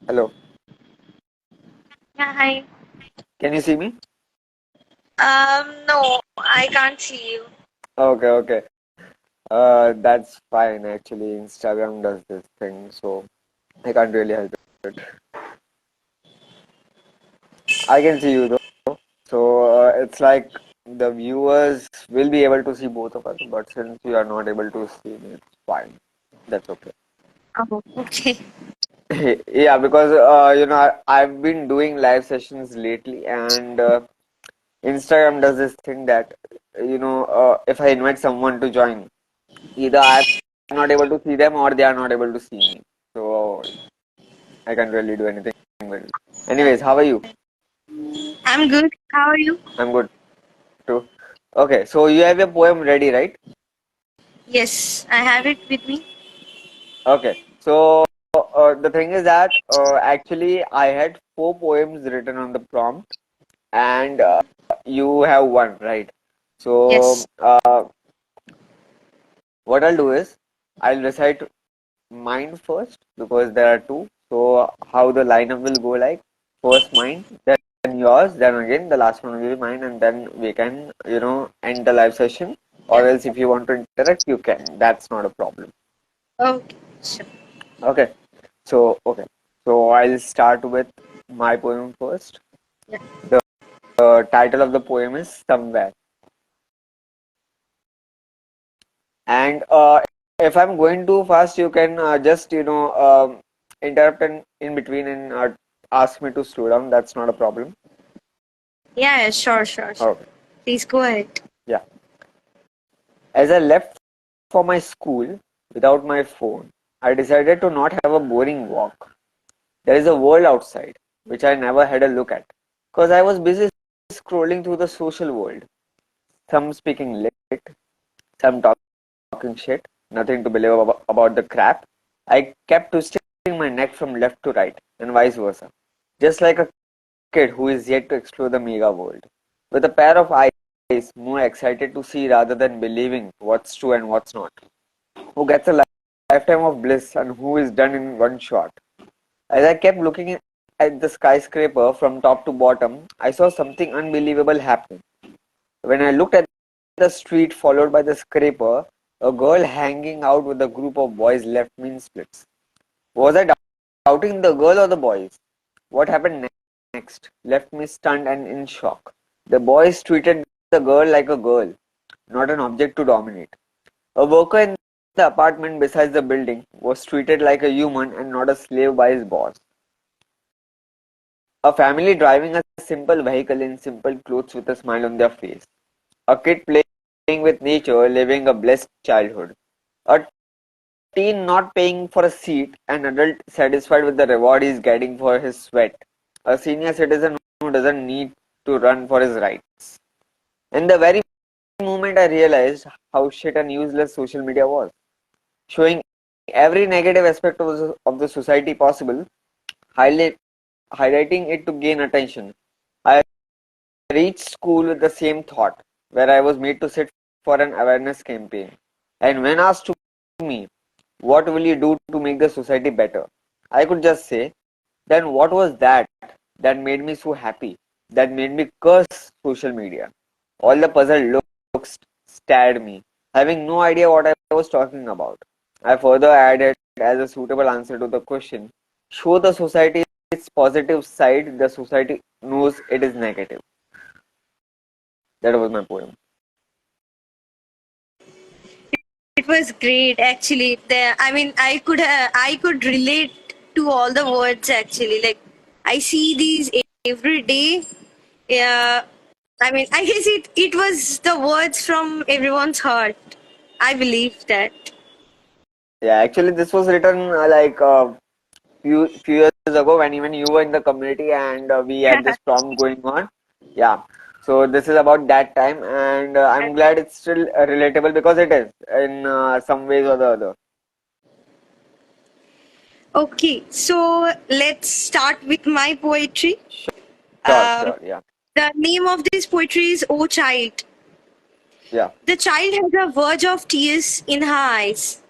Hello. Yeah, hi. Can you see me? No, I can't see you. Okay, okay. That's fine actually. Instagram does this thing, so I can't really help it. I can see you though. So it's like the viewers will be able to see both of us, but since you are not able to see me, it's fine. That's okay. Oh, okay. Yeah, because I've been doing live sessions lately, and Instagram does this thing that if I invite someone to join, either I'm not able to see them or they are not able to see me. So I can't really do anything with it. Anyways, how are you? I'm good. How are you? I'm good too. Okay, so you have your poem ready, right? Yes, I have it with me. Okay, so the thing is that actually I had four poems written on the prompt, and you have one, right? So Yes. what I'll do is I'll recite mine first because there are two. So how the lineup will go like first mine, then yours, then again the last one will be mine, and then we can end the live session. Yeah. Or else if you want to interact, you can. That's not a problem. Okay. Sure. Okay. So I'll start with my poem first. Yeah. The title of the poem is Somewhere. And if I'm going too fast, you can just interrupt in between and ask me to slow down. That's not a problem. Yeah, yeah, sure. Okay. Please go ahead. Yeah. As I left for my school without my phone, I decided to not have a boring walk. There is a world outside which I never had a look at because I was busy scrolling through the social world. Some speaking lit, some talking shit, nothing to believe about the crap. I kept twisting my neck from left to right and vice versa, just like a kid who is yet to explore the mega world. With a pair of eyes more excited to see rather than believing what's true and what's not. Who gets a lifetime of bliss and who is done in one shot. As I kept looking at the skyscraper from top to bottom, I saw something unbelievable happening. When I looked at the street followed by the scraper, a girl hanging out with a group of boys left me in splits. Was I doubting the girl or the boys? What happened next left me stunned and in shock. The boys treated the girl like a girl, not an object to dominate. A worker in the apartment beside the building was treated like a human and not a slave by his boss. A family driving a simple vehicle in simple clothes with a smile on their face. A kid playing with nature, living a blessed childhood. A teen not paying for a seat, an adult satisfied with the reward he's getting for his sweat. A senior citizen who doesn't need to run for his rights. In the very moment I realized how shit and useless social media was, showing every negative aspect of the society possible, highlight, highlighting it to gain attention. I reached school with the same thought, where I was made to sit for an awareness campaign. And when asked to me, what will you do to make the society better? I could just say, then what was that made me so happy, that made me curse social media? All the puzzled looks stared me, having no idea what I was talking about. I further added as a suitable answer to the question, show the society its positive side, the society knows it is negative. That was my poem. It was great, actually. I could relate to all the words actually. Like, I see these every day. Yeah. I guess it was the words from everyone's heart. I believe that. Yeah, actually, this was written like few years ago when even you were in the community and we had this prompt going on. Yeah, so this is about that time, and I'm glad it's still relatable because it is in some ways or the other. Okay, so let's start with my poetry. Sure, Um, sure, yeah, the name of this poetry is O Child. yeah. The child has a verge of tears in her eyes.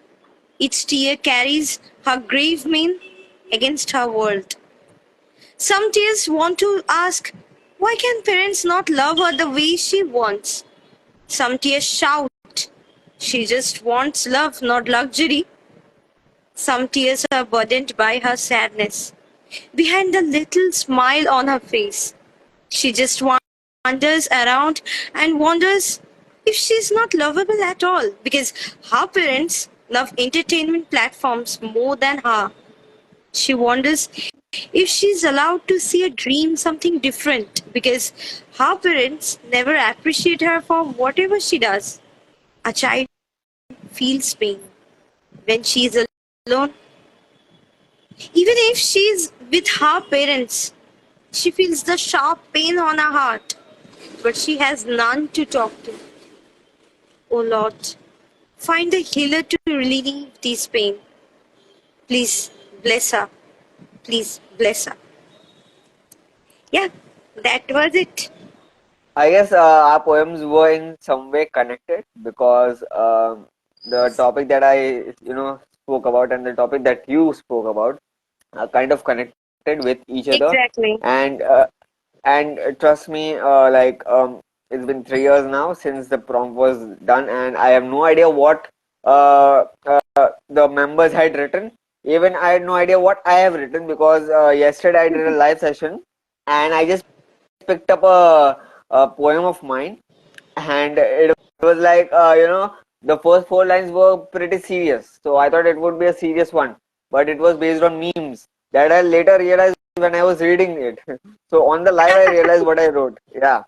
Each tear carries her grave mien against her world. Some tears want to ask, why can parents not love her the way she wants? Some tears shout, she just wants love, not luxury. Some tears are burdened by her sadness. Behind the little smile on her face, she just wanders around and wonders if she's not lovable at all because her parents love entertainment platforms more than her. She wonders if she's allowed to see a dream something different because her parents never appreciate her for whatever she does. A child feels pain when she's alone. Even if she's with her parents, she feels the sharp pain on her heart, but she has none to talk to. Oh Lord, find a healer to relieve this pain. Please bless her. Please bless her. Yeah, that was it. I guess our poems were in some way connected because the topic that I spoke about and the topic that you spoke about are kind of connected with each other, Exactly. and trust me, it's been 3 years now since the prompt was done, and I have no idea what the members had written. Even I had no idea what I have written because yesterday I did a live session and I just picked up a poem of mine, and it was like the first four lines were pretty serious, so I thought it would be a serious one, but it was based on memes that I later realized when I was reading it. So on the live I realized what I wrote. Yeah,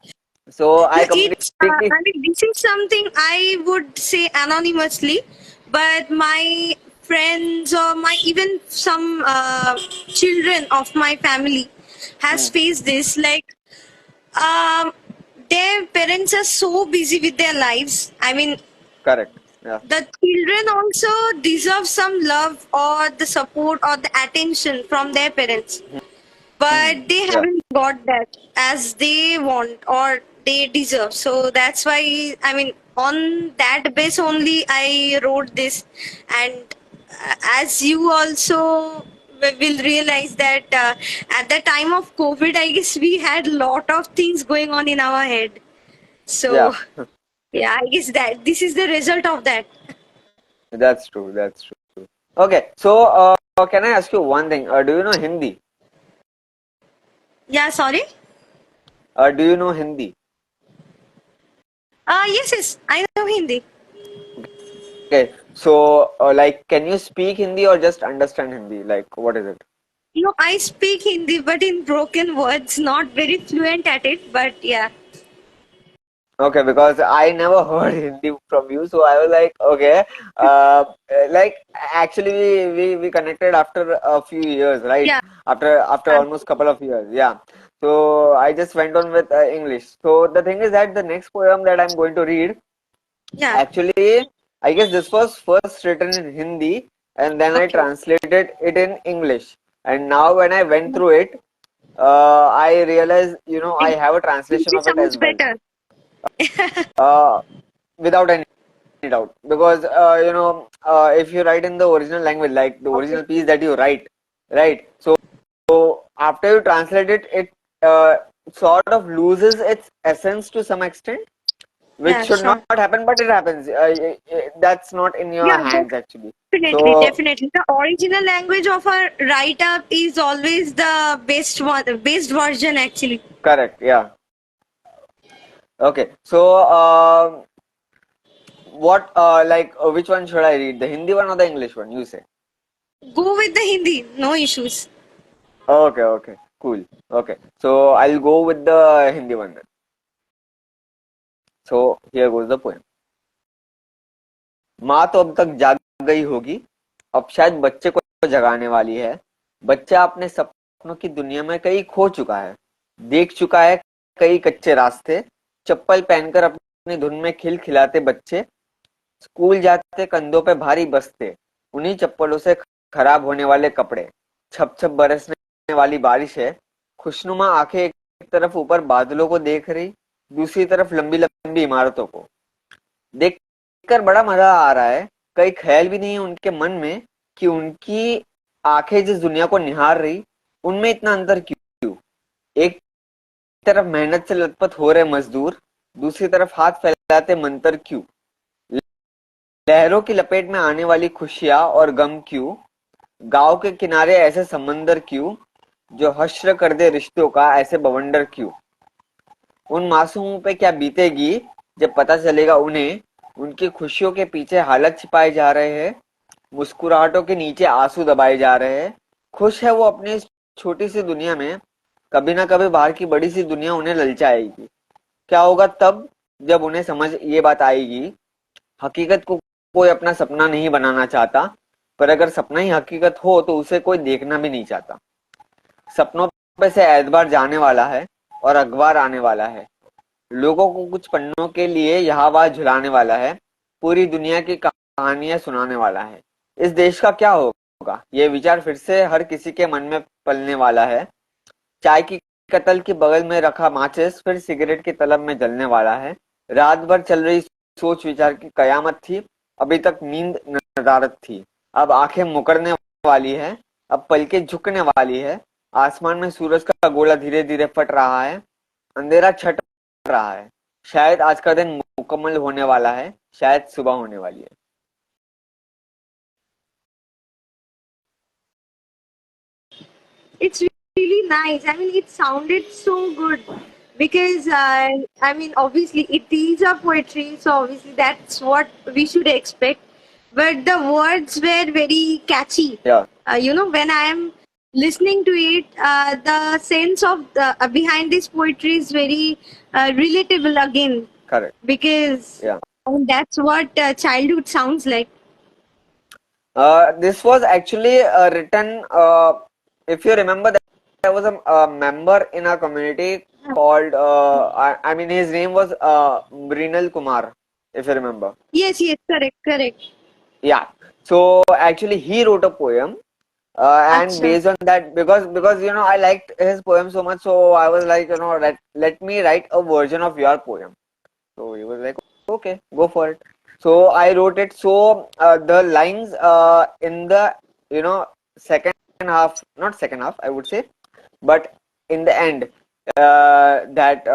so I Yeah, it's. completely I mean, this is something I would say anonymously, but my friends or my even some children of my family has Hmm, faced this. Like, um, their parents are so busy with their lives. I mean, correct. Yeah. the children also deserve some love or the support or the attention from their parents, Hmm, but they yeah. haven't got that as they want or they deserve. So that's why, I mean, on that base only I wrote this. And as you also will realize that at the time of COVID, I guess we had lot of things going on in our head. Yeah, So yeah, I guess that this is the result of that. that's true. That's true. Okay, so can I ask you one thing? Do you know Hindi? Yeah, sorry. Do you know Hindi? Yes, yes, I know Hindi. Okay, so like, can you speak Hindi or just understand Hindi? Like, what is it? No, I speak Hindi, but in broken words, not very fluent at it, but yeah. Okay, because I never heard Hindi from you, so I was like, okay, uh, like actually we connected after a few years, right? Yeah. After almost couple of years, yeah. So I just went on with English. So the thing is that the next poem that I'm going to read, Yeah. actually, I guess this was first written in Hindi, and then I Okay. translated it in English. And now when I went through it, I realized, I have a translation Hindi of it as sounds well. better. Uh, Without any doubt, because if you write in the original language, like the Okay. original piece that you write, right? So after you translate it, it sort of loses its essence to some extent, which Yeah, should not sure. happen, but it happens. That's not in your Yeah, hands actually. definitely, So definitely. The original language of a write-up is always the best one, best version actually. correct, yeah. Okay, so which one should I read? The Hindi one or the English one? You say. Go with the Hindi, no issues. Okay, okay, cool. Okay, so I'll go with the Hindi one then. So here goes the poem. माँ तो अब तक जाग गई होगी, अब शायद बच्चे को जगाने वाली है। बच्चा अपने सपनों की दुनिया में कहीं खो चुका है, देख चुका है कई कच्चे रास्ते, चप्पल पहनकर अपनी धुन में खिलखिलाते बच्चे, स्कूल जाते कंधों पे भारी बस्ते, उन्हीं चप्पलों से खराब होने वाले कपड़े, छप छप बरसने वाली बारिश है, खुशनुमा आंखें एक तरफ ऊपर बादलों को देख रही, दूसरी तरफ लंबी लंबी इमारतों को देखकर बड़ा मजा आ रहा है। कई ख्याल भी नहीं है उनके मन में कि उनकी आंखें जिस दुनिया को निहार रही, उनमें इतना अंतर क्यों। एक तरफ मेहनत से लथपथ हो रहे मजदूर, दूसरी तरफ हाथ फैलाते मंतर क्यों? लहरों की लपेट में आने वाली खुशियां और गम क्यों? गांव के किनारे ऐसे समंदर क्यों जो हश्र कर दे रिश्तों का ऐसे बवंडर क्यों? उन मासूमों पे क्या बीतेगी जब पता चलेगा उन्हें उनकी खुशियों के पीछे हालत छिपाए जा रहे हैं, मुस्कुराहटों के नीचे आंसू दबाए जा रहे हैं। खुश है वो अपनी इस छोटी सी दुनिया में, कभी ना कभी बाहर की बड़ी सी दुनिया उन्हें ललचाएगी। क्या होगा तब जब उन्हें समझ ये बात आएगी, हकीकत को कोई अपना सपना नहीं बनाना चाहता, पर अगर सपना ही हकीकत हो तो उसे कोई देखना भी नहीं चाहता। सपनों पे से एतबार जाने वाला है और अखबार आने वाला है, लोगों को कुछ पन्नों के लिए यहाँ वहां झुलाने वाला है, पूरी दुनिया की कहानियां सुनाने वाला है। इस देश का क्या होगा, ये विचार फिर से हर किसी के मन में पलने वाला है। चाय की कतल के बगल में रखा माचिस फिर सिगरेट की तलब में जलने वाला है। रात भर चल रही सोच विचार की कयामत थी, अभी तक नींद नदारत थी, अब आंखें मुकरने वाली है, अब पलकें झुकने वाली है। आसमान में सूरज का गोला धीरे धीरे फट रहा है, अंधेरा छट रहा है। शायद आज का दिन मुकम्मल होने वाला है, शायद सुबह होने वाली है। It's really nice. I mean, it sounded so good because I mean, obviously, it is a poetry, so obviously that's what we should expect. But the words were very catchy. Yeah, When I am listening to it, the sense of behind this poetry is very relatable again correct. because Yeah. I mean, that's what childhood sounds like. This was actually written, if you remember, there was a member in our community called, I mean, his name was Mrinal Kumar, if you remember. Yes, yes, correct, correct. Yeah. So actually, he wrote a poem, and Acha. based on that, because I liked his poem so much, so I was like, let me write a version of your poem. So he was like, okay, go for it. So I wrote it. So the lines in the second half, not second half, I would say, but in the end, that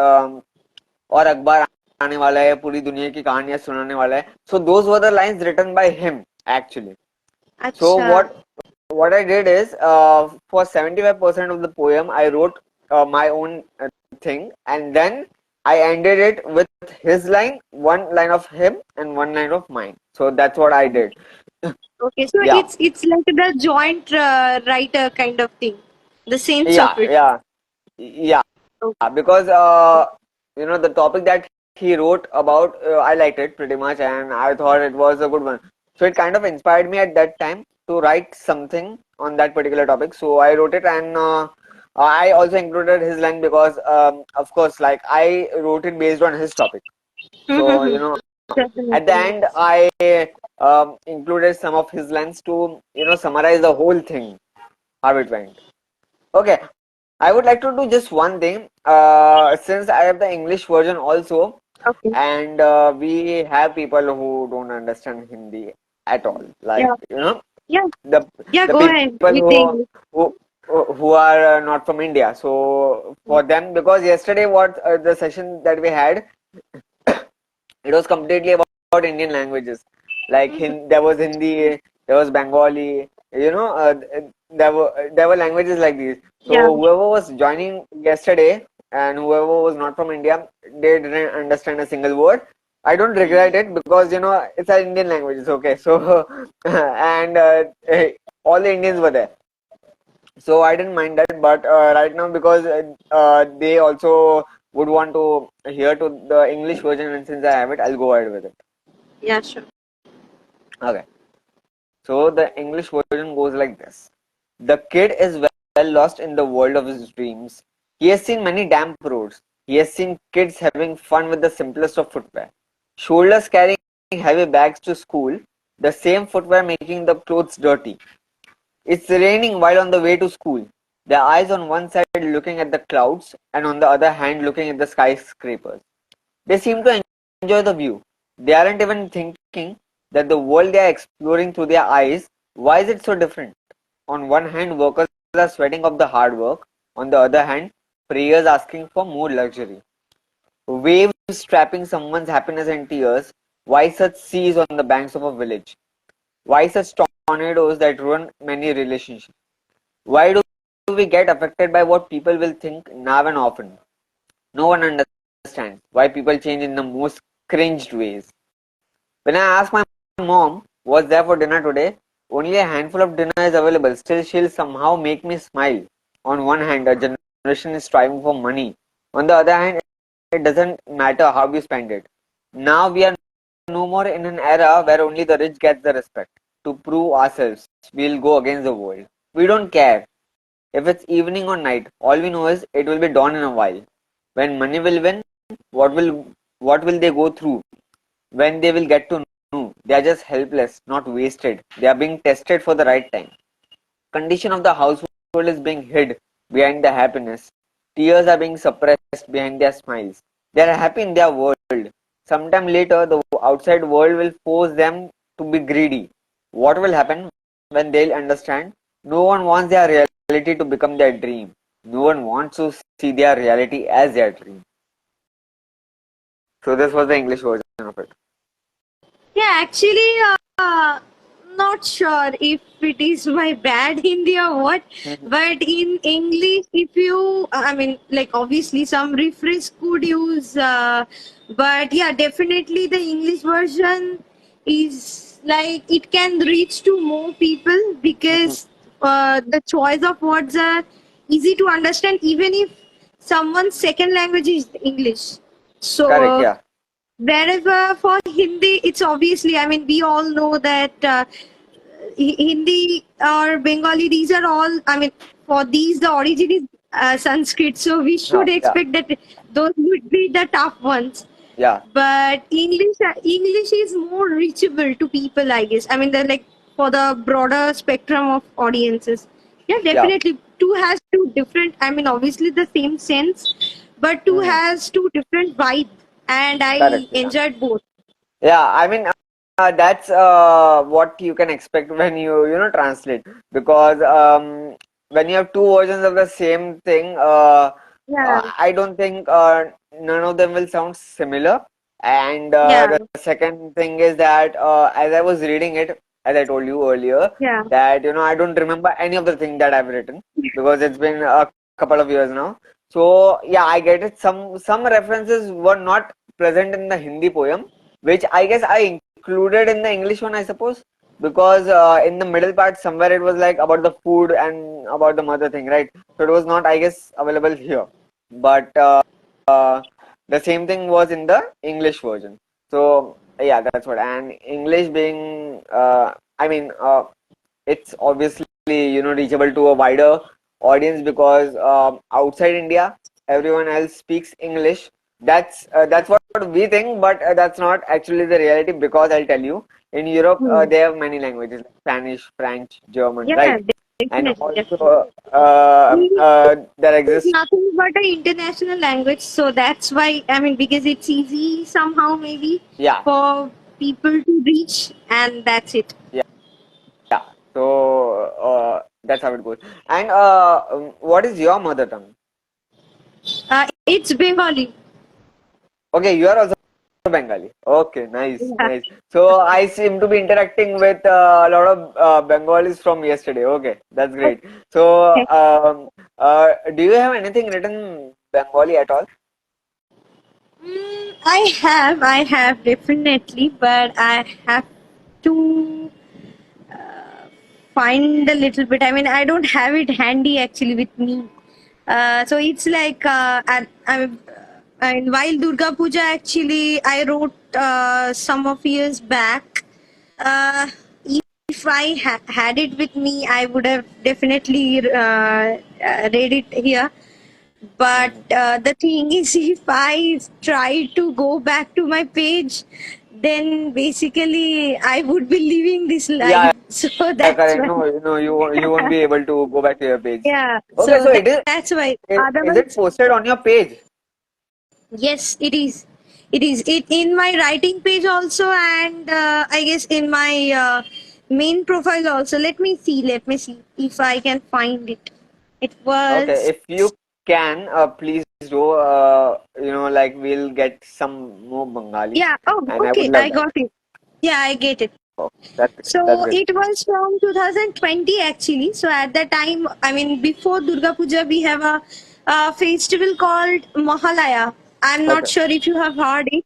और अखबार आने वाला है, पूरी दुनिया की कहानियां सुनाने वाला है. So those were the lines written by him actually. So Acha. what I did is, for 75% of the poem I wrote my own thing, and then I ended it with his line, one line of him and one line of mine. So that's what I did. Okay, so Yeah, it's like the joint writer kind of thing, the sense of yeah, it. yeah, yeah. Okay. Because the topic that he wrote about, I liked it pretty much, and I thought it was a good one. So it kind of inspired me at that time to write something on that particular topic. So I wrote it, and I also included his line because, of course, like I wrote it based on his topic. So at the Definitely. end, I included some of his lines to summarize the whole thing, how it went. Okay, I would like to do just one thing. Since I have the English version also, Okay. and we have people who don't understand Hindi at all. Like Yeah. Yeah. the Yeah. the Go ahead people with the English. who who are not from India. So for them, because yesterday what the session that we had, it was completely about Indian languages. Like there was Hindi, there was Bengali. There were languages like these. Yeah. So whoever was joining yesterday and whoever was not from India, they didn't understand a single word. I don't regret it because it's an Indian languages. Okay, so and all the Indians were there, so I didn't mind that. But right now, because they also would want to hear to the English version, and since I have it, I'll go ahead with it. Yeah. Sure. Okay. So the English version goes like this: The kid is well lost in the world of his dreams. He has seen many damp roads. He has seen kids having fun with the simplest of footwear. Shoulders carrying heavy bags to school, the same footwear making the clothes dirty. It's raining while on the way to school. Their eyes on one side looking at the clouds and on the other hand looking at the skyscrapers. They seem to enjoy the view. They aren't even thinking that the world they are exploring through their eyes, why is it so different? On one hand, workers are sweating off the hard work. On the other hand, prayers asking for more luxury, waves trapping someone's happiness and tears. Why such seas on the banks of a village? Why such tornadoes that ruin many relationships? Why do we get affected by what people will think now and often? No one understands why people change in the most cringed ways. When I ask my mom what's there for dinner today, only a handful of dinner is available. Still, she'll somehow make me smile. On one hand, a generation is striving for money. On the other hand, it doesn't matter how you spend it. Now we are no more in an era where only the rich get the respect. To prove ourselves, we'll go against the world. We don't care if it's evening or night. All we know is it will be dawn in a while. When money will win, what will what will they go through? When they will get to know, they are just helpless, not wasted. They are being tested for the right time. Condition of the household is being hid behind the happiness. Tears are being suppressed behind their smiles. They are happy in their world. Sometime later, the outside world will force them to be greedy. What will happen when they'll understand? No one wants their reality to become their dream. No one wants to see their reality as their dream. So this was the English version of it. Yeah, actually, not sure if it is my bad Hindi or what, but in English, if you, I mean, like obviously some rephrase could use, but yeah, definitely the English version is like it can reach to more people because the choice of words are easy to understand, even if someone's second language is English. Correct, So yeah. wherever for Hindi, it's obviously, I mean, we all know that Hindi or Bengali, these are all, I mean, for these, the origin is Sanskrit. So we should Yeah, expect that those would be the tough ones. yeah, But English is more reachable to people, I guess. I mean, they're like for the broader spectrum of audiences. Yeah, yeah. definitely. Two has two different, I mean, obviously the same sense, but two Mhm. has two different vibes. And I Correct, yeah. enjoyed both. Yeah, I mean, that's what you can expect when you translate, because when you have two versions of the same thing, Yeah, I don't think none of them will sound similar. And yeah, the second thing is that as I was reading it, as I told you earlier, yeah. that I don't remember any of the thing that I've written because it's been a couple of years now. So yeah, I get it. Some references were not present in the Hindi poem, which I guess I included in the English one, I suppose, because in the middle part somewhere it was like about the food and about the mother thing, right? So it was not, I guess, available here, but uh, the same thing was in the English version. So yeah, that's what. And English being, I mean, it's obviously reachable to a wider audience because outside India, everyone else speaks English. That's what we think, but that's not actually the reality because I'll tell you, in Europe Hmm. they have many languages like Spanish, French, German, Yeah, right? And definitely, definitely. also English there is exists. nothing but an international language, so that's why, I mean, because it's easy somehow maybe Yeah, for people to reach, and that's it. yeah, yeah. So that's how it goes. And what is your mother tongue? It's Bengali. Okay, you are also Bengali. Okay, nice, Yeah. nice. So I seem to be interacting with a lot of Bengalis from yesterday. Okay, that's great. So Okay. do you have anything written Bengali at all? I have definitely, but I have to find a little bit. I mean, I don't have it handy actually with me. So it's like I mean, while Durga Puja actually I wrote some of years back. Uh, if I had it with me, I would have definitely read it here. But Mhm. the thing is, if I try to go back to my page, then basically I would be living this Yeah, life. So yeah, that's correct. why. No, you won't be able to go back to your page. Yeah. Okay, So so it is. that's why. Is it Otherwise, posted on your page? yes, it is. It is. It in my writing page also, and I guess in my main profile also. Let me see. Let me see if I can find it. It Okay, was. if you can, please do. Like we'll get some more Bengali, Yeah. Oh, and I would okay. love I that. got it. Yeah, I get it. Oh, that's So great. it was from 2020 actually. So at that time, I mean, before Durga Puja, we have a festival called Mahalaya. I'm not Okay. sure if you have heard it.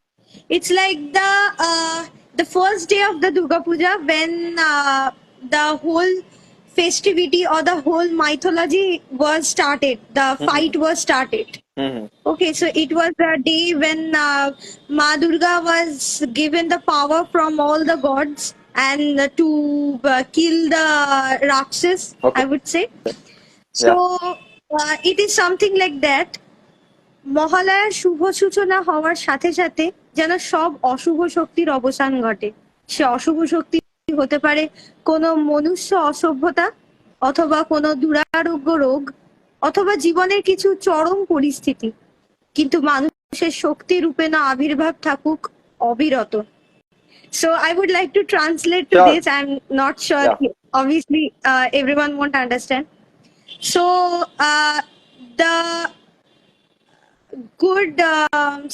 It's like the first day of the Durga Puja when the whole festivity or the whole mythology was started. The Mm-hmm. fight was started. Mm-hmm. Okay, so it was the day when Ma Durga was given the power from all the gods and to kill the Rakshas, Okay. I would say. Yeah. So it is something like that. মহালয়ার শুভ সূচনা হওয়ার সাথে সাথে যেন সব অশুভ শক্তির অবসান ঘটে। সে অশুভ শক্তি হতে পারে কোনো মনুষ্য অসভ্যতা অথবা কোনো দুরারোগ্য রোগ অথবা জীবনের কিছু চরম পরিস্থিতি, কিন্তু মানুষের শক্তি রূপে না আবির্ভাব থাকুক অবিরত। So I would like to translate to Sure. this. I'm not sure. Yeah. Obviously, everyone won't understand. So the good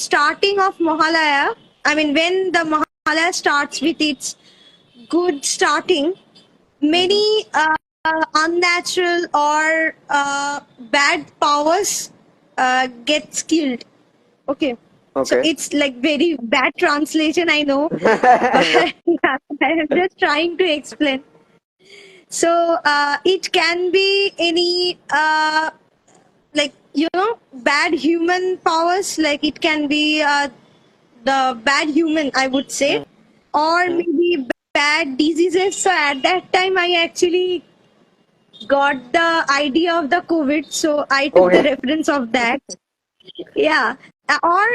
starting of Mahalaya. I mean, when the Mahalaya starts with its good starting, many unnatural or bad powers gets killed. Okay. So Okay. it's like very bad translation, I know, No. but I'm just trying to explain. So it can be any like bad human powers, like it can be the bad human, I would say, or Mm-hmm. maybe bad diseases. So at that time I actually got the idea of the COVID, so I took the Okay. reference of that. Yeah. Or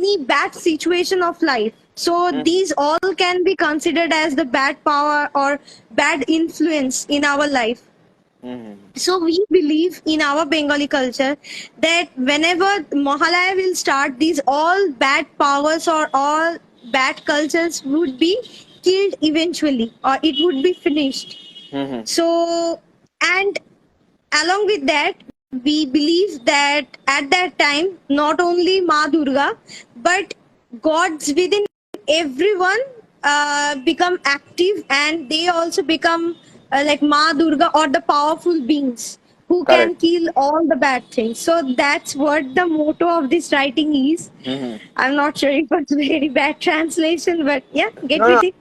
any bad situation of life. So Mm-hmm. these all can be considered as the bad power or bad influence in our life. Mm-hmm. So we believe in our Bengali culture that whenever Mahalaya will start, these all bad powers or all bad cultures would be killed eventually, or it would be finished. Mm-hmm. So, and along with that, we believe that at that time, not only Ma Durga, but gods within everyone become active, and they also become like Ma Durga or the powerful beings who can Correct. kill all the bad things. So that's what the motto of this writing is. Mm-hmm. I'm not sure if it's very bad translation, but yeah, get No, no, with it.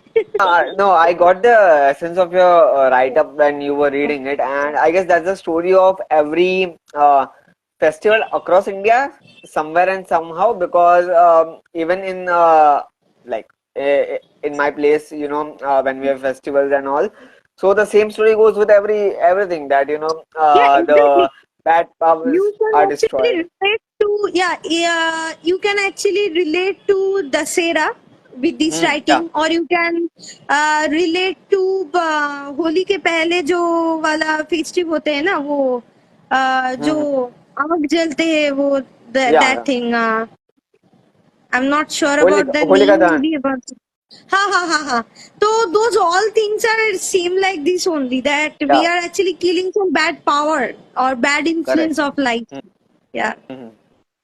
no. I got the essence of your write-up when you were reading it, and I guess that's the story of every festival across India, somewhere and somehow. Because even in like in my place, when we have festivals and all, so the same story goes with everything that Yeah, exactly. the bad powers You can are actually destroyed. relate to, yeah, you can actually relate to Dasera with this Yeah. writing, or you can relate to Holi के पहले जो वाला festive होते हैं ना वो जो Hmm. आग जलते हैं वो Yeah. that Yeah. thing I'm not sure about Holika, the Holika name Dahan. maybe about ha. So those all things are same like this only, that we Yeah. are actually killing some bad power or bad Correct. influence of life. Yeah. Hmm.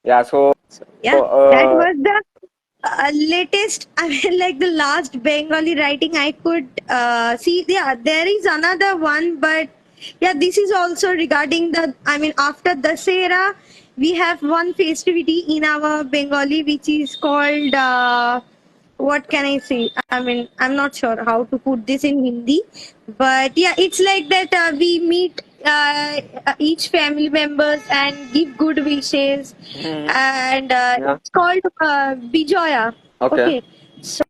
Yeah. So. Yeah, that Uh, was the latest, I mean, like the last Bengali writing I could see. Yeah, there is another one, but yeah, this is also regarding the, I mean, after Dasera, we have one festivity in our Bengali which is called, what can I say? I mean, I'm not sure how to put this in Hindi, but yeah, it's like that we meet each family members and give good wishes, mhm. and Yeah. it's called Bijoya. Okay. Okay, so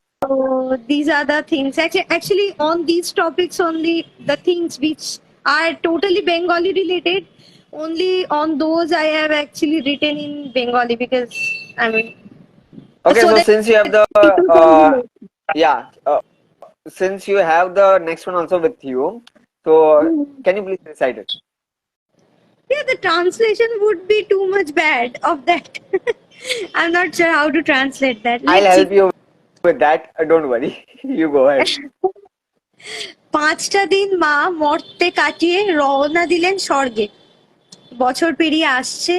these are the things. Actually, on these topics only, the things which are totally Bengali related. Only on those I have actually written in Bengali, because I mean, Okay. so So that since you have the people can relate. yeah, since you have the next one also with you, so Mhm. can you please recite it? Yeah, the translation would be too much bad of that. I'm not sure how to translate that. I'll Let's help see. you with that. Don't worry. You go ahead. 5টা দিন মা মর্তে কাটিয়ে রওনা দিলেন স্বর্গে। বছর পেরিয়ে আসছে,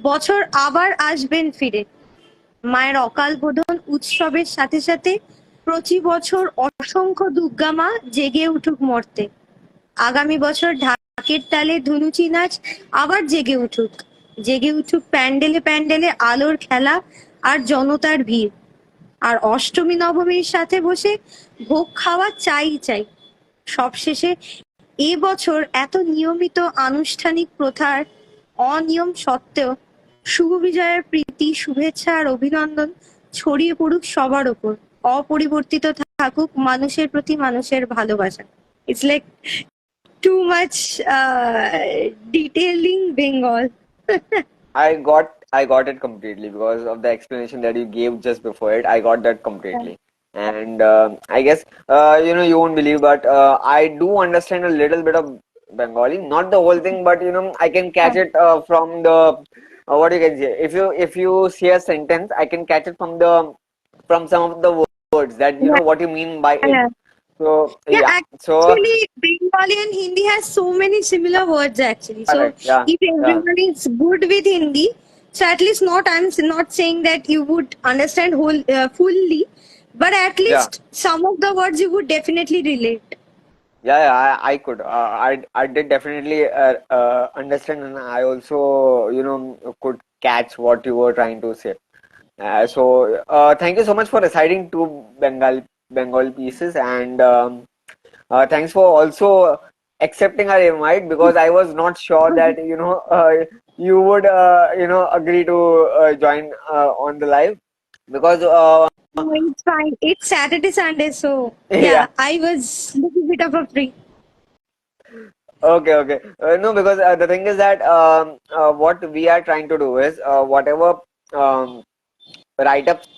বছর আবার আসবেন ফিরে। মায়ের অকাল বোধন উৎসবের সাথে সাথে প্রতি বছর অসংখ্য দুর্গামা জেগে উঠুক মর্তে। আগামী বছর ঢাকের তালে ধুনুচি নাচ আবার জেগে উঠুক প্যান্ডেলে প্যান্ডেলে আলোর খেলা আর জনতার ভিড়। আর অষ্টমী নবমীর সাথে বসে ভোগ খাওয়া চাই। সবশেষে এবছর এত নিয়মিত আনুষ্ঠানিক প্রথার অনিয়ম সত্ত্বেও শুভ বিজয়ের প্রীতি, শুভেচ্ছা আর অভিনন্দন ছড়িয়ে পড়ুক সবার ওপর। অপরিবর্তিত থাকুক মানুষের প্রতি মানুষের ভালোবাসা। It's like too much detailing Bengal. I got it completely because of the explanation that you gave just before it. I got that completely. And I guess you won't believe, but I do understand a little bit of Bengali, not the whole thing, but I can catch it from the what you can say. If you see a sentence, I can catch it from some of the words that what you mean by it. Yeah. So Yeah, yeah, so actually, Bengali and Hindi has so many similar words actually. So correct, yeah, if everyone is good with Hindi, so at least I'm not saying that you would understand whole fully, but at yeah. least some of the words you would definitely relate. Yeah, I could. I did definitely understand, and I also, could catch what you were trying to say. So, thank you so much for reciting two Bengal pieces, and thanks for also accepting our invite because I was not sure that you would agree to join on the live because No, it's fine. It's Saturday, Sunday, so yeah. yeah, I was little bit of a free. Okay. No, because the thing is that what we are trying to do is whatever write-ups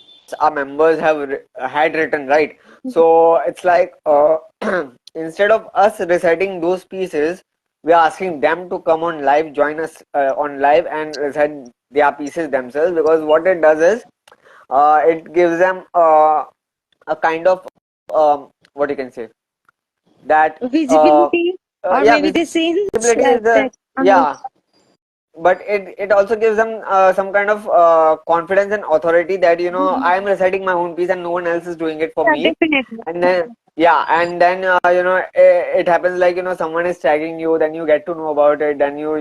our members had written, right? So it's like instead of us reciting those pieces, we are asking them to come on live, join us on live, and recite their pieces themselves. Because what it does is it gives them a kind of what you can say that Visibility, or yeah, maybe the sense visibility is that yeah, but it also gives them some kind of confidence and authority that I am reciting my own piece and no one else is doing it for yeah, me. definitely. And then it happens like someone is tagging you, then you get to know about it, then hear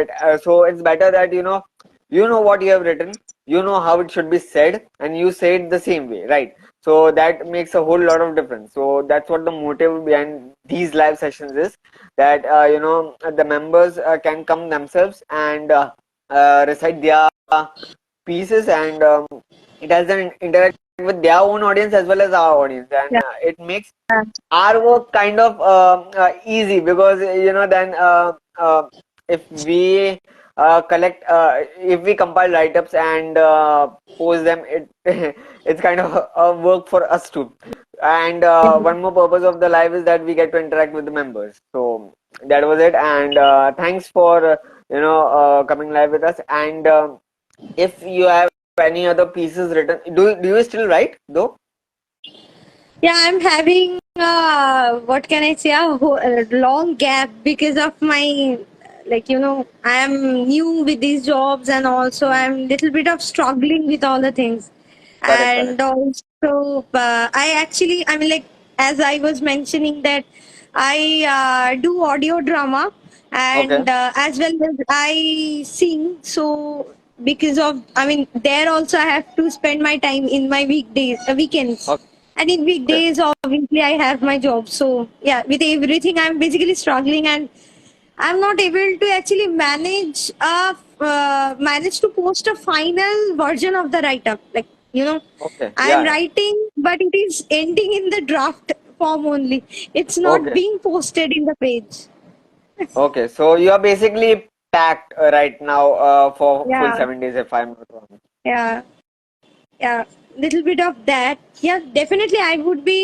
it. So it's better that what you have written, how it should be said, and you say it the same way, right? So that makes a whole lot of difference. So that's what the motive behind these live sessions is, that the members can come themselves and recite their pieces, and it has an interact with their own audience as well as our audience, and Yeah. it makes our work kind of easy because then if we collect if we compile write-ups and post them, it it's kind of a work for us too. And one more purpose of the live is that we get to interact with the members. So that was it, and thanks for coming live with us. And if you have any other pieces written, do you still write though? Yeah, I'm having what can I say, a long gap because of my, like, I am new with these jobs, and also I'm little bit of struggling with all the things. Correct. And also I mean, like, as I was mentioning that I do audio drama, Okay. and as well as I sing. So because of, I mean, there also I have to spend my time in my weekends, Okay. and in weekdays, obviously, I have my job. So, yeah, with everything, I'm basically struggling, and I'm not able to actually manage to post a final version of the write-up. Like, Okay. I'm Yeah. writing, but it is ending in the draft form only. It's not Okay. being posted in the page. Okay. So you are basically packed right now for full Yeah, 7 days, if I'm not wrong. yeah, yeah. Little bit of that. Yeah, definitely, I would be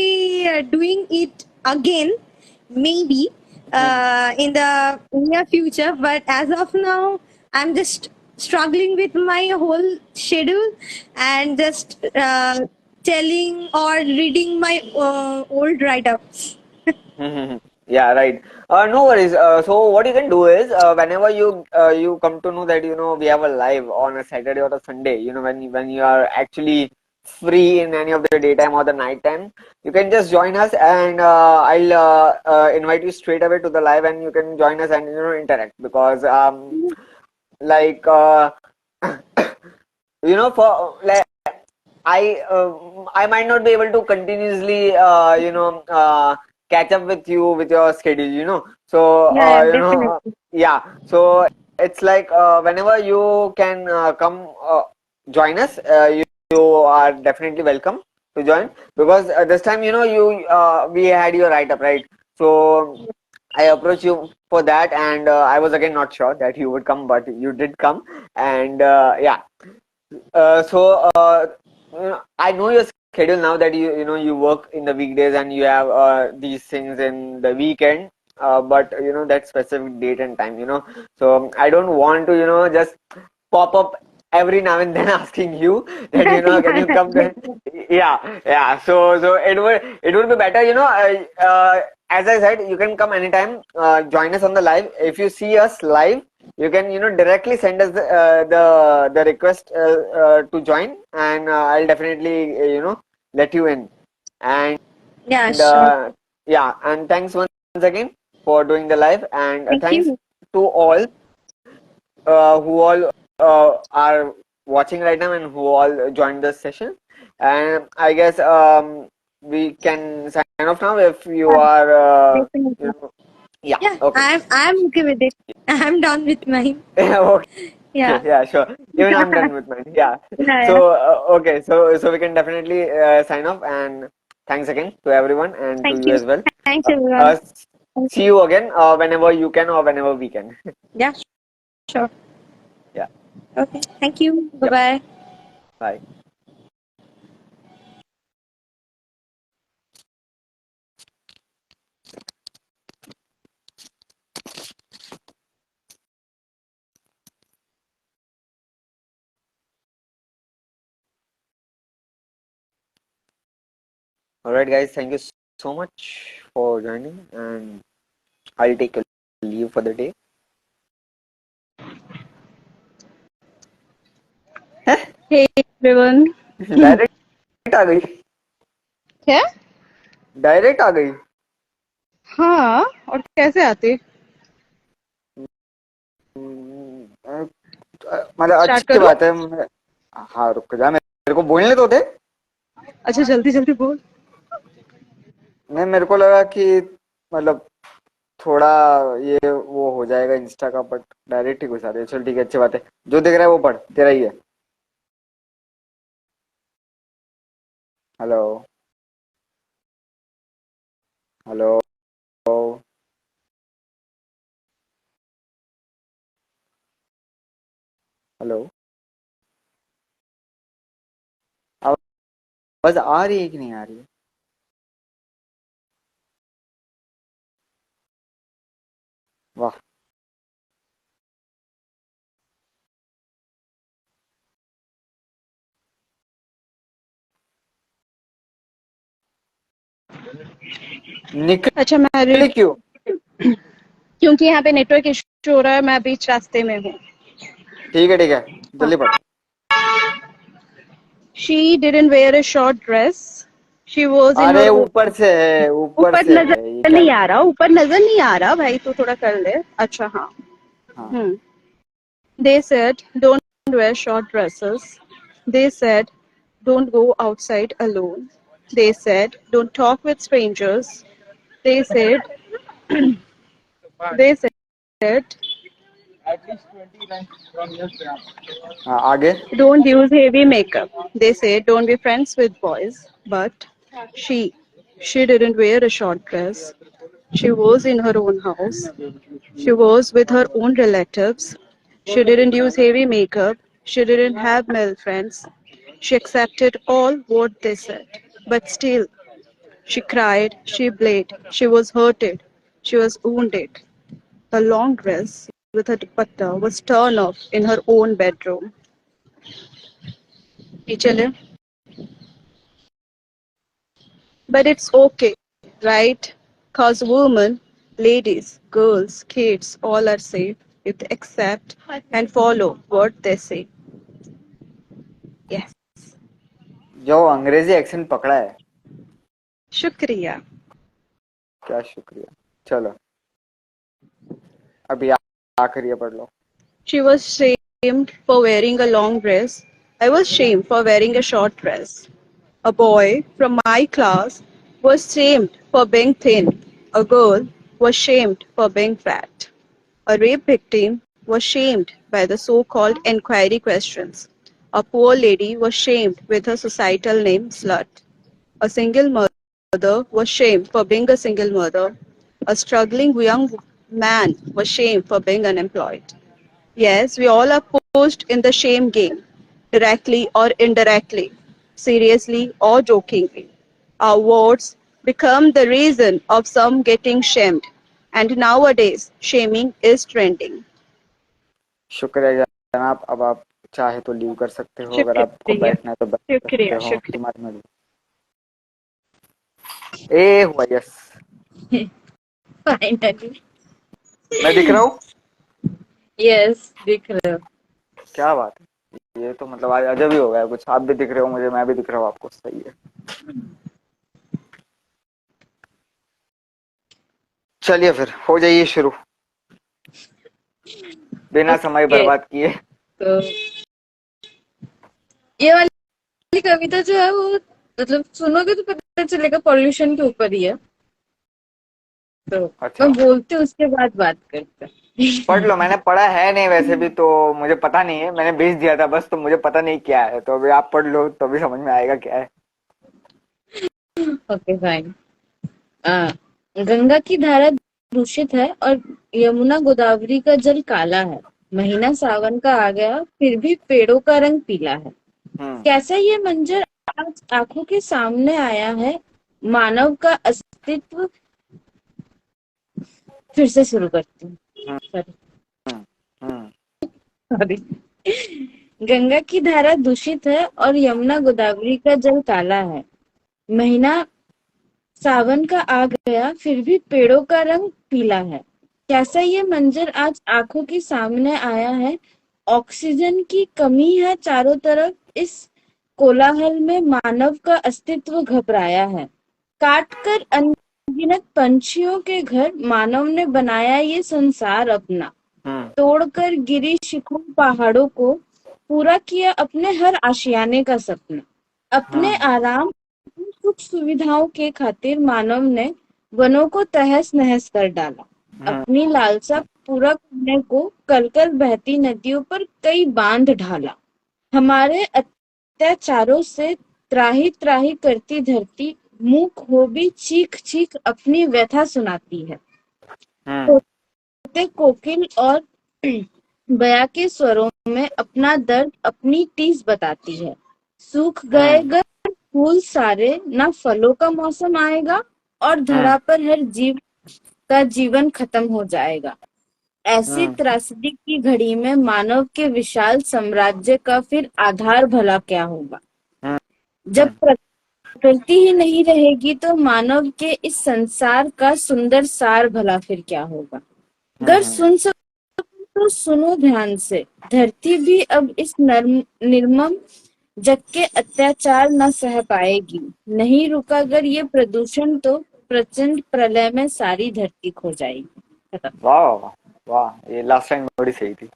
doing it again, maybe in the near future. But as of now, I'm just struggling with my whole schedule, and just telling or reading my old write-ups. Yeah, right. No worries. So what you can do is, whenever you come to know that we have a live on a Saturday or a Sunday, when you are actually free in any of the daytime or the night time, you can just join us, and I'll invite you straight away to the live, and you can join us and interact, because like for like I might not be able to continuously catch up with you with your schedule, so Yeah, definitely. yeah, so it's like whenever you can come join us, you are definitely welcome to join, because this time you we had your write up, right? So I approached you for that, and I was again not sure that you would come, but you did come, and yeah. I know your schedule now, that you work in the weekdays and you have these things in the weekend. But that specific date and time. So I don't want to just pop up every now and then asking you that can Yeah, you come to, yeah, yeah. So it would be better, as I said, you can come anytime, join us on the live. If you see us live, you can directly send us the request to join, and I'll definitely let you in. And yeah, sure. yeah, and thanks once again for doing the live, and Thank thanks you. to all who all are watching right now, and who all joined this session. And I guess we can sign off now, if you Yeah, are definitely. yeah, Yeah, okay. I'm okay with it. I'm done with mine. Okay. Yeah. Yeah, sure. Even I'm done with mine. Yeah. Yeah, yeah. So, okay. So we can definitely sign off. And thanks again to everyone, and to Thank you you. as well. Thanks Uh, everyone. uh, Thank See you. you again whenever you can, or whenever we can. Yeah, sure. Yeah. Okay. Thank you. Bye Yep. bye. Bye. All right, guys. Thank you so much for joining, and I'll take a leave for the day. Hey everyone. Direct आ गई. क्या? Direct आ गई. हाँ, और कैसे आती? मतलब स्टार्ट अच्छी करूं? बात है. हाँ, रुक जा, मेरे को बोलने तो दे. अच्छा जल्दी जल्दी बोल। नहीं, मेरे को लगा कि मतलब थोड़ा ये वो हो जाएगा इंस्टा का, बट डायरेक्ट ही घुसा दे. चल ठीक है, अच्छी बात है. जो दिख रहा है वो पढ़, तेरा ही है. हेलो. हेलो. हेलो. आवाज आ रही है कि नहीं आ रही है? वाह. अच्छा मैं निकली क्यों? क्योंकि यहाँ पे नेटवर्क इशू हो रहा है, मैं बीच रास्ते में हूँ। ठीक है, ठीक है. हाँ। जल्दी पढ़. She didn't wear a short dress. She was in अरे her ऊपर से है, ऊपर ऊपर से है, ये नजर क्या? नहीं आ रहा, ऊपर नजर नहीं आ रहा भाई, तू थोड़ा कर ले। अच्छा हाँ। हाँ. हम्म। They said don't wear short dresses. They said don't go outside alone. They said don't talk with strangers. They said they said हाँ, आगे. don't use heavy makeup. They say don't be friends with boys. But she, she didn't wear a short dress. She was in her own house. She was with her own relatives. She didn't use heavy makeup. She didn't have male friends. She accepted all what they said. But still, she cried, she bled, she was hurted, she was wounded. The long dress with her dupatta was torn off in her own bedroom. चले? But it's okay, right? Cause woman Ladies, girls, kids, all are safe if they accept and follow what they say. Yes. जो अंग्रेजी accent पकड़ा है, Shukriya. क्या शुक्रिया। चलो अभी आखिरी पढ़ लो। She was shamed for wearing a long dress. I was shamed for wearing a short dress. A boy from my class was shamed for being thin. A girl was shamed for being fat. A rape victim was shamed by the so-called inquiry questions. A poor lady was shamed with her societal name slut. A single mother was shamed for being a single mother. A struggling young man was shamed for being unemployed. Yes, we all are pushed in the shame game, directly or indirectly, seriously or jokingly. Our words become the reason of some getting shamed, and nowadays shaming is trending. शुक्रिया जनाब। अब आप चाहे तो leave कर सकते हो, अगर आपको शुक्रिया बैठना है तो बैठ सकते शुक्रिया हो। शुक्रिया तुम्हारी मर्जी। ए हुआ यस। फाइनली मैं दिख रहा हूँ? यस दिख रहे हो। क्या बात है, ये तो मतलब आज अजब ही हो गया कुछ। आप भी दिख रहे हो मुझे, मैं भी दिख रहा हूँ आपको। सही है। चलिए फिर हो जाइए शुरू, बिना समय Okay, बर्बाद किए। तो ये वाली कविता जो है वो मतलब सुनोगे तो पता चलेगा पॉल्यूशन के ऊपर ही है। तो अच्छा मैं बोलती हूँ उसके बाद बात करते हैं। पढ़ लो, मैंने पढ़ा है नहीं वैसे भी, तो मुझे पता नहीं है। मैंने भेज दिया था बस, तो मुझे पता नहीं क्या है। तो अभी आप पढ़ लो तो अभी समझ में आएगा क्या है। Okay fine. गंगा की धारा दूषित है और यमुना गोदावरी का जल काला है। महीना सावन का आ गया फिर भी पेड़ों का रंग पीला है। कैसा ये मंजर आज आंखों के सामने आया है। मानव का अस्तित्व, फिर से शुरू करती हूँ। सॉरी। गंगा की धारा दूषित है और यमुना गोदावरी का जल काला है। महीना सावन का आ गया फिर भी पेड़ों का रंग पीला है। कैसा ये मंजर आज आंखों के सामने आया है। ऑक्सीजन की कमी है चारों तरफ। इस कोलाहल में मानव का अस्तित्व घबराया है। काटकर अनगिनत पंछियों के घर मानव ने बनाया ये संसार अपना। तोड़कर गिरी शिखरों पहाड़ों को पूरा किया अपने हर आशियाने का सपना। अपने आराम सुख सुविधाओं के खातिर मानव ने वनों को तहस नहस कर डाला। अपनी लालसा पूरा करने को कल कल बहती नदियों पर कई बांध ढाला। हमारे अत्याचारों से त्राही त्राही करती धरती मूक हो भी चीख चीख अपनी व्यथा सुनाती है। तोते कोकिल और बया के स्वरों में अपना दर्द अपनी टीस बताती है। सूख गए फूल सारे, ना फलों का मौसम आएगा और धरा पर हर जीव का जीवन खत्म हो जाएगा। ऐसी त्रासदी की घड़ी में मानव के विशाल साम्राज्य का फिर आधार भला क्या होगा। जब प्रकृति ही नहीं रहेगी तो मानव के इस संसार का सुंदर सार भला फिर क्या होगा। अगर सुन सको तो सुनो ध्यान से। धरती भी अब इस निर्मम जग के अत्याचार न सह पाएगी। नहीं रुका अगर ये प्रदूषण तो प्रचंड प्रलय में सारी धरती खो जाएगी। वाह वाह, ये लास्ट लाइन बड़ी सही थी।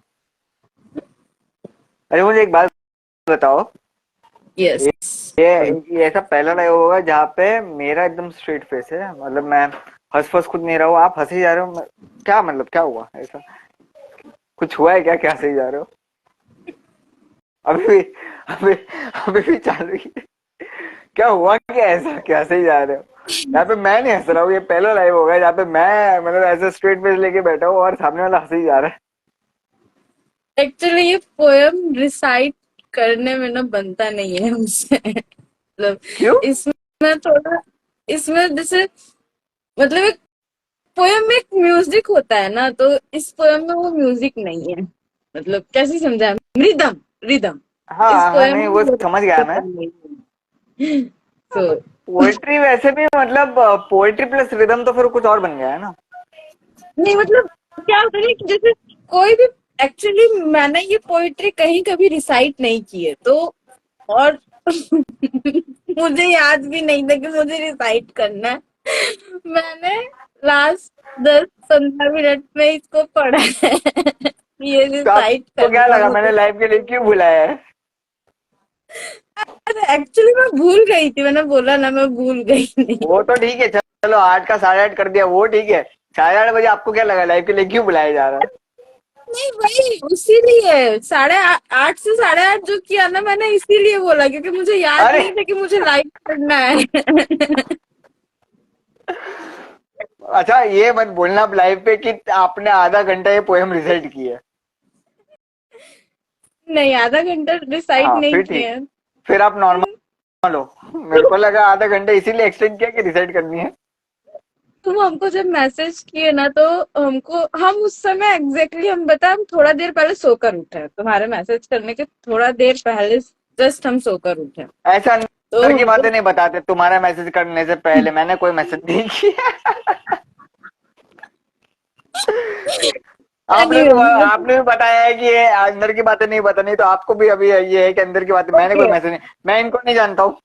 अरे मुझे एक बात बताओ। यस ये ऐसा पहला लाइव होगा जहाँ पे मेरा एकदम स्ट्रेट फेस है, मतलब मैं हंस फंस खुद नहीं रहा हूँ, आप हंसे जा रहे हो। क्या मतलब क्या हुआ? ऐसा कुछ हुआ है क्या? क्या हंसे जा रहे हो? अभी भी चालू ही क्या हुआ? क्या ऐसा क्या हंसे ही जा रहे हो? यहाँ पे मैं नहीं हंस रहा हूँ, ये पहला लाइव होगा जहाँ पे मैं मतलब ऐसे स्ट्रेट फेस लेके बैठा हूँ और सामने वाला हंसे ही जा रहा है। एक्चुअली ये पोएम रिसाइट करने में ना बनता नहीं है हमसे। मतलब क्यों? इसमें थोड़ा, इसमें जैसे मतलब एक पोएम में एक म्यूजिक होता है ना, तो इस पोएम में वो म्यूजिक नहीं है। मतलब कैसे समझा? रिदम रिदम इस हाँ पोएम नहीं में वो समझ गया मैं। तो पोएट्री वैसे भी मतलब पोएट्री प्लस रिदम तो फिर कुछ और बन गया है ना। नहीं मतलब क्या होता है कि जैसे कोई भी, एक्चुअली मैंने ये पोइट्री कहीं कभी रिसाइट नहीं की है, तो और मुझे याद भी नहीं था कि मुझे रिसाइट करना है। मैंने लास्ट 10-15 मिनट में इसको पढ़ा है। ये तो रिसाइट आपको क्या करना लगा मैंने मुझे, लाइव के लिए क्यों बुलाया है? एक्चुअली मैं भूल गई थी, मैंने बोला ना मैं भूल गई नहीं। वो तो ठीक है, चलो 8 का 8:30 कर दिया, वो ठीक है। 8:30 बजे आपको क्या लगा लाइव के लिए क्यों बुलाया जा रहा है? नहीं वही उसीलिए 8:30 से 8:30 जो किया ना मैंने, इसीलिए बोला क्योंकि मुझे याद अरे नहीं था कि मुझे लाइव पढ़ना है। अच्छा, ये मत बोलना लाइव पे कि आपने आधा घंटा ये पोएम रिसाइट की है। नहीं, आधा घंटा डिसाइड हाँ नहीं फिर किए ठीक, हैं। फिर आप नॉर्मल हो। मेरे को लगा आधा घंटा इसीलिए एक्सटेंड किया कि रिसाइट करनी है। तुम हमको जब मैसेज किए ना, तो हम उस समय एग्जैक्टली हम बता हम थोड़ा देर पहले सोकर उठे हैं। तुम्हारे मैसेज करने के थोड़ा देर पहले जस्ट हम सोकर उठे हैं। ऐसा तो अंदर की हमको बातें नहीं बताते, तुम्हारा मैसेज करने से पहले मैंने कोई मैसेज नहीं किया। एनीवे, आपने भी बताया है कि ये अंदर की बातें नहीं बतानी, तो आपको भी अभी ये है कि अंदर की बातें, मैंने कोई ओके। मैसेज नहीं, मैं इनको नहीं जानता हूँ।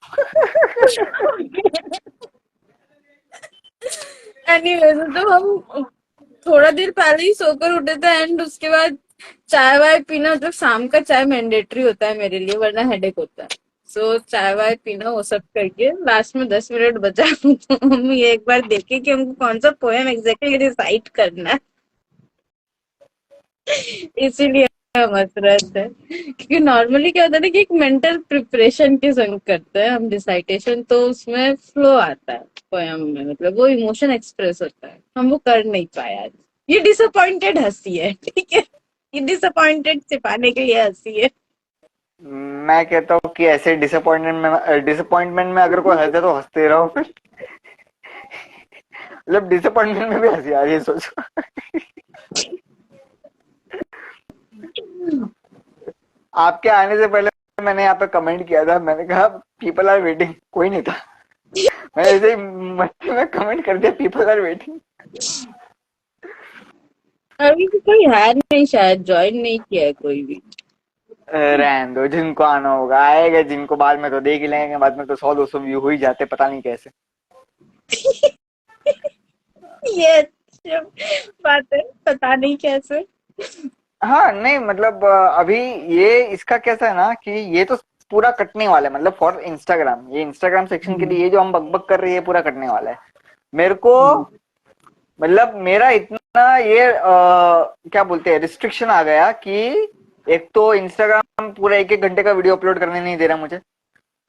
एनीवे, तो हम थोड़ा देर पहले ही सोकर उठे थे, एंड उसके बाद चाय वाय पीना, मतलब शाम का चाय मैंडेटरी होता है मेरे लिए, वरना हेडेक होता है। सो चाय वाय पीना वो सब करके लास्ट में 10 मिनट बचा। तो हम ये एक बार देखे कि हमको कौन सा पोएम एग्जैक्टली रिसाइट करना है, इसीलिए हम हंस रहे थे। क्योंकि नॉर्मली क्या होता है ना कि एक मेंटल प्रिपरेशन के संग करते हैं हम रिसाइटेशन, तो उसमें फ्लो आता है पोयम में, मतलब वो इमोशन एक्सप्रेस होता है, हम वो कर नहीं पाए आज। ये डिसअपॉइंटेड हंसी है, ठीक है, ये डिसअपॉइंटेड छिपाने के लिए हंसी है। मैं कहता हूँ कि ऐसे डिसअपॉइंटमेंट में अगर कोई हंसे तो हंसते रहो फिर। मतलब डिसअपॉइंटमेंट में भी हंसी आ रही है, सोचो। आपके आने से पहले मैंने यहाँ पे कमेंट किया था, मैंने कहा पीपल आर वेटिंग, कोई नहीं था। मैंने ऐसे ही मस्ती में कमेंट कर दिया पीपल आर वेटिंग। अभी भी कोई है नहीं, शायद ज्वाइन नहीं किया है कोई भी। रहने दो, जिनको आना होगा आएगा, जिनको बाद में तो देख ही लेंगे, बाद में तो 100-200 व्यू हो ही जाते, पता नहीं कैसे। ये अच्छी बात है, पता नहीं कैसे। हाँ नहीं मतलब अभी ये इसका कैसा है ना कि ये तो पूरा कटने वाला है, मतलब फॉर इंस्टाग्राम, ये इंस्टाग्राम सेक्शन के लिए ये जो हम बकबक कर रही है पूरा कटने वाला है। मेरे को मतलब मेरा इतना ये क्या बोलते हैं रिस्ट्रिक्शन आ गया कि एक तो इंस्टाग्राम पूरा 1-1 घंटे का वीडियो अपलोड करने नहीं दे रहा मुझे,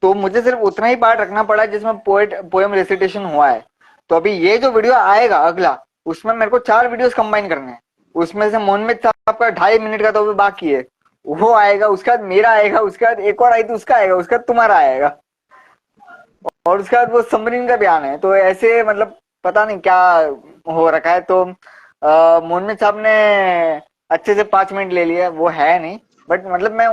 तो मुझे सिर्फ उतना ही पार्ट रखना पड़ा जिसमें पोएम रेसिटेशन हुआ है। तो अभी ये जो वीडियो आएगा अगला, उसमें मेरे को 4 वीडियोस कंबाइन करने हैं। उसमें से मोहम्मद साहब का 2.5 मिनट का तो भी बाकी है, वो आएगा, उसके बाद मेरा आएगा, उसके बाद एक और आई थी उसका आएगा, उसके बाद तुम्हारा आएगा, और उसके बाद वो समरीन का बयान है। तो ऐसे मतलब पता नहीं क्या हो रखा है। तो मोहम्मद साहब ने अच्छे से 5 मिनट ले लिया, वो है नहीं, बट मतलब मैं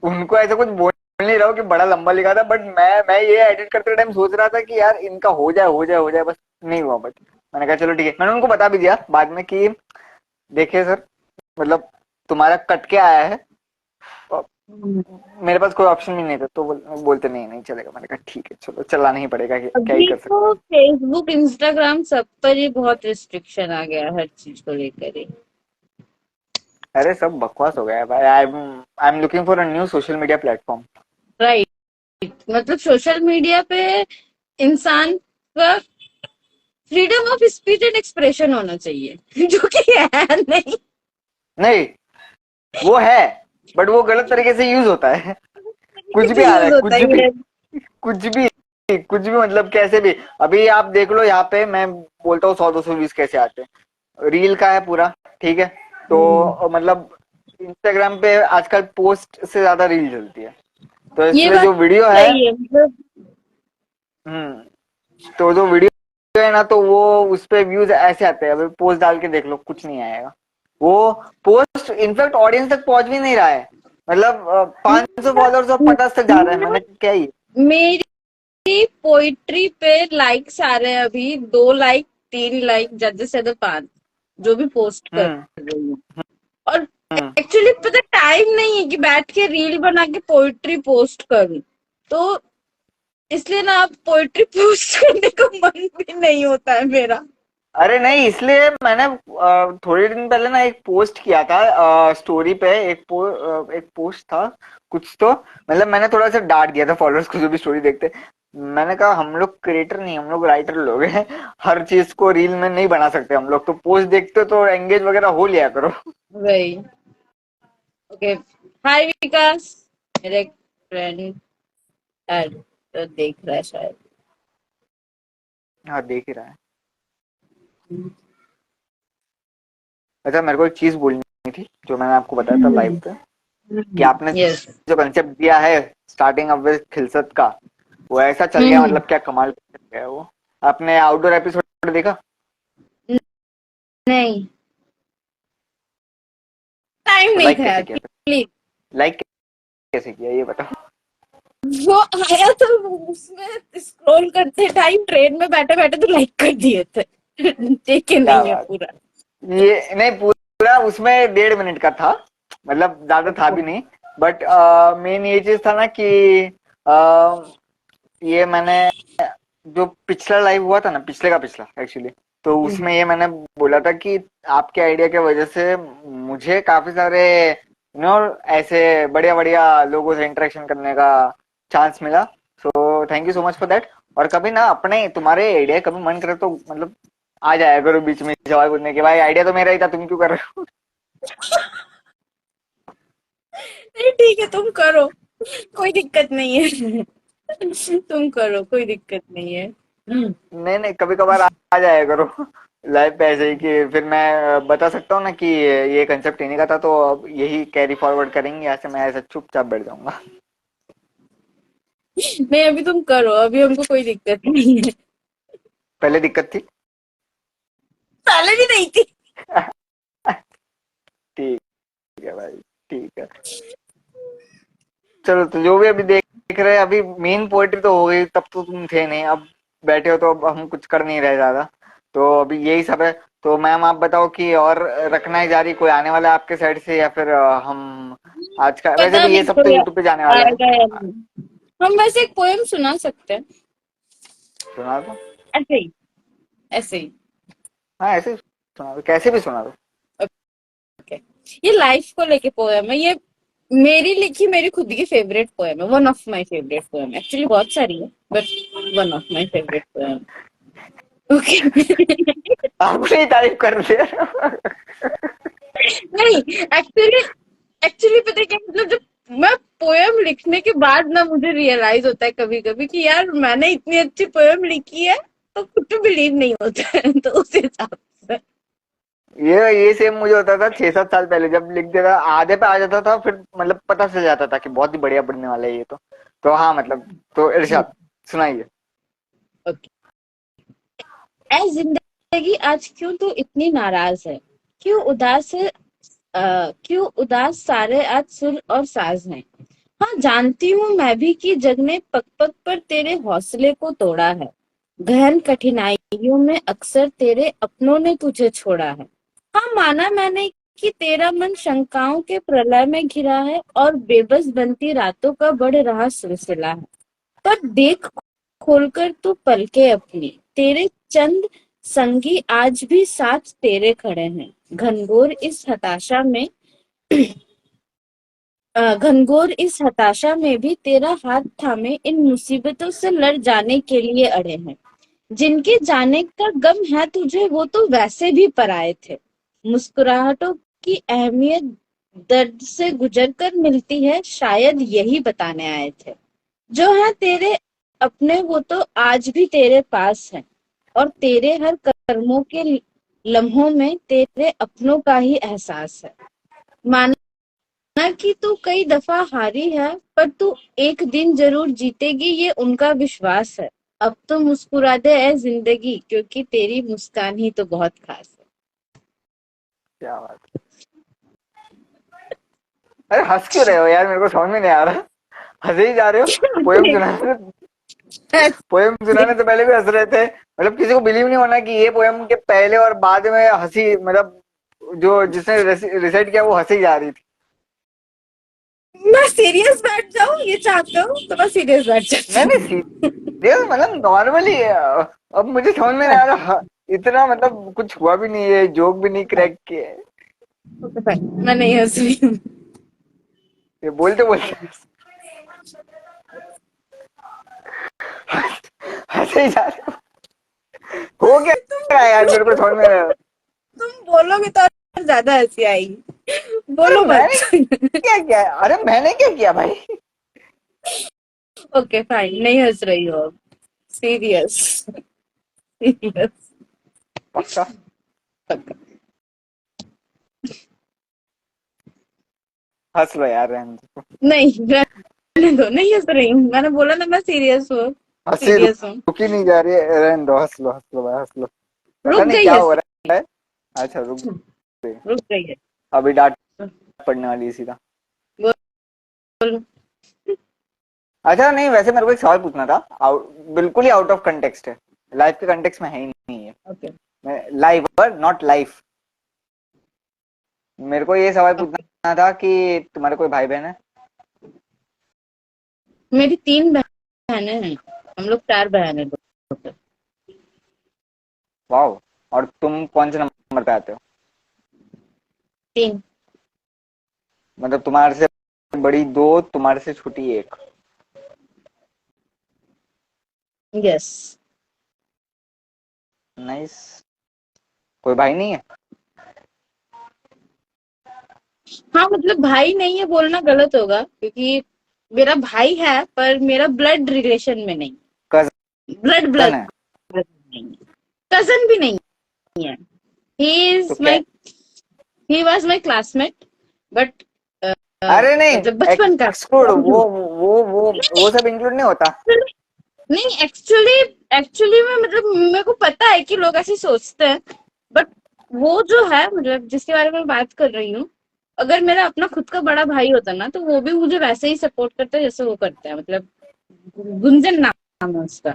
उनको ऐसा कुछ बोल नहीं रहा हूँ कि बड़ा लंबा लिखा था, बट मैं ये एडिट करते टाइम सोच रहा था कि यार इनका हो जाए हो जाए हो जाए, बस नहीं हुआ। बट मैंने कहा चलो ठीक है, मैंने उनको बता भी दिया बाद में कि देखिए सर, मतलब तुम्हारा कट के आया है, और मेरे पास कोई ऑप्शन भी नहीं था, तो बोलते नहीं नहीं चलेगा। मैंने कहा ठीक है, चलो चलाना ही पड़ेगा, क्या ही अभी कर सकते तो हैं। फेसबुक इंस्टाग्राम सब पर ही बहुत रिस्ट्रिक्शन आ गया है हर चीज को लेकर ही। अरे सब बकवास हो गया है भाई। I am looking for a new social media platform. Right, मतलब सोशल मीडिया पे इंसान का freedom of speech and expression होना चाहिए, जो कि है नहीं। नहीं, वो है, बट वो गलत तरीके से यूज होता है। कुछ भी से आ रहा यूज है, होता है। कुछ भी कुछ भी, मतलब कैसे भी। अभी आप देख लो यहाँ पे, मैं बोलता हूँ 100-200 व्यूज कैसे आते हैं, रील का है पूरा, ठीक है। तो मतलब इंस्टाग्राम पे आजकल पोस्ट से ज्यादा रील चलती है, तो ये इसलिए बात जो वीडियो है, सही है, मतलब तो जो वीडियो है ना, तो वो उस पे व्यूज ऐसे आते हैं। अभी पोस्ट डाल के देख लो, कुछ नहीं आएगा। वो पोस्ट इनफैक्ट ऑडियंस तक पहुंच भी नहीं रहा है, मतलब 500 फॉलोअर्स और 50 तक जा रहे हैं। मैंने क्या ही मेरी पोइट्री पे लाइक्स आ रहे हैं अभी 2 लाइक 3 लाइक, ज्यादा से ज्यादा 5। जो भी पोस्ट कर हम्म रही हूँ। और हम्म एक्चुअली पता टाइम नहीं है कि बैठ के रील बना के पोइट्री पोस्ट करूँ, तो इसलिए ना अब पोइट्री पोस्ट करने का मन भी नहीं होता है मेरा। अरे नहीं, इसलिए मैंने थोड़े दिन पहले ना एक पोस्ट किया था स्टोरी पे। एक पोस्ट था कुछ तो, मतलब मैंने थोड़ा सा डांट दिया था फॉलोअर्स को जो भी स्टोरी देखते। मैंने कहा हम लोग क्रिएटर नहीं, हम लोग राइटर लोग हैं। हर चीज को रील में नहीं बना सकते हम लोग, तो पोस्ट देखते हो तो एंगेज वगैरह हो लिया करो। वही। ओके। हाय विकास, मेरे फ्रेंड ऐड तो देख रहा है शायद। हाँ, देख ही रहा है। अच्छा, मेरे को एक चीज बोलनी थी जो मैंने आपको बताया था लाइव पे, कि आपने यस। जो कंसेप्ट दिया है स्टार्टिंग अप विद खिलसत का, वो ऐसा चल गया, मतलब क्या कमाल कर गया वो। आपने आउटडोर एपिसोड देखा? नहीं, टाइम तो नहीं लाइक था कैसे यार, किया फिर? प्लीज। लाइक कैसे किया ये बताओ। वो आया तो उसमें स्क्रॉल करते टाइम ट्रेन में बैठे बैठे तो लाइक कर दिए थे। देखे क्या नहीं है बात, पूरा। ये नहीं पूरा उसमें 1.5 मिनट का था, मतलब ज्यादा था भी नहीं। बट मेन ये चीज था ना कि ये मैंने जो पिछला लाइव हुआ था ना, पिछले का पिछला एक्चुअली, तो उसमें ये मैंने बोला था कि आपके आइडिया की वजह से मुझे काफी सारे ऐसे बढ़िया बढ़िया लोगों से इंटरेक्शन करने का चांस मिला। So thank you so much for that. और कभी ना अपने तुम्हारे आइडिया कभी मन करे तो मतलब आ जाया करो बीच में सवाल पूछने के, भाई आइडिया तो मेरा ही था, तुम क्यों कर रहे हो? नहीं ठीक है, तुम करो, कोई दिक्कत नहीं है। तुम करो, कोई दिक्कत नहीं है। नहीं नहीं, कभी कभार आ जाया करो लाइव पे ऐसे ही, कि फिर मैं बता सकता हूँ ना कि ये कंसेप्ट इन्हीं का था, तो अब यही कैरी फॉरवर्ड करेंगे, ऐसे मैं ऐसे चुपचाप बैठ जाऊंगा। नहीं अभी तुम करो, अभी हमको कोई दिक्कत नहीं है। पहले दिक्कत थी। पहले भी नहीं थी। ठीक है भाई, ठीक है। चलो, तो जो भी अभी देख रहे हैं, अभी मेन पोएट्री तो हो गई, तब तो तुम थे नहीं, अब बैठे हो तो अब हम कुछ कर नहीं रहे ज्यादा। तो अभी यही सब है। तो मैम आप बताओ कि और रखना है जारी, कोई आने वाला है आपके साइड से, या फिर हम आज का, वैसे पता भी ये नहीं सब तो कोई यूट्यूब पे जाने वाला है। आएगा या नहीं। हम वैसे एक पोएम सुना सकते हैं, सुना दो। ऐसे ही, ऐसे ही। हाँ, ऐसे ही सुना दो, कैसे भी सुना दो। ओके। ये लाइफ को लेके पोएम है, ये मेरी लिखी, मेरी खुद की फेवरेट पोएम है, one of my favourite poem. Actually बहुत सारी है but one of my favourite poem. Okay. आपने ही तारीफ कर दिया। नहीं, एक्चुअली एक्चुअली पता है क्या, मतलब जब मैं पोएम लिखने के बाद ना मुझे रियलाइज होता है कभी कभी कि यार मैंने इतनी अच्छी पोएम लिखी है, तो खुद तो बिलीव नहीं होता है। तो उस हिसाब से ये सेम मुझे होता था 6-7 साल पहले, जब लिख देता आधे पे आ जाता था, फिर मतलब पता चल जाता था कि बहुत ही बढ़िया बनने वाला है ये तो हाँ मतलब, तो इरशाद सुनाइए। ओके। ऐ जिंदगी आज क्यों तू इतनी नाराज है, क्यों उदास है, क्यों उदास सारे आज सुर और साज हैं। हाँ जानती हूँ मैं भी कि जग ने पग पग पर तेरे हौसले को तोड़ा है, गहन कठिनाइयों में अक्सर तेरे अपनों ने तुझे छोड़ा है। हाँ माना मैंने कि तेरा मन शंकाओं के प्रलय में घिरा है और बेबस बनती रातों का बढ़ रहा सिलसिला है। पर देख खोलकर तू पलके अपनी, तेरे चंद संगी आज भी साथ तेरे खड़े हैं। घनघोर इस हताशा में भी तेरा हाथ थामे इन मुसीबतों से लड़ जाने के लिए अड़े हैं। जिनके जाने का गम है तुझे वो तो वैसे भी पराए थे। मुस्कुराहटों की अहमियत दर्द से गुजर कर मिलती है, शायद यही बताने आए थे। जो है तेरे अपने वो तो आज भी तेरे पास है, और तेरे हर कर्मों के लम्हों में तेरे अपनों का ही एहसास है। माना कि तू कई दफा हारी है, पर तू एक दिन जरूर जीतेगी ये उनका विश्वास है। अब तो मुस्कुरा दे ऐ जिंदगी, क्योंकि तेरी मुस्कान ही तो बहुत खास है। क्या बात। अरे हंस क्यों रहे हो यार, मेरे को समझ में नहीं आ रहा। हंसे ही जा रहे हो, पोएम सुना रहे हो। पोएम सुनाने से पहले भी हंस रहे थे, मतलब किसी को बिलीव नहीं होना कि ये पोएम के पहले और बाद में हंसी, मतलब जो जिसने रिसाइट किया वो हंसी जा रही थी। मैं सीरियस बैठ जाऊं ये चाहते हो तो मैं सीरियस बैठ जाती नहीं हूँ। नहीं सीरियस, मतलब नॉर्मली। अब मुझे समझ में नहीं आ रहा, इतना मतलब कुछ हुआ भी नहीं है, जोक भी नहीं क्रैक किए, ओके फाइन, मैं नहीं हंस रही हूँ। ये बोलते बोलते हंसे ही जा रहे हो क्या रहा है यार, मेरे को समझ में नहीं आ रहा। तुम बोलोगे तो और ज्यादा हंसी आएगी, अरे बोलो मैंने मत। क्या किया, अरे मैंने क्या किया भाई। ओके फाइन, नहीं हंस रही हो अब, सीरियस सीरियस। पक्का। हंस लो यार, रहने दो। नहीं रहने दो, नहीं हंस रही हूँ, मैंने बोला ना मैं सीरियस हूँ, हंसी सीरियस हूँ। रुकी नहीं जा रही है, रहने दो, हंस लो भाई, हंस लो। पता रुक नहीं गई क्या हो हंसी, रहा है। अच्छा रुक गई। रुक गई है। अभी डांट पड़ने वाली है सीधा। बोलो। अच्छा नहीं, वैसे मेरे को एक सवाल पूछना था, बिल्कुल ही आउट ऑफ कंटेक्स्ट है, लाइफ के कंटेक्स्ट में है ही नहीं है। Okay life not life. मेरे को ये सवाल ओके। पूछना था कि तुम्हारे कोई भाई बहन है? मेरी 3 बहनें हैं, हम लोग 4 बहन है टोटल। वाओ। और तुम कौन से नंबर पे आते हो? 3। मतलब तुम्हारे से बड़ी 2, तुम्हारे से छोटी 1। यस। नाइस। कोई भाई नहीं है? हाँ मतलब भाई नहीं है बोलना गलत होगा, क्योंकि मेरा भाई है पर मेरा ब्लड रिलेशन में नहीं, ब्लड कजन ब्लड है? नहीं है, कजन भी नहीं है। ही तो इज क्या? My he was my classmate, but अरे नहीं, मतलब बचपन का। एक्सक्लूड, वो सब इंक्लूड नहीं होता। नहीं एक्चुअली, एक्चुअली में मतलब मेरे को पता है कि लोग ऐसे सोचते हैं, बट वो जो है मतलब जिसके बारे में मैं बात कर रही हूँ, अगर मेरा अपना खुद का बड़ा भाई होता ना तो वो भी मुझे वैसे ही सपोर्ट करता है जैसे वो करता है। मतलब गुंजन नाम है उसका,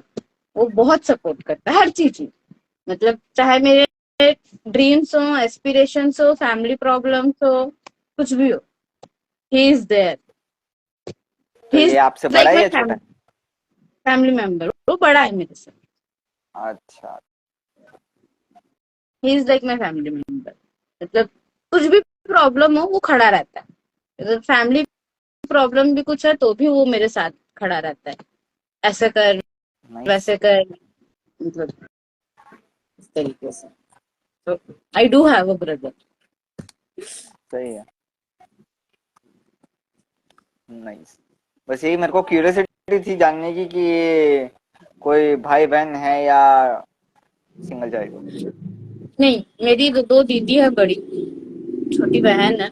वो बहुत सपोर्ट करता है हर चीज में। मतलब चाहे मेरे ड्रीम्स हो, एस्पिरेशंस हो, फैमिली प्रॉब्लम्स हो, कुछ भी हो, ही इज देयर। तो ही ये इज आपसे बड़ा लाइक है माई या छोटा है? फैमिली मेंबर, वो बड़ा है मेरे से। अच्छा। He is like my family member. मतलब कुछ भी प्रॉब्लम हो वो खड़ा रहता है, मतलब फैमिली प्रॉब्लम भी कुछ है तो भी वो मेरे साथ खड़ा रहता है, ऐसे कर नाइस। वैसे कर, मतलब इस तरीके से। तो I do have a brother. सही है। नाइस। बस यही मेरे को क्यूरियोसिटी थी जानने की कि ये कोई भाई बहन है या सिंगल चाइल्ड हो। नहीं मेरी 2 दीदी है, बड़ी छोटी बहन है।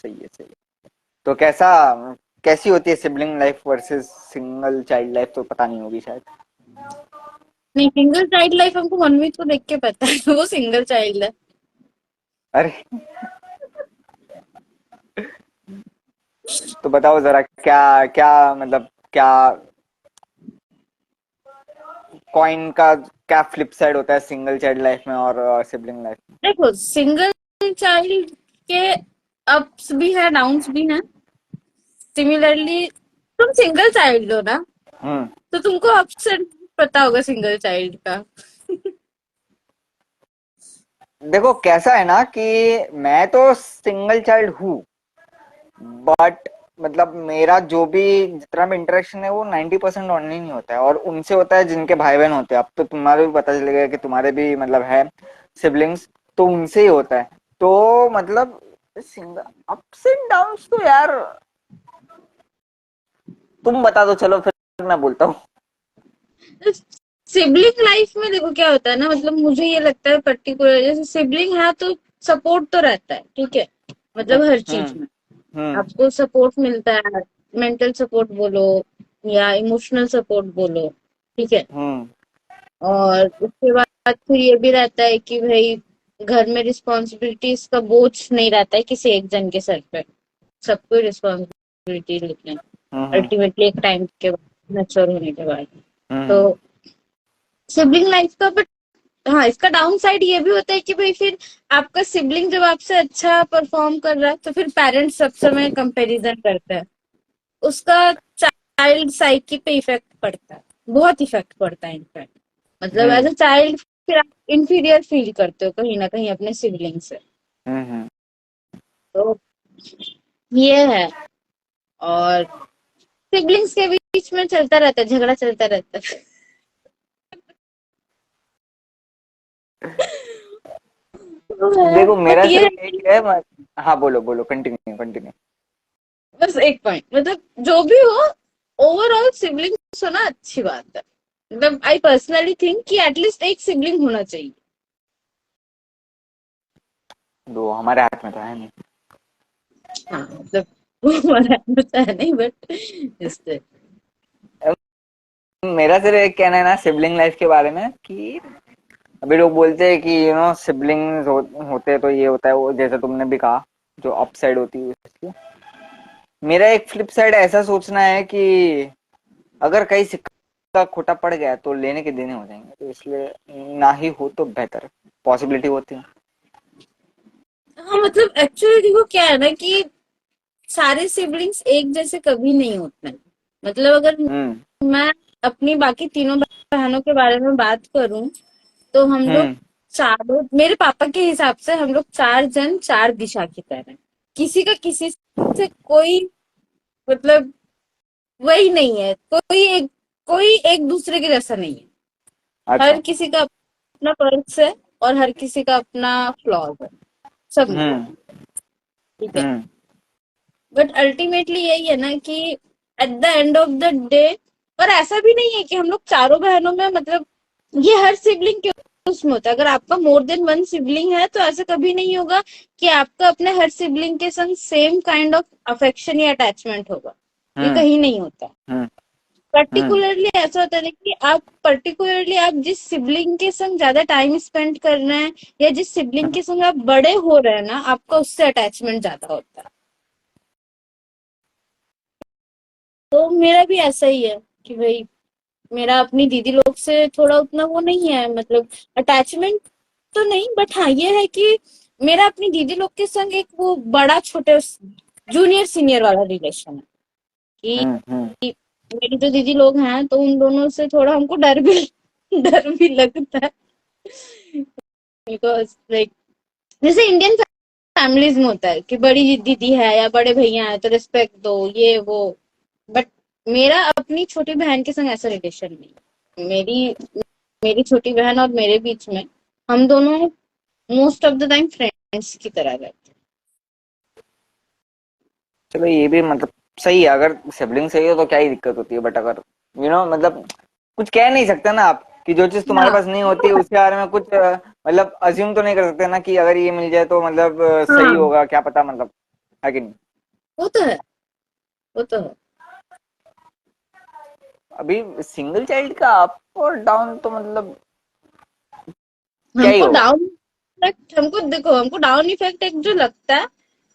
सही है, सही है। तो कैसी होती है sibling life versus single child life, तो पता नहीं होगी शायद। नहीं सिंगल चाइल्ड लाइफ हमको मनमीत को देख के पता है वो सिंगल चाइल्ड है। अरे तो बताओ जरा, क्या क्या मतलब, क्या कॉइन का क्या फ्लिप साइड होता है सिंगल चाइल्ड लाइफ में और सिबलिंग लाइफ में? देखो सिंगल चाइल्ड के अप्स भी है, डाउन्स भी हैं। सिमिलरली तुम सिंगल चाइल्ड हो ना, हम्म। तो तुमको अप्स एंड पता होगा सिंगल चाइल्ड का। देखो कैसा है ना कि मैं तो सिंगल चाइल्ड हूँ, बट मतलब मेरा जो भी जितना भी इंटरेक्शन है वो 90% ऑनलाइन ही होता है, और उनसे होता है जिनके भाई बहन होते हैं। अब तो तुम्हारे भी पता चलेगा कि तुम्हारे भी मतलब है सिबलिंग्स, तो उनसे ही होता है। तो मतलब सिंगल अप्स एंड डाउन्स तो यार तुम बता दो, चलो फिर मैं बोलता हूँ। सिबलिंग लाइफ में देखो क्या होता है ना, मतलब मुझे ये लगता है पर्टिकुलर, जैसे सिबलिंग है तो सपोर्ट तो रहता है, ठीक है, मतलब हर चीज हम्म। में हम्म। आपको सपोर्ट मिलता है। मेंटल सपोर्ट बोलो या इमोशनल सपोर्ट बोलो, ठीक है। हम्म। और उसके बाद फिर ये भी रहता है कि भाई घर में रिस्पॉन्सिबिलिटीज का बोझ नहीं रहता है किसी एक जन के सर पे, सबको रिस्पॉन्सिबिलिटी लेते हैं। अल्टीमेटली एक टाइम के बाद, मैच्योर होने के बाद। हम्म। तो सिबलिंग लाइफ का, बट हाँ, इसका डाउन साइड ये भी होता है कि भाई फिर आपका सिबलिंग जब आपसे अच्छा परफॉर्म कर रहा है तो फिर पेरेंट्स सब समय कंपैरिजन करते हैं, उसका चाइल्ड साइकी पे इफेक्ट पड़ता है, बहुत इफेक्ट पड़ता है इनफैक्ट। मतलब एज हम्म। अ चाइल्ड फिर आप इंफीरियर फील करते हो कहीं ना कहीं अपने सिबलिंग से। हम्म। तो ये है। और सिबलिंग्स के बीच में चलता रहता है, झगड़ा चलता रहता है। देखो मेरा बट ये है सिर्फ एक कि है हाँ बोलो बोलो, कंटिन्यू कंटिन्यू। बस एक पॉइंट, मतलब जो भी हो, ओवरऑल सिबलिंग्स होना अच्छी बात है। मतलब आई पर्सनली थिंक कि एटलीस्ट एक सिबलिंग होना चाहिए। दो हमारे हाथ में तो है नहीं। हाँ मतलब वो हमारा तो है नहीं, बट इससे मेरा सिर्फ एक कहना है ना सिबलिंग लाइफ के बारे में कि अभी लोग बोलते हैं कि सिबलिंग्स होते हैं तो ये होता है वो, जैसे तुमने भी कहा, जो अप साइड होती है उसकी। मेरा एक फ्लिप साइड ऐसा सोचना है कि अगर कहीं सिक्का खोटा पड़ गया तो लेने के देने हो जाएंगे, तो इसलिए ना ही हो तो बेहतर, पॉसिबिलिटी होती है। हाँ मतलब एक्चुअली देखो क्या है ना कि सारे सिबलिंग्स एक जैसे कभी नहीं होते हैं। मतलब अगर हम्म। मैं अपनी बाकी तीनों बहनों के बारे में बात करूं तो हम लोग हम्म। चारों, मेरे पापा के हिसाब से हम लोग चार जन चार दिशा की तरह हैं। किसी का किसी से कोई मतलब वही नहीं है, कोई एक दूसरे के जैसा नहीं है। अच्छा। हर किसी का अपना पर्क्स है और हर किसी का अपना फ्लॉज है, सब में। हम्म। ठीक है। हम्म। बट अल्टीमेटली यही है ना कि at the end of the day, और ऐसा भी नहीं है कि हम लोग चारों बहनों में मतलब ये हर सिबलिंग के उसमें होता है। अगर आपका मोर देन वन सिबलिंग है तो ऐसा कभी नहीं होगा कि आपका अपने हर सिबलिंग के संग सेम काइंड ऑफ अफेक्शन या अटैचमेंट होगा। ये हम्म। कहीं नहीं होता। हम्म। हम्म। पर्टिकुलरली ऐसा होता है ना कि आप जिस सिबलिंग के संग ज्यादा टाइम स्पेंड कर रहे हैं या जिस सिबलिंग के संग आप बड़े हो रहे हैं ना, आपका उससे अटैचमेंट ज्यादा होता है। तो मेरा भी ऐसा ही है कि भाई मेरा अपनी दीदी लोग से थोड़ा उतना वो नहीं है, मतलब अटैचमेंट तो नहीं, बट हाँ ये है कि मेरा अपनी दीदी लोग के संग एक वो बड़ा छोटे जूनियर सीनियर वाला रिलेशन है कि हम्म। हम्म। मेरी जो दीदी लोग हैं तो उन दोनों से थोड़ा हमको डर भी डर भी लगता है। बिकॉज लाइक जैसे इंडियन फैमिलीज में होता है कि बड़ी दीदी है या बड़े भैया है तो रिस्पेक्ट दो, ये वो। बट मेरा अपनी छोटी बहन के संग ऐसा रिलेशन नहीं। मेरी मेरी छोटी बहन और मेरे बीच में हम दोनों most of the time friends की तरह रहते चलो ये भी मतलब सही है, अगर सिबलिंग सही हो तो क्या ही दिक्कत होती है, बट अगर मतलब कुछ कह नहीं सकते ना आप कि जो चीज हैं। तुम्हारे हाँ पास नहीं होती उसके बारे में कुछ मतलब अज्यूम तो नहीं कर सकते ना कि अगर ये मिल जाए तो मतलब सही हाँ, होगा, क्या पता, मतलब है कि नहीं। वो तो है, वो तो है। अभी सिंगल चाइल्ड का अप और डाउन तो मतलब क्या ही हमको होगा। डाउन इफेक्ट, हमको डाउन इफेक्ट एक जो लगता है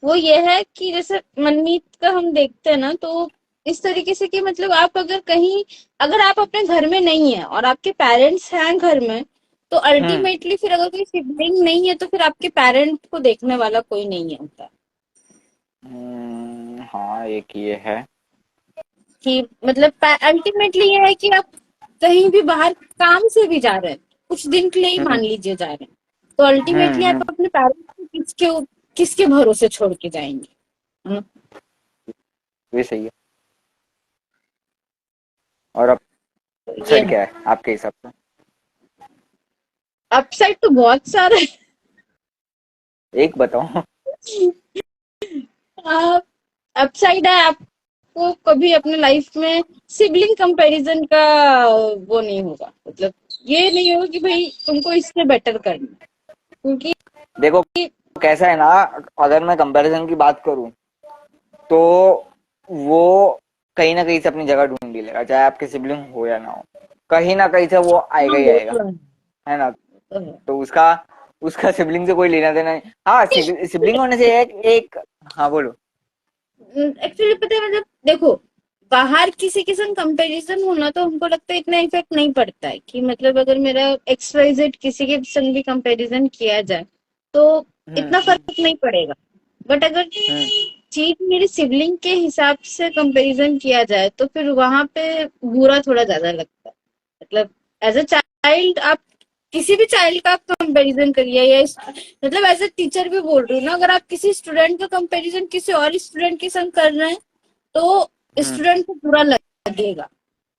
वो ये है कि जैसे मनमीत का हम देखते हैं ना, तो इस तरीके से कि मतलब आप अगर कहीं, अगर आप अपने घर में नहीं है और आपके पेरेंट्स हैं घर में, तो हम्म। अल्टीमेटली फिर अगर कोई सिबलिंग नहीं है तो फिर आपके पेरेंट को देखने वाला कोई नहीं है होता। हाँ एक ये है। कि मतलब अल्टीमेटली ये है कि आप कहीं भी बाहर काम से भी जा रहे हैं, कुछ दिन के लिए ही हम्म। मान लीजिए जा रहे हैं, तो अल्टीमेटली आप हम्म। अपने पेरेंट्स को किसके भरोसे छोड़ के जाएंगे, है ना? ये सही है। और अब तो ये साइड है। क्या है आपके हिसाब से? अपसाइड तो बहुत सारे एक बताओ। आप अपसाइड है, आपको कभी अपने लाइफ में सिबलिंग कंपैरिजन का वो नहीं होगा, मतलब ये नहीं होगा कि भाई तुमको इससे बेटर करना है। क्योंकि देखो कैसा है ना, अगर मैं कंपैरिजन की बात करूं तो वो कहीं ना कहीं से अपनी जगह ढूंढ ही लेगा, चाहे आपके सिबलिंग हो या ना हो, कहीं ना कहीं से वो आएगा हाँ ही वो आएगा, तो है, है ना। तो है। तो उसका उसका सिबलिंग से कोई लेना देना नहीं। हाँ सिबलिंग होने से एक हाँ बोलो। एक्चुअली पता है मतलब देखो, बाहर किसी के संग कंपैरिजन होना तो हमको लगता है इतना इफेक्ट नहीं पड़ता है कि मतलब अगर मेरा XYZ किसी के संग भी कंपैरिजन किया जाए तो इतना फर्क नहीं पड़ेगा। बट अगर चीज मेरी सिबलिंग के हिसाब से कंपैरिजन किया जाए तो फिर वहां पे बुरा थोड़ा ज्यादा लगता है। मतलब एज अ चाइल्ड आप किसी भी चाइल्ड का आप कंपैरिजन करिए या मतलब एज अ टीचर भी बोल रही हूँ ना, अगर आप किसी स्टूडेंट का कंपैरिजन किसी और स्टूडेंट के संग कर रहे हैं तो स्टूडेंट को बुरा लगेगा।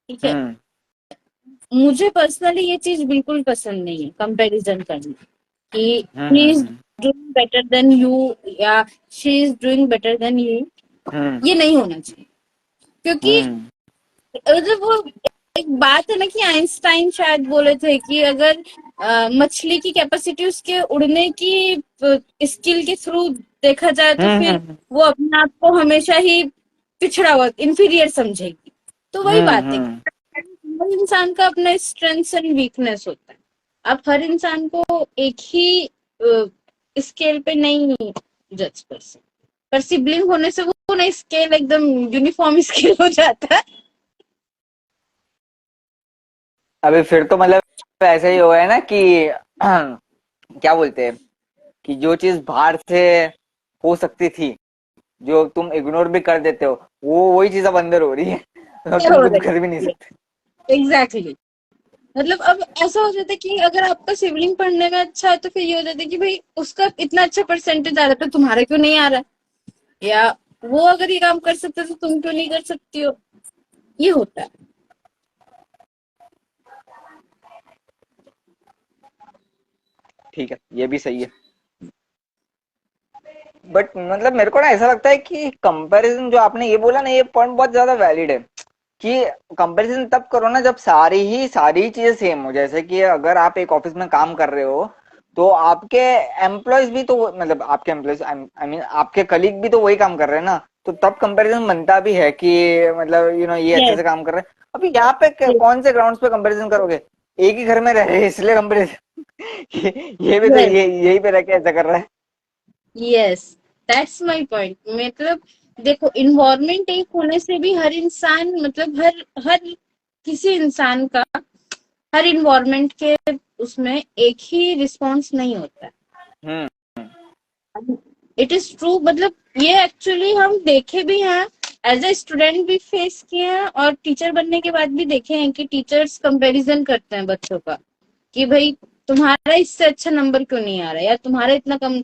ठीक है, मुझे पर्सनली ये चीज बिल्कुल पसंद नहीं है कंपैरिजन करना कि he is doing better than you या she is doing better than you. ये नहीं होना चाहिए क्योंकि मतलब वो एक बात है ना कि आइंस्टाइन शायद बोले थे कि अगर मछली की कैपेसिटी उसके उड़ने की स्किल के थ्रू देखा जाए तो फिर वो अपने आप को हमेशा ही पिछड़ा हुआ इंफीरियर समझेगी। तो वही बात है कि हर इंसान का अपना स्ट्रेंथ्स एंड वीकनेस होता है। आप हर इंसान को एक ही स्केल पे नहीं जज कर सकते, पर सिबलिंग होने से वो ना स्केल एकदम यूनिफॉर्म स्केल हो जाता है। अभी फिर तो मतलब ऐसा ही हुआ है ना कि क्या बोलते हैं कि जो चीज बाहर से हो सकती थी, जो तुम इग्नोर भी कर देते हो, वो वही चीज अब अंदर हो रही है, तो तुम कुछ कर भी नहीं सकते। एग्जैक्टली मतलब अब ऐसा हो जाता है कि अगर आपका सिबलिंग पढ़ने में अच्छा है तो फिर ये हो जाता है कि भाई उसका इतना अच्छा परसेंटेज आ रहा है तो तुम्हारा क्यों नहीं आ रहा है, या वो अगर ये काम कर सकते तो तुम क्यों नहीं कर सकती हो। ये होता है। ठीक है, ये भी सही है। बट मतलब मेरे को ना ऐसा लगता है कि कंपैरिजन जो आपने ये बोला ना, ये पॉइंट बहुत ज्यादा वैलिड है कि कंपैरिजन तब करो ना जब सारी चीजें सेम हो। जैसे कि अगर आप एक ऑफिस में काम कर रहे हो तो आपके एम्प्लॉयज भी तो मतलब आपके एम्प्लॉयज आई मीन आपके कलीग भी तो वही काम कर रहे हैं ना, तो तब कंपैरिजन बनता भी है कि मतलब ये अच्छे यस से काम कर रहे हैं। अभी यहाँ पे कौन से ग्राउंड्स पे कंपैरिजन करोगे? एक ही घर में रह रहे हैं इसलिए कंपैरिजन ये भी तो यस यही पे रह के ऐसा कर रहा है। Yes that's my point. मतलब देखो इन्वायरमेंट एक होने से भी हर इंसान मतलब हर हर किसी इंसान का हर इन्वायरमेंट के उसमें एक ही रिस्पॉन्स नहीं होता है। Hmm it is true. मतलब ये एक्चुअली हम देखे भी हैं, एज ए स्टूडेंट भी फेस किए हैं और टीचर बनने के बाद भी देखे हैं कि टीचर्स कंपैरिजन करते हैं बच्चों का कि भाई तुम्हारा इससे अच्छा नंबर क्यों नहीं आ रहा है या तुम्हारा इतना कम। हम्म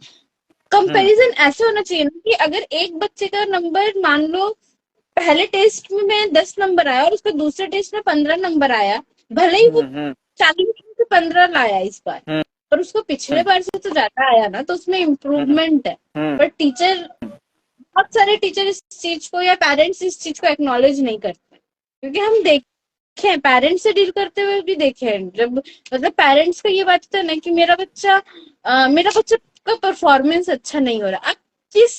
कंपैरिजन ऐसे होना चाहिए ना कि अगर एक बच्चे का नंबर मान लो पहले टेस्ट में 10 नंबर आया और उसका दूसरे टेस्ट में 15 नंबर आया, भले ही वो हम्म 40 से 15 लाया इस बार, हम्म पर उसको पिछले बार से तो ज्यादा आया ना, तो उसमें हम्म इम्प्रूवमेंट है। हम्म पर टीचर बहुत सारे टीचर इस चीज को या पेरेंट्स इस चीज को एक्नॉलेज नहीं करते क्योंकि हम देखे हैं पेरेंट्स से डील करते हुए भी देखे हैं जब मतलब पेरेंट्स का ये बात था ना कि मेरा बच्चा का परफॉर्मेंस अच्छा नहीं हो रहा। आप किस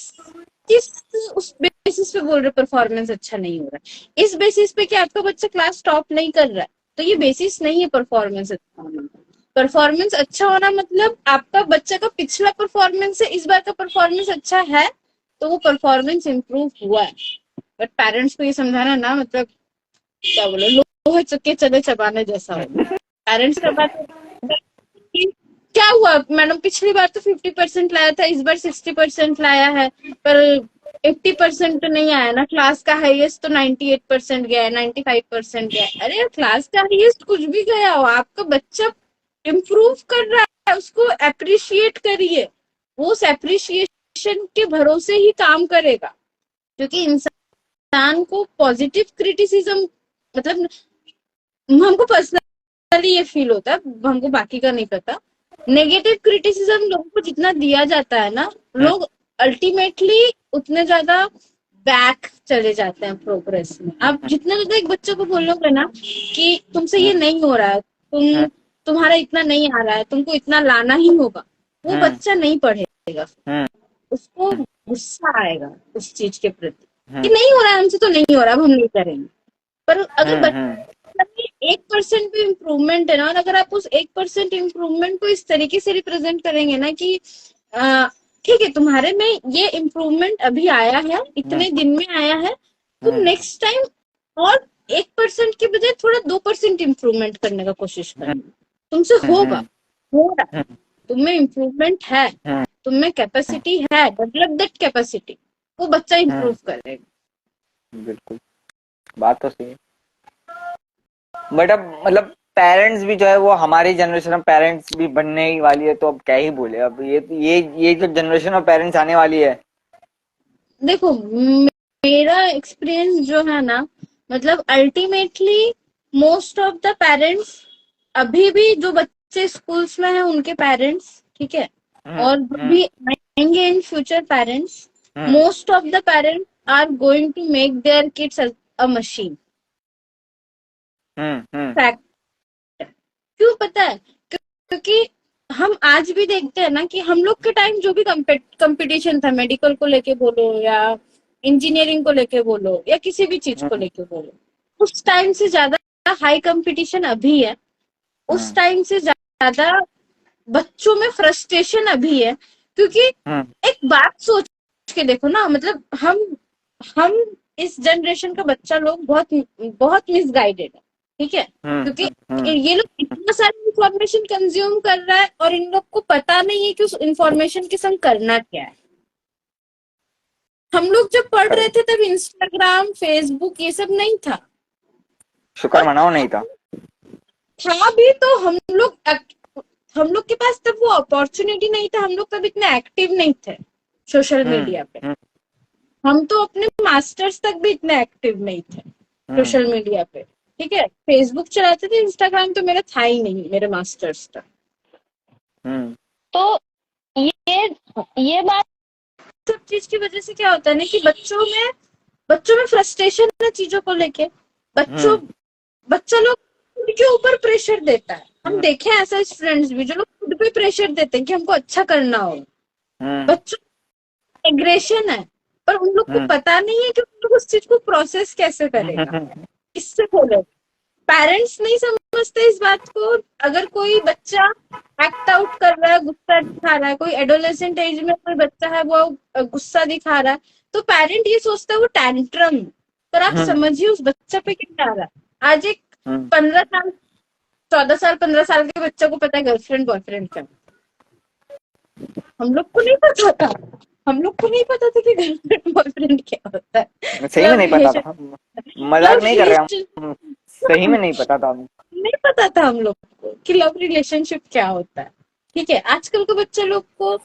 किस उस बेसिस पे बोल रहे परफॉर्मेंस अच्छा नहीं हो रहा? इस बेसिस पे कि आपका बच्चा क्लास टॉप नहीं कर रहा है तो ये बेसिस नहीं है परफॉर्मेंस अच्छा होना। परफॉर्मेंस अच्छा होना मतलब आपका बच्चा का पिछला परफॉर्मेंस से इस बार का परफॉर्मेंस अच्छा है तो वो परफॉर्मेंस इम्प्रूव हुआ है। बट पेरेंट्स को ये समझाना ना मतलब क्या बोलो लोहे चक्के चले चबाने जैसा हो। पेरेंट्स का बात है कि क्या हुआ मैडम पिछली बार तो 50% लाया था इस बार 60% लाया है, पर 80% तो नहीं आया ना, क्लास का हाईएस्ट तो 98% गया है, 95% गया है। अरे क्लास का हाईएस्ट कुछ भी गया हो, आपका बच्चा इम्प्रूव कर रहा है उसको अप्रिशिएट करिए। वो उस अप्रिशिएशन के भरोसे ही काम करेगा क्योंकि इंसान को पॉजिटिव क्रिटिसिज्म मतलब हमको पर्सनली ये फील होता है, हमको बाकी का नहीं पता। नेगेटिव क्रिटिसिज्म लोगों को जितना दिया जाता है ना, लोग अल्टीमेटली उतने ज्यादा बैक चले जाते हैं प्रोग्रेस में। आप जितना ज्यादा एक बच्चे को बोलोगे ना कि तुमसे ये नहीं हो रहा है, तुम्हारा इतना नहीं आ रहा है, तुमको इतना लाना ही होगा, वो बच्चा नहीं पढ़ेगा। उसको गुस्सा आएगा उस चीज के प्रति कि नहीं हो रहा है हमसे तो नहीं हो रहा अब हम नहीं करेंगे। पर अगर बच्चा में 1% भी इम्प्रूवमेंट है ना, और अगर आप उस 1% इम्प्रूवमेंट को इस तरीके से रिप्रेजेंट करेंगे ना कि ठीक है तुम्हारे में ये इम्प्रूवमेंट अभी आया है, इतने दिन में आया है, तो नेक्स्ट टाइम और 1% की बजाय थोड़ा 2% इम्प्रूवमेंट करने का कोशिश करना। तुमसे होगा, हो रहा है, तुम में इम्प्रूवमेंट है, तुम में कैपेसिटी है, डेवलप दैट कैपेसिटी, वो बच्चा इम्प्रूव करेगा। बिल्कुल, बात तो सही है। बट अब मतलब पेरेंट्स भी जो है वो हमारी जनरेशन ऑफ पेरेंट्स भी बनने ही वाली है, तो अब क्या ही बोले। अब ये जो जनरेशन ऑफ पेरेंट्स आने वाली है। देखो मेरा एक्सपीरियंस जो है ना, मतलब ultimately most of the parents अभी भी जो बच्चे स्कूल्स में हैं उनके पेरेंट्स, ठीक है, और जो भी आएंगे in future parents, most of the parents are going to make their kids a machine. Fact. क्यों पता है? क्योंकि हम आज भी देखते हैं ना कि हम लोग के टाइम जो भी कंपटीशन था, मेडिकल को लेके बोलो या इंजीनियरिंग को लेके बोलो या किसी भी चीज को लेके बोलो, उस टाइम से ज्यादा हाई कंपटीशन अभी है। उस टाइम से ज्यादा बच्चों में फ्रस्ट्रेशन अभी है। क्योंकि एक बात सोच के देखो ना, मतलब हम इस जनरेशन का बच्चा लोग बहुत बहुत मिसगाइडेड है, ठीक है, क्योंकि ये लोग इतना सारी इंफॉर्मेशन कंज्यूम कर रहा है और इन लोग को पता नहीं है कि उस इंफॉर्मेशन के संग करना क्या है। हम लोग जब पढ़ रहे थे तब इंस्टाग्राम, फेसबुक ये सब नहीं था। शुक्र मनाओ नहीं था। था भी तो हम लोग के पास तब वो अपॉर्चुनिटी नहीं था, हम लोग तब इतने एक्टिव नहीं थे सोशल मीडिया पे। हम तो अपने मास्टर्स तक भी इतने एक्टिव नहीं थे सोशल मीडिया पे, ठीक है। फेसबुक चलाते थे, इंस्टाग्राम तो मेरा था ही नहीं मेरे मास्टर्स तक। तो ये बात सब चीज की वजह से क्या होता है ना कि बच्चों में फ्रस्ट्रेशन है चीजों को लेके। बच्चा लोग खुद के ऊपर प्रेशर देता है। हम देखे ऐसे स्टूडेंट्स भी जो लोग खुद पे प्रेशर देते हैं कि हमको अच्छा करना हो। बच्चों एग्रेशन है, पर उन लोग को पता नहीं है कि उन लोग उस चीज को प्रोसेस कैसे करेगा, किससे बोलेगा। पेरेंट्स नहीं समझते इस बात को। अगर कोई बच्चा एक्ट आउट कर रहा है, गुस्सा दिखा रहा है, कोई एडोलेसेंट एज में कोई बच्चा है वो गुस्सा दिखा रहा है, तो पेरेंट ये सोचता है वो टैंट्रम। पर आप समझिए उस बच्चा पे क्या आ रहा है। आज एक 15 साल 14 साल 15 साल के बच्चे को पता है गर्लफ्रेंड बॉयफ्रेंड क्या। हम लोग को नहीं पता था। हम लोग को नहीं पता था कि गर्लफ्रेंड बॉयफ्रेंड क्या होता है। सही में नहीं पता था, मजाक नहीं कर रहे हम, सही में नहीं पता था। नहीं पता था हम लोग को कि लव रिलेशनशिप क्या होता है, ठीक है। आजकल के बच्चे लोग को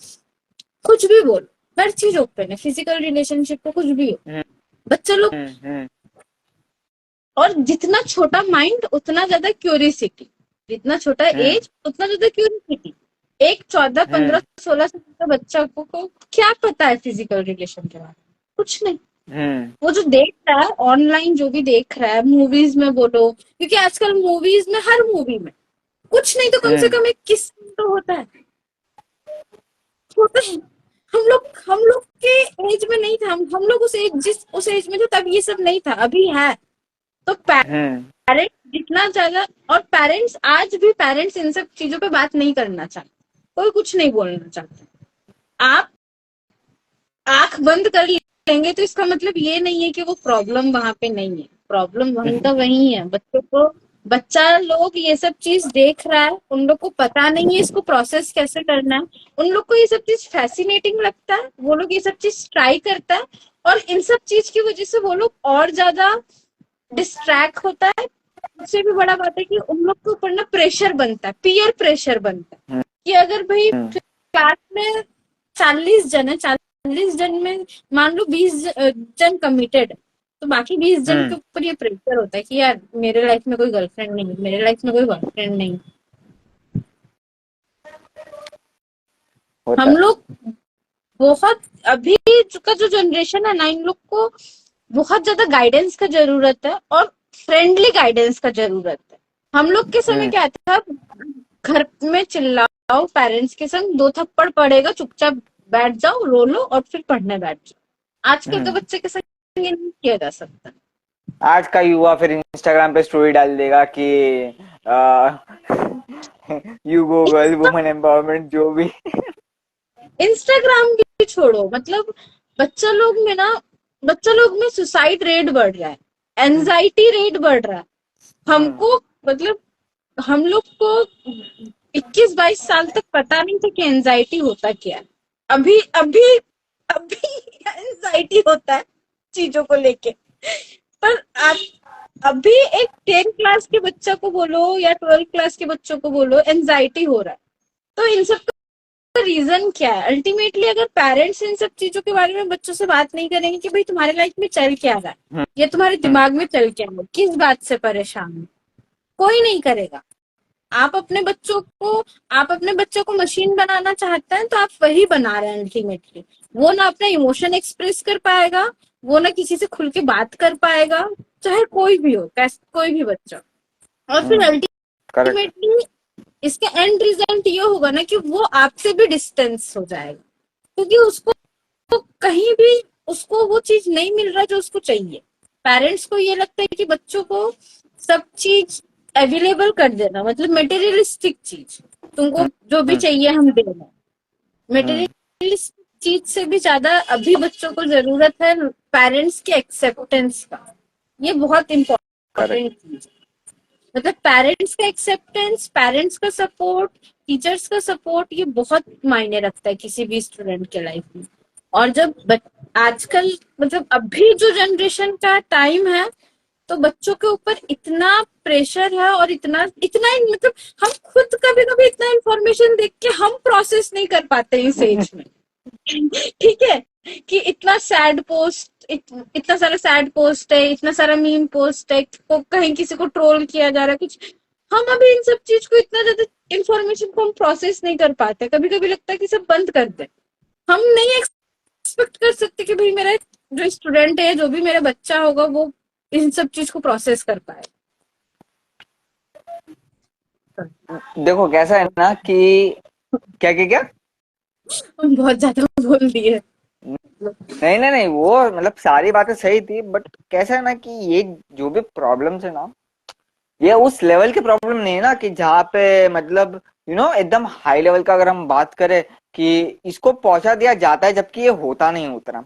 कुछ भी बोलो, हर चीज ओपन है, फिजिकल रिलेशनशिप को कुछ भी हो बच्चे लोग। और जितना छोटा माइंड उतना ज्यादा क्यूरियोसिटी, जितना छोटा एज उतना ज्यादा क्यूरियोसिटी। एक 14 15 16 साल का बच्चा को क्या पता है फिजिकल रिलेशन के बारे में? कुछ नहीं। वो जो देख रहा है ऑनलाइन, जो भी देख रहा है, मूवीज में बोलो, क्योंकि आजकल मूवीज में, हर मूवी में कुछ नहीं तो कम से कम एक किस तो होता है। हम लोग के एज में नहीं था। हम लोग उस एज में थे तब ये सब नहीं था, अभी है। तो पेरेंट्स जितना ज्यादा, और पेरेंट्स आज भी पेरेंट्स इन सब चीजों पे बात नहीं करना चाहते, कोई कुछ नहीं बोलना चाहता। आप आंख बंद कर लेंगे तो इसका मतलब ये नहीं है कि वो प्रॉब्लम वहां पे नहीं है। प्रॉब्लम वहीं का वहीं है। बच्चा लोग ये सब चीज देख रहा है, उन लोग को पता नहीं है इसको प्रोसेस कैसे करना है। उन लोग को ये सब चीज फैसिनेटिंग लगता है, वो लोग ये सब चीज ट्राई करता है, और इन सब चीज की वजह से वो लोग और ज्यादा डिस्ट्रैक्ट होता है। उससे भी बड़ा बात है कि उन लोग के ऊपर ना प्रेशर बनता है, पीयर प्रेशर बनता है कि अगर भाई क्लास में 40 जन है, 40 जन में मान लो 20 जन कमिटेड, तो बाकी 20 जन के ऊपर ये प्रेशर होता है कि यार मेरे लाइफ में कोई गर्लफ्रेंड नहीं, मेरे लाइफ में कोई बॉयफ्रेंड नहीं। हम लोग बहुत, अभी का जो जनरेशन है ना, इन लोग को बहुत ज्यादा गाइडेंस का जरूरत है, और फ्रेंडली गाइडेंस का जरूरत है। हम लोग के समय क्या था, घर में चिल्लाओ पेरेंट्स के संग, 2 थप्पड़ पड़ेगा, चुपचाप बैठ जाओ, रो लो और फिर पढ़ने बैठ जाओ। आजकल के बच्चे के संग ये नहीं किया जा सकता। आज का युवा फिर इंस्टाग्राम पे स्टोरी डाल देगा कि you go girl women empowerment, जो भी। इंस्टाग्राम भी छोड़ो, मतलब बच्चा लोग में सुसाइड रेट बढ़ रहा है। एंजाइटी रेट बढ़ रहा है। हमको मतलब हम लोग को 21-22 साल तक पता नहीं था कि एंजाइटी होता क्या है। अभी अभी अभी एंजाइटी होता है चीजों को लेके। पर आप अभी एक 10 क्लास के बच्चा को बोलो या 12 क्लास के बच्चों को बोलो एंजाइटी हो रहा है, तो इन सब का रीजन क्या है? अल्टीमेटली अगर पेरेंट्स इन सब चीजों के बारे में बच्चों से बात नहीं करेंगे कि भाई तुम्हारे लाइफ में चल क्या रहा है या तुम्हारे दिमाग में चल क्या रहा है, किस बात से परेशान हो, कोई नहीं करेगा। आप अपने बच्चों को आप अपने बच्चों को मशीन बनाना चाहते हैं तो आप वही बना रहे हैं अल्टीमेटली। वो ना अपना इमोशन एक्सप्रेस कर पाएगा, वो ना किसी से खुल के बात कर पाएगा, चाहे कोई भी हो, कोई भी बच्चा। और फिर करेक्ट। अल्टीमेटली इसका एंड रिजल्ट ये होगा ना कि वो आपसे भी डिस्टेंस हो जाएगा, क्योंकि उसको कहीं भी उसको वो चीज नहीं मिल रहा जो उसको चाहिए। पेरेंट्स को ये लगता है कि बच्चों को सब चीज अवेलेबल कर देना, मतलब मटेरियलिस्टिक चीज, तुमको जो भी चाहिए हम दे रहे हैं। मटेरियलिस्टिक चीज से भी ज्यादा अभी बच्चों को जरूरत है पेरेंट्स के एक्सेप्टेंस का। ये बहुत इम्पोर्टेंट चीज है। मतलब पेरेंट्स का एक्सेप्टेंस, पेरेंट्स का सपोर्ट, टीचर्स का सपोर्ट, ये बहुत मायने रखता है किसी भी स्टूडेंट के लाइफ में। और जब आजकल मतलब अभी जो जनरेशन का टाइम है, तो बच्चों के ऊपर इतना प्रेशर है और इतना इतना मतलब हम खुद कभी कभी इतना इंफॉर्मेशन देख के हम प्रोसेस नहीं कर पाते इस एज में। ठीक है कि इतना सैड पोस्ट, इतना सारा सैड पोस्ट है, इतना सारा मीम पोस्ट है, कहीं किसी को ट्रोल किया जा रहा है कुछ, हम अभी इन सब चीज को इतना ज्यादा इंफॉर्मेशन को हम प्रोसेस नहीं कर पाते। कभी कभी लगता है कि सब बंद कर दे। हम नहीं एक्सपेक्ट कर सकते कि भाई मेरा जो स्टूडेंट है, जो भी मेरा बच्चा होगा, वो इन सब चीज को प्रोसेस कर पाए। देखो कैसा है ना कि क्या क्या क्या बहुत ज्यादा बोल दिए। नहीं नहीं नहीं, वो मतलब सारी बातें सही थी, बट कैसा है ना कि ये जो भी प्रॉब्लम्स है ना, ये उस लेवल के प्रॉब्लम नहीं है ना कि जहाँ पे मतलब एकदम हाई लेवल का अगर हम बात करें कि इसको पहुंचा दिया जाता है, जबकि ये होता नहीं उतना।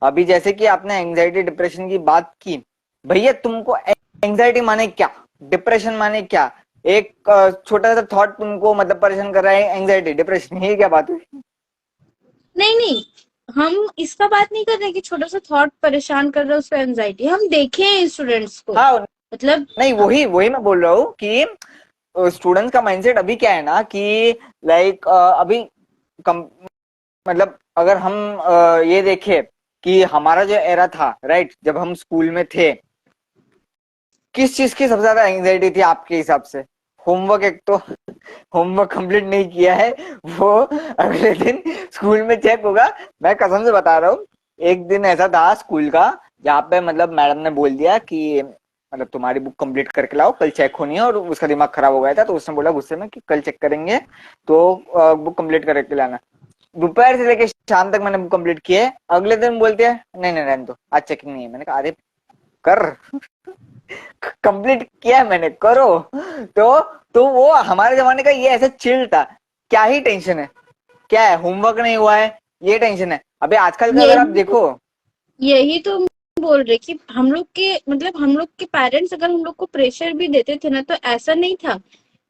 अभी जैसे कि आपने एंजाइटी डिप्रेशन की बात की, भैया तुमको एंजाइटी माने क्या, डिप्रेशन माने क्या? एक छोटा सा थॉट तुमको मतलब परेशान कर रहा है, एंजाइटी डिप्रेशन, ये क्या बात हुई? नहीं नहीं, हम इसका बात नहीं कर रहे कि छोटा सा थॉट परेशान कर रहा है उसको एंजाइटी। हम देखे हैं स्टूडेंट्स को, हाँ मतलब नहीं, वही वही मैं बोल रहा हूँ कि स्टूडेंट्स का माइंडसेट अभी क्या है ना कि लाइक अभी मतलब अगर हम ये देखें कि हमारा जो एरा था, राइट, जब हम स्कूल में थे, किस चीज की सबसे ज्यादा एंजाइटी थी आपके हिसाब से? होमवर्क। एक तो होमवर्क कंप्लीट नहीं किया है, वो अगले दिन स्कूल में चेक होगा। मैं कसम से बता रहा हूँ, एक दिन ऐसा था स्कूल का जहाँ पे मतलब मैडम ने बोल दिया कि मतलब तुम्हारी बुक कंप्लीट करके लाओ, कल चेक होनी है। और उसका दिमाग खराब हो गया था, तो उसने बोला गुस्से में कि कल चेक करेंगे तो बुक कंप्लीट करके लाना। दोपहर से लेके शाम तक मैंने बुक कंप्लीट की है। अगले दिन बोलते हैं नहीं नहीं रहने दो, आज चेकिंग नहीं है। मैंने कहा अरे कर कंप्लीट किया है मैंने, करो। तो वो हमारे जमाने का ये ऐसा चिल था, क्या ही टेंशन है, क्या है होमवर्क नहीं हुआ है ये टेंशन है। अभी आजकल का अगर आप देखो, यही तो बोल रहे कि हम लोग के मतलब हम लोग के पेरेंट्स अगर हम लोग को प्रेशर भी देते थे ना, तो ऐसा नहीं था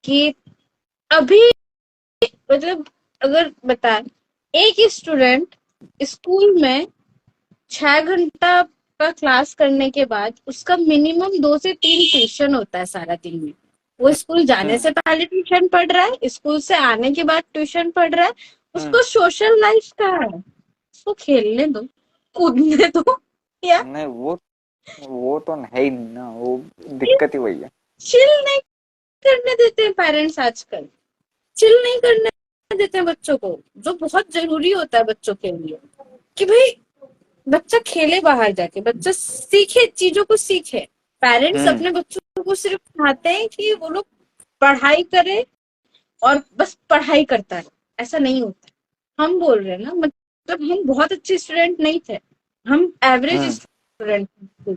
कि अभी मतलब अगर बताए एक स्टूडेंट स्कूल में 6 घंटा का क्लास करने के बाद उसका मिनिमम 2 से 3 ट्यूशन होता है सारा दिन में। वो स्कूल जाने से पहले ट्यूशन पढ़ रहा है, स्कूल से आने के बाद ट्यूशन पढ़ रहा है। उसको सोशल लाइफ का है, उसको खेलने दो, कूदने दो, या नहीं वो तो है ही नहीं ना, वो दिक्कत ही वही है। चिल नहीं करने देते हैं पेरेंट्स आजकल। चिल नहीं करने देते हैं बच्चों को, जो बहुत जरूरी होता है बच्चों के लिए कि भाई बच्चा खेले बाहर जाके, बच्चा सीखे, चीजों को सीखे। पेरेंट्स अपने बच्चों को सिर्फ चाहते हैं कि वो लोग पढ़ाई करे और बस पढ़ाई करता है, ऐसा नहीं होता। हम बोल रहे हैं ना, मतलब हम बहुत अच्छे स्टूडेंट नहीं थे, हम एवरेज स्टूडेंट थे,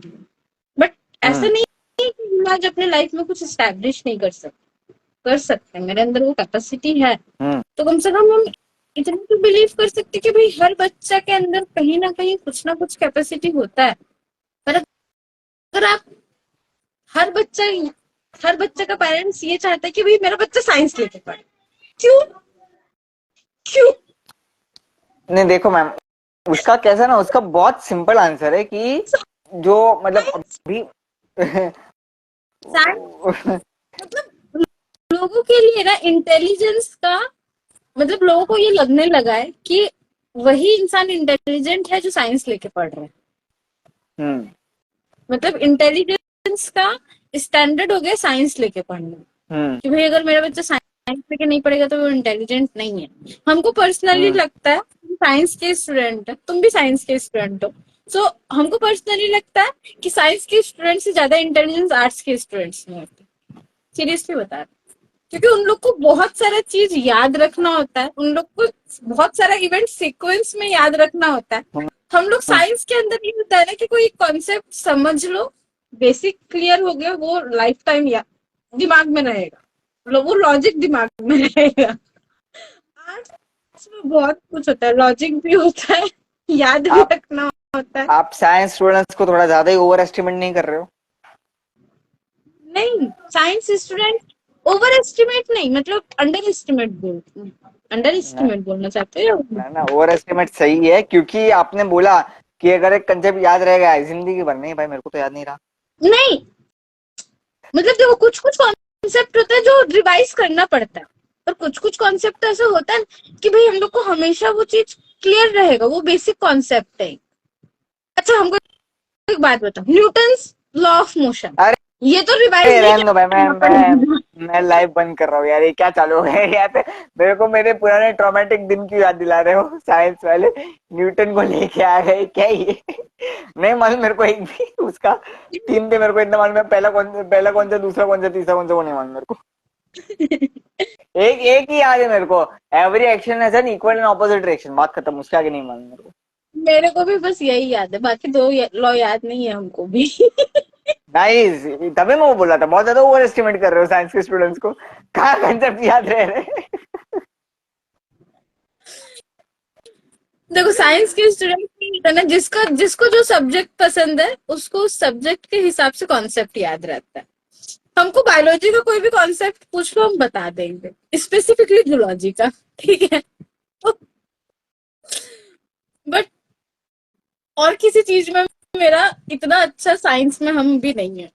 बट ऐसा नहीं है कि हम आज अपने लाइफ में कुछ एस्टैब्लिश नहीं कर सकते। कर सकते हैं, मेरे अंदर वो कैपेसिटी है। तो कम से कम हम इतना तो बिलीव कर सकते कि भाई, हर बच्चा के अंदर कहीं ना कहीं कुछ ना कुछ कैपेसिटी होता है। पर अगर अगर आप हर बच्चा का पेरेंट्स ये चाहता है कि भाई मेरा बच्चा साइंस लेके पढ़े, क्यों क्यों? नहीं देखो मैम, उसका कैसा ना, उसका बहुत सिंपल आंसर है कि जो मतलब अभी साइंस मतलब लोगों के लिए ना इंटेलिजेंस का मतलब लोगों को ये लगने लगा है कि वही इंसान इंटेलिजेंट है जो साइंस लेके पढ़ रहा है। हम्म मतलब इंटेलिजेंस का स्टैंडर्ड हो गया साइंस लेके पढ़ना, हम्म कि भाई अगर मेरा बच्चा साइंस लेके नहीं पढ़ेगा तो वो इंटेलिजेंट नहीं है। हमको पर्सनली हम्म लगता है, साइंस के स्टूडेंट है, तुम भी साइंस के स्टूडेंट हो, सो हमको पर्सनली लगता है कि साइंस के स्टूडेंट से ज्यादा इंटेलिजेंस आर्ट्स के स्टूडेंट्स में होती है। सीरियसली बता रहे, क्योंकि उन लोग को बहुत सारा चीज याद रखना होता है, उन लोग को बहुत सारा इवेंट सीक्वेंस में याद रखना होता है। हम्म हम लोग साइंस के अंदर ये होता है ना कि कोई कॉन्सेप्ट समझ लो, बेसिक क्लियर हो गया, वो लाइफ टाइम या दिमाग में रहेगा, वो लॉजिक दिमाग में रहेगा। आर्ट्स में बहुत कुछ होता है, लॉजिक भी होता है, याद भी आप रखना होता है। आप साइंस स्टूडेंट्स को थोड़ा ज्यादा ही ओवर एस्टिमेट नहीं कर रहे हो? नहीं, साइंस स्टूडेंट ओवर एस्टिमेट नहीं, मतलब अंडर ना एस्टिमेट बोलना चाहते हो? ना ना, ओवर एस्टिमेट सही है, क्योंकि आपने बोला कि अगर एक कंसेप्ट याद रहेगा जिंदगी भर, नहीं भाई मेरे को तो याद नहीं रहा। नहीं, मतलब देखो कुछ कुछ कॉन्सेप्ट होता है जो रिवाइज करना पड़ता है, और कुछ कुछ कॉन्सेप्ट ऐसा होता है कि भाई हम लोग को हमेशा वो चीज क्लियर रहेगा, वो बेसिक कॉन्सेप्ट है। अच्छा हमको एक बात बताओ, न्यूटन्स लॉ ऑफ मोशन, अरे ये तो रिवाइज नहीं रहने दो भाई, करना पड़ेगा। मैं लाइव बंद कर रहा हूँ यार, ये क्या चालू हो गया यहाँ पे? मेरे को मेरे पुराने ट्रॉमेटिक दिन की याद दिला रहे हो साइंस वाले, न्यूटन को लेके आ गए क्या ये? नहीं मालूम मेरे को एक भी उसका, तीन पे मेरे को इतना मालूम है, पहला कौन सा, दूसरा कौन सा, तीसरा कौन सा, वो नहीं मालूम मेरे को। एक एक ही याद है मेरे को, every action has an equal and opposite reaction, बात खत्म, उसके आगे नहीं मालूम मेरे को। मेरे को भी बस यही याद है, बाकी दो लॉ याद नहीं है हमको भी। नाइस, तभी मैं वो बोला था, बहुत ज्यादा ओवर एस्टिमेट कर रहे हो साइंस के स्टूडेंट्स को, कहाँ कंसेप्ट याद रह रहे? देखो साइंस के स्टूडेंट की ना, जिसका जिसको जो सब्जेक्ट पसंद है उसको उस सब्जेक्ट के हिसाब से कॉन्सेप्ट याद रहता है। हमको बायोलॉजी का कोई भी कॉन्सेप्ट पूछ लो हम बता देंगे, स्पेसिफिकली जूलॉजी का, ठीक है। बट और किसी चीज में मेरा इतना अच्छा साइंस में हम भी नहीं है,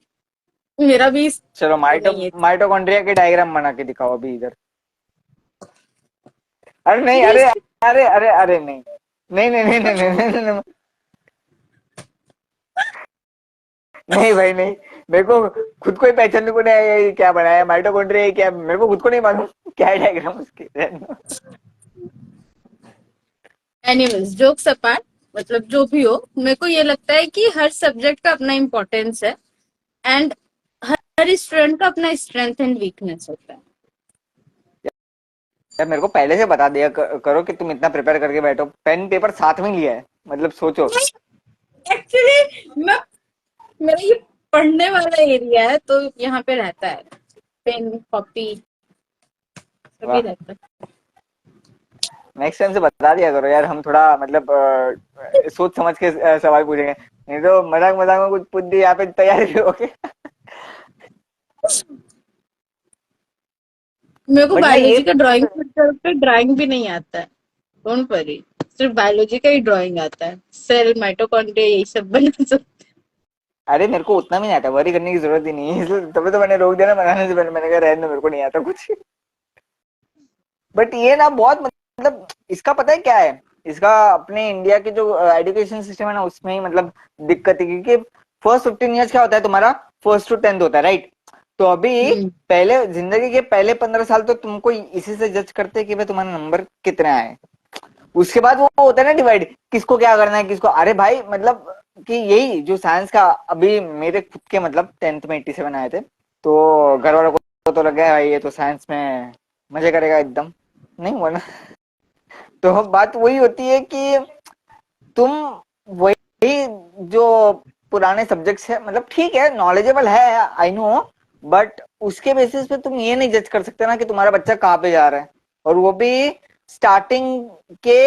मेरा भी चलो नहीं है। माइटोकॉन्ड्रिया के डायग्राम बना के दिखाओ अभी इधर। अरे नहीं, अरे सीरियसली अरे अरे अरे नहीं नहीं नहीं नहीं नहीं नहीं नहीं, नहीं, नहीं भाई नहीं, मेरे को खुद को ही पहचानने को नहीं आया ये क्या बनाया माइटोकॉन्ड्रिया, क्या मेरे को खुद को नहीं मालूम क्या है डायग्राम उसके। एनिमल्स जोक्स अपार्ट, मतलब जो भी हो, मेरे को ये लगता है कि हर सब्जेक्ट का अपना इम्पोर्टेंस है, एंड हर स्टूडेंट का अपना स्ट्रेंथ एंड वीकनेस होता है। यार मेरे को पहले से बता दिया करो कि तुम इतना प्रिपेयर करके बैठो, पेन पेपर साथ में लिया है, मतलब सोचो। एक्चुअली मैं मेरा ये पढ़ने वाला एरिया है, तो यहाँ पे रहता है पेन कॉपी सभी वाह, रहता है। नेक्स्ट टाइम से बता दिया करो यार, हम थोड़ा मतलब सोच समझ के सवाल पूछेंगे, नहीं तो मजाक मजाक में कुछ पूछ दिया यहाँ पे तैयार भी हो गए। मेरे को बट मैं ये बायोलॉजी का ड्राइंग पे ड्राइंग भी नहीं आता है, डोंट वरी, सिर्फ बायोलॉजी का ही ड्राइंग आता है, सेल माइटोकॉन्ड्रिया यही सब बना सकते। अरे मेरे को उतना भी नहीं आता, वरी करने की जरूरत ही नहीं है, इसलिए तभी तो मैंने रोक दिया ना बनाने से पहले, मैंने कहा रहने दो, मेरे को नहीं आता कुछ। बट ये ना बहुत मतलब, इसका पता है क्या है, इसका अपने इंडिया के जो एजुकेशन सिस्टम है ना, उसमें ही मतलब दिक्कत है, क्योंकि फर्स्ट 15 ईयर्स क्या होता है तुम्हारा, फर्स्ट टू 10th होता है, राइट? तो अभी पहले जिंदगी के पहले 15 साल तो तुमको इसी से जज करते हैं कि भाई तुम्हारा नंबर कितने आए। उसके बाद वो होता है ना डिवाइड, किसको क्या करना है, किसको, अरे भाई मतलब कि यही जो साइंस का, अभी मेरे खुद के मतलब 10th में 87 आए थे, तो घर वालों को तो लग गया भाई ये तो साइंस में मजे करेगा एकदम, नहीं हुआ ना। तो बात वही होती है कि तुम वही जो पुराने सब्जेक्ट्स है, मतलब ठीक है नॉलेजेबल है, आई नो, बट उसके बेसिस पे तुम ये नहीं जज कर सकते ना कि तुम्हारा बच्चा कहाँ पे जा रहा है, और वो भी स्टार्टिंग के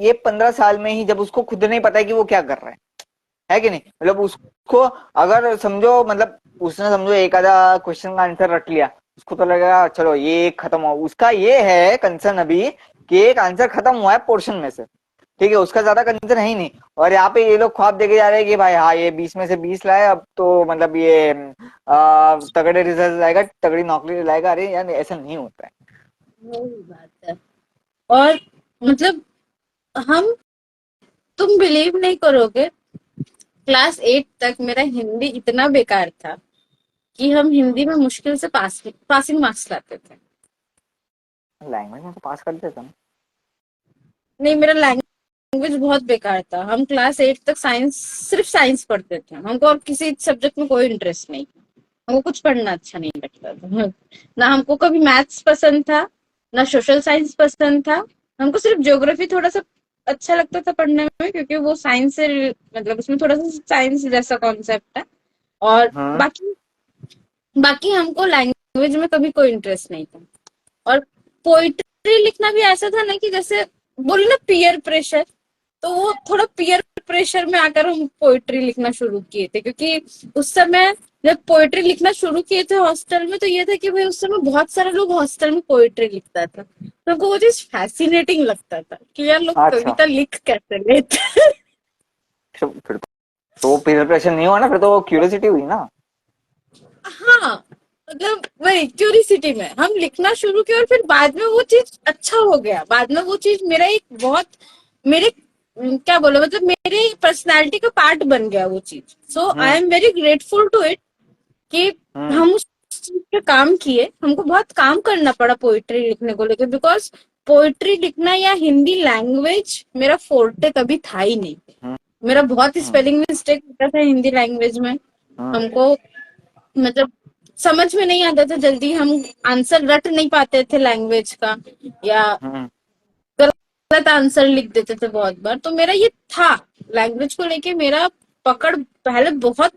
ये 15 साल में ही, जब उसको खुद नहीं पता है कि वो क्या कर रहा है। है कि नहीं? मतलब उसको अगर समझो, मतलब उसने समझो एक आधा क्वेश्चन का आंसर रट लिया, उसको तो लगेगा चलो ये खत्म हुआ। उसका ये है कंसर्न अभी कि एक आंसर खत्म हुआ है पोर्शन में से, ठीक है, उसका ज्यादा कंसर्न है ही नहीं। और यहाँ पे ये लोग ख्वाब देके जा रहे हैं कि भाई हाँ ये 20 में से 20 लाए, अब तो मतलब ये तगड़े रिजल्ट लाएगा, तगड़ी नौकरी लाएगा। अरे यार ऐसा नहीं होता है। वही बात है। और मतलब हम, तुम बिलीव नहीं करोगे, क्लास 8 तक मेरा हिंदी इतना बेकार था कि हम हिंदी में मुश्किल से पासिंग मार्क्स लाते थे। लैंग्वेज में तो पास कर देता ना। नहीं, मेरा लैंग्वेज बहुत बेकार था। हम क्लास 8 तक साइंस, सिर्फ साइंस पढ़ते थे। हमको और किसी सब्जेक्ट में कोई इंटरेस्ट नहीं, हमको कुछ पढ़ना अच्छा नहीं लगता था। ना हमको कभी मैथ्स पसंद था, ना सोशल साइंस पसंद था। हमको सिर्फ ज्योग्राफी थोड़ा सा अच्छा लगता था पढ़ने में, क्योंकि वो साइंस से, मतलब उसमें थोड़ा सा साइंस जैसा कॉन्सेप्ट है। और हाँ बाकी बाकी हमको लैंग्वेज में कभी कोई इंटरेस्ट नहीं था। और पोइट्री लिखना भी ऐसा था ना कि जैसे बोले ना पीयर प्रेशर, तो वो थोड़ा पीयर प्रेशर में आकर हम पोइट्री लिखना शुरू किए थे। क्योंकि उस समय जब पोइट्री लिखना शुरू किए थे हॉस्टल में, तो ये था कि भाई उस समय बहुत सारे लोग हॉस्टल में पोइट्री लिखता था, तो हमको वो चीज फैसिनेटिंग लगता था कि यार लोग अच्छा, कविता लिख कैसे लेते। फिर तो पीयर प्रेशर नहीं हुआ ना, फिर तो क्यूरियोसिटी हुई ना। हाँ, मतलब वही क्यूरियोसिटी में हम लिखना शुरू किया, और फिर बाद में वो चीज अच्छा हो गया। बाद में वो चीज मेरा एक बहुत, मेरे क्या बोले, मतलब मेरे पर्सनालिटी का पार्ट बन गया वो चीज। So I am very grateful to it कि हम्म हम उस चीज पे काम किए। हमको बहुत काम करना पड़ा पोइट्री लिखने को लेकर, बिकॉज पोइट्री लिखना या हिंदी लैंग्वेज मेरा फोर्टे कभी था ही नहीं। हम्म मेरा बहुत हम्म स्पेलिंग मिस्टेक होता था हिंदी लैंग्वेज में। हम्म हमको मतलब समझ में नहीं आता था जल्दी, हम आंसर रट नहीं पाते थे लैंग्वेज का, या हम्म गलत आंसर लिख देते थे बहुत बार। तो मेरा ये था, लैंग्वेज को लेके मेरा पकड़ पहले बहुत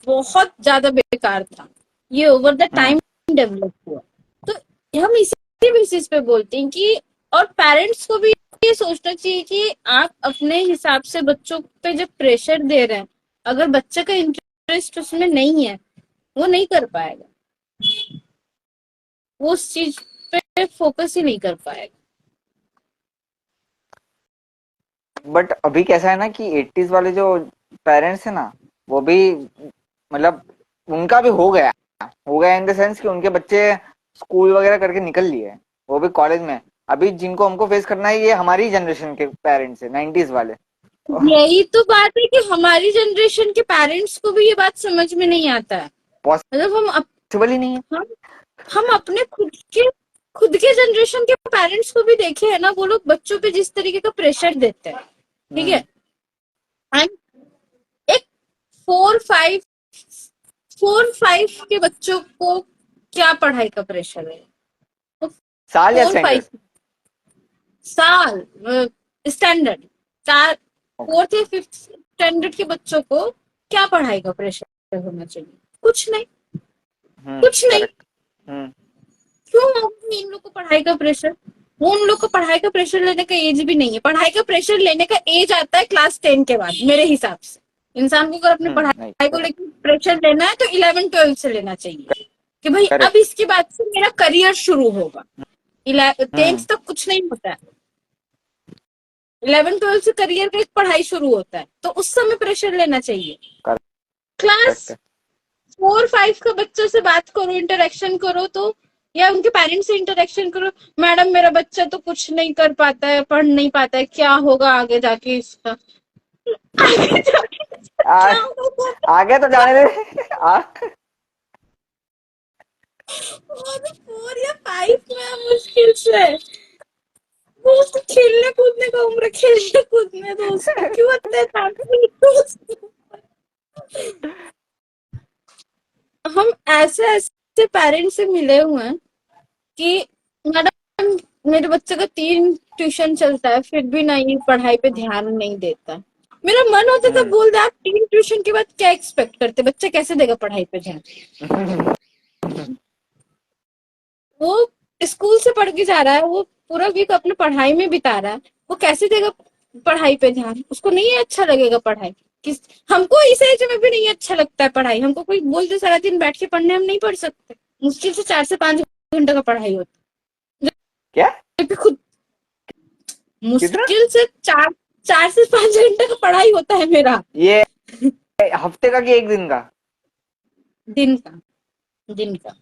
बहुत ज्यादा बेकार था। ये over the hmm time develop हुआ। तो हम इसी बेसिस पे बोलते हैं कि, और पेरेंट्स को भी ये सोचना चाहिए कि आप अपने हिसाब से बच्चों पे जब प्रेशर दे रहे हैं, अगर बच्चे का इंटरेस्ट उसमें नहीं है, वो नहीं कर पाएगा, वो उस चीज पे फोकस ही नहीं कर पाएगा। बट अभी कैसा है ना कि 80s वाले जो पेरेंट्स है ना, वो भी मतलब उनका भी हो गया इन द सेंस कि उनके बच्चे स्कूल वगैरह करके निकल लिए हैं, वो भी कॉलेज में। अभी जिनको हमको फेस करना है ये हमारी जनरेशन के पेरेंट्स है, 90s वाले। यही तो बात है कि हमारी जनरेशन के पेरेंट्स को भी ये बात समझ में नहीं आता है। मतलब पॉसिबल ही नहीं है। हम हम अपने खुद के जनरेशन के पेरेंट्स को भी देखे है ना, वो लोग बच्चों पे जिस तरीके का प्रेशर देते हैं, ठीक है। एंड एक 4 5 4 5 के बच्चों को क्या पढ़ाई का प्रेशर है? तो साल या 4 5 स्टैंडर्ड? साल स्टैंडर्ड, चार, फोर्थ या फिफ्थ स्टैंडर्ड के बच्चों को क्या पढ़ाई का प्रेशर होना चाहिए? कुछ नहीं, कुछ नहीं। करेक्ट। हम्म क्यों होगा इन लोग को पढ़ाई का प्रेशर? वो उन लोग को पढ़ाई का प्रेशर लेने का एज भी नहीं है। पढ़ाई का प्रेशर लेने का एज आता है क्लास 10 के बाद, मेरे हिसाब से। इंसान को अगर अपने नहीं, पढ़ाई को लेकर प्रेशर लेना है तो 11 12 से लेना चाहिए कि भाई अब करेक्ट। इसके बाद से मेरा करियर शुरू होगा। 10th तक कुछ नहीं होता है, 11 12 से करियर का एक पढ़ाई शुरू होता है, तो उस समय प्रेशर लेना चाहिए। Class correct. 4 5 का बच्चों से बात करो, इंटरेक्शन करो, तो या उनके पेरेंट्स से इंटरेक्शन करो, मैडम मेरा बच्चा तो कुछ नहीं कर पाता है, पढ़ नहीं पाता है, क्या होगा आगे जाके इसका? आगे जाके क्या होगा? आगे तो जाने दे। वो तो 4 या 5 में है मुश्किल से। वो तो खेलने कूदने का उम्र, खेलने कूदने दो उसको, क्यों अत्याचार? हम ऐसे ऐसे पेरेंट्स से मिले हुए हैं कि मैडम मेरे बच्चे का 3 ट्यूशन चलता है, फिर भी नहीं पढ़ाई पे ध्यान नहीं देता। मेरा मन होता था बोल दे, आप 3 ट्यूशन के बाद क्या एक्सपेक्ट करते, बच्चा कैसे देगा पढ़ाई पे ध्यान? वो स्कूल से पढ़ के जा रहा है, वो पूरा वीक अपने पढ़ाई में बिता रहा है, वो कैसे देगा पढ़ाई पे ध्यान? उसको नहीं अच्छा लगेगा पढ़ाई, किस हमको इस एज में भी नहीं अच्छा लगता है पढ़ाई। हमको कोई बोल दे सारा दिन बैठ के पढ़ने, हम नहीं पढ़ सकते। मुश्किल से 4 से 5 घंटे का पढ़ाई होता क्या? है कि खुद कितना? मुश्किल से 4 से 5 घंटे का पढ़ाई होता है मेरा ये हफ्ते का कि एक दिन का? दिन का। दिन का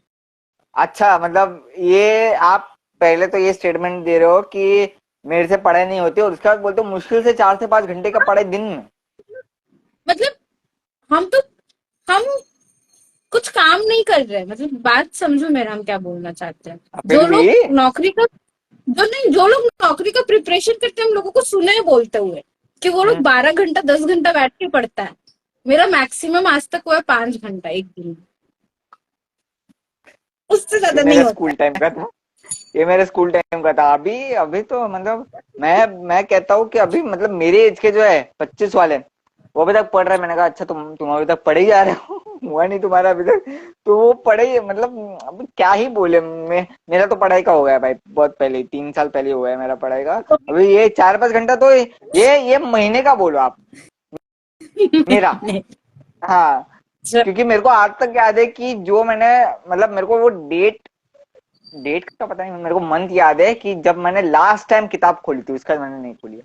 अच्छा, मतलब ये आप पहले तो ये स्टेटमेंट दे रहे हो कि मेरे से पढ़ाई नहीं होती, और उसके बाद बोलते हो मुश्किल से 4 से 5 घंटे का पढ़ाई दिन में। मतलब हम कुछ काम नहीं कर रहे। मतलब बात समझो मेरा, हम क्या बोलना चाहते हैं। फिर भी जो लोग नौकरी का प्रिपरेशन करते हैं, हम लोगों को सुने बोलते हुए कि वो लोग 12 घंटा 10 घंटा बैठ के पढ़ता है। मेरा मैक्सिमम आज तक हुआ है 5 घंटा एक दिन में, उससे ये ज्यादा नहीं मेरा होता स्कूल है। टाइम का था। ये मेरे स्कूल टाइम का था। अभी अभी तो मतलब मैं कहता हूँ कि अभी मतलब मेरे एज के जो है 25 वाले, वो अभी तक पढ़ रहे हैं। मैंने कहा अच्छा, तुम अभी तक पढ़े ही जा रहे हो। हुआ नहीं तुम्हारा अभी तक, तो वो पढ़े ही, मतलब अब क्या ही बोले। मेरा तो पढ़ाई का हो गया भाई, बहुत पहले, 3 साल पहले हो गया मेरा पढ़ाई का। अभी ये 4-5 घंटा तो ये महीने का बोलो आप मेरा। हाँ, क्योंकि मेरे को आज तक याद है कि जो मैंने, मतलब मेरे को वो डेट डेट का पता नहीं, मेरे को मंथ याद है कि जब मैंने लास्ट टाइम किताब खोली थी, उसका मैंने नहीं खोली है।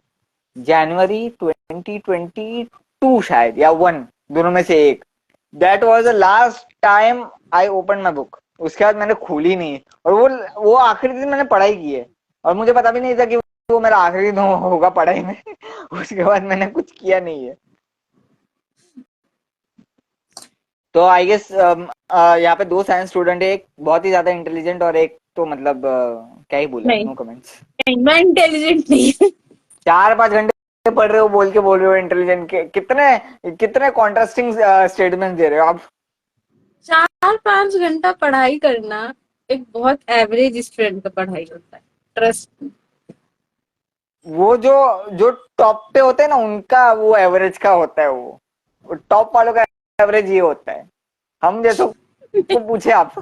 जनवरी 2022 शायद, या 1, दोनों में से एक। That was the last time I open my book. उसके बाद मैंने खोली नहीं। और वो आखिरी दिन मैंने पढ़ाई की है, और मुझे पता भी नहीं था कि वो मेरा आखिरी दिन होगा पढ़ाई में। उसके बाद मैंने कुछ किया नहीं है। तो आई गेस यहाँ पे 2 साइंस स्टूडेंट है, एक बहुत ही ज्यादा इंटेलिजेंट और एक तो मतलब क्या ही बोले, नहीं नो कमेंट्स। मैं इंटेलिजेंट नहीं हूँ। 4-5 घंटे पढ़ रहे हो, बोल रहे हो इंटेलिजेंट के। कितने कितने कॉन्ट्रास्टिंग स्टेटमेंट दे रहे हो आप। 4 5 घंटा पढ़ाई करना एक बहुत एवरेज स्टूडेंट का पढ़ाई होता है, ट्रस्ट। वो जो टॉप पे होते हैं ना, उनका वो एवरेज का होता है। वो टॉप वालों का एवरेज ये होता है। हम जैसों को पूछे आप।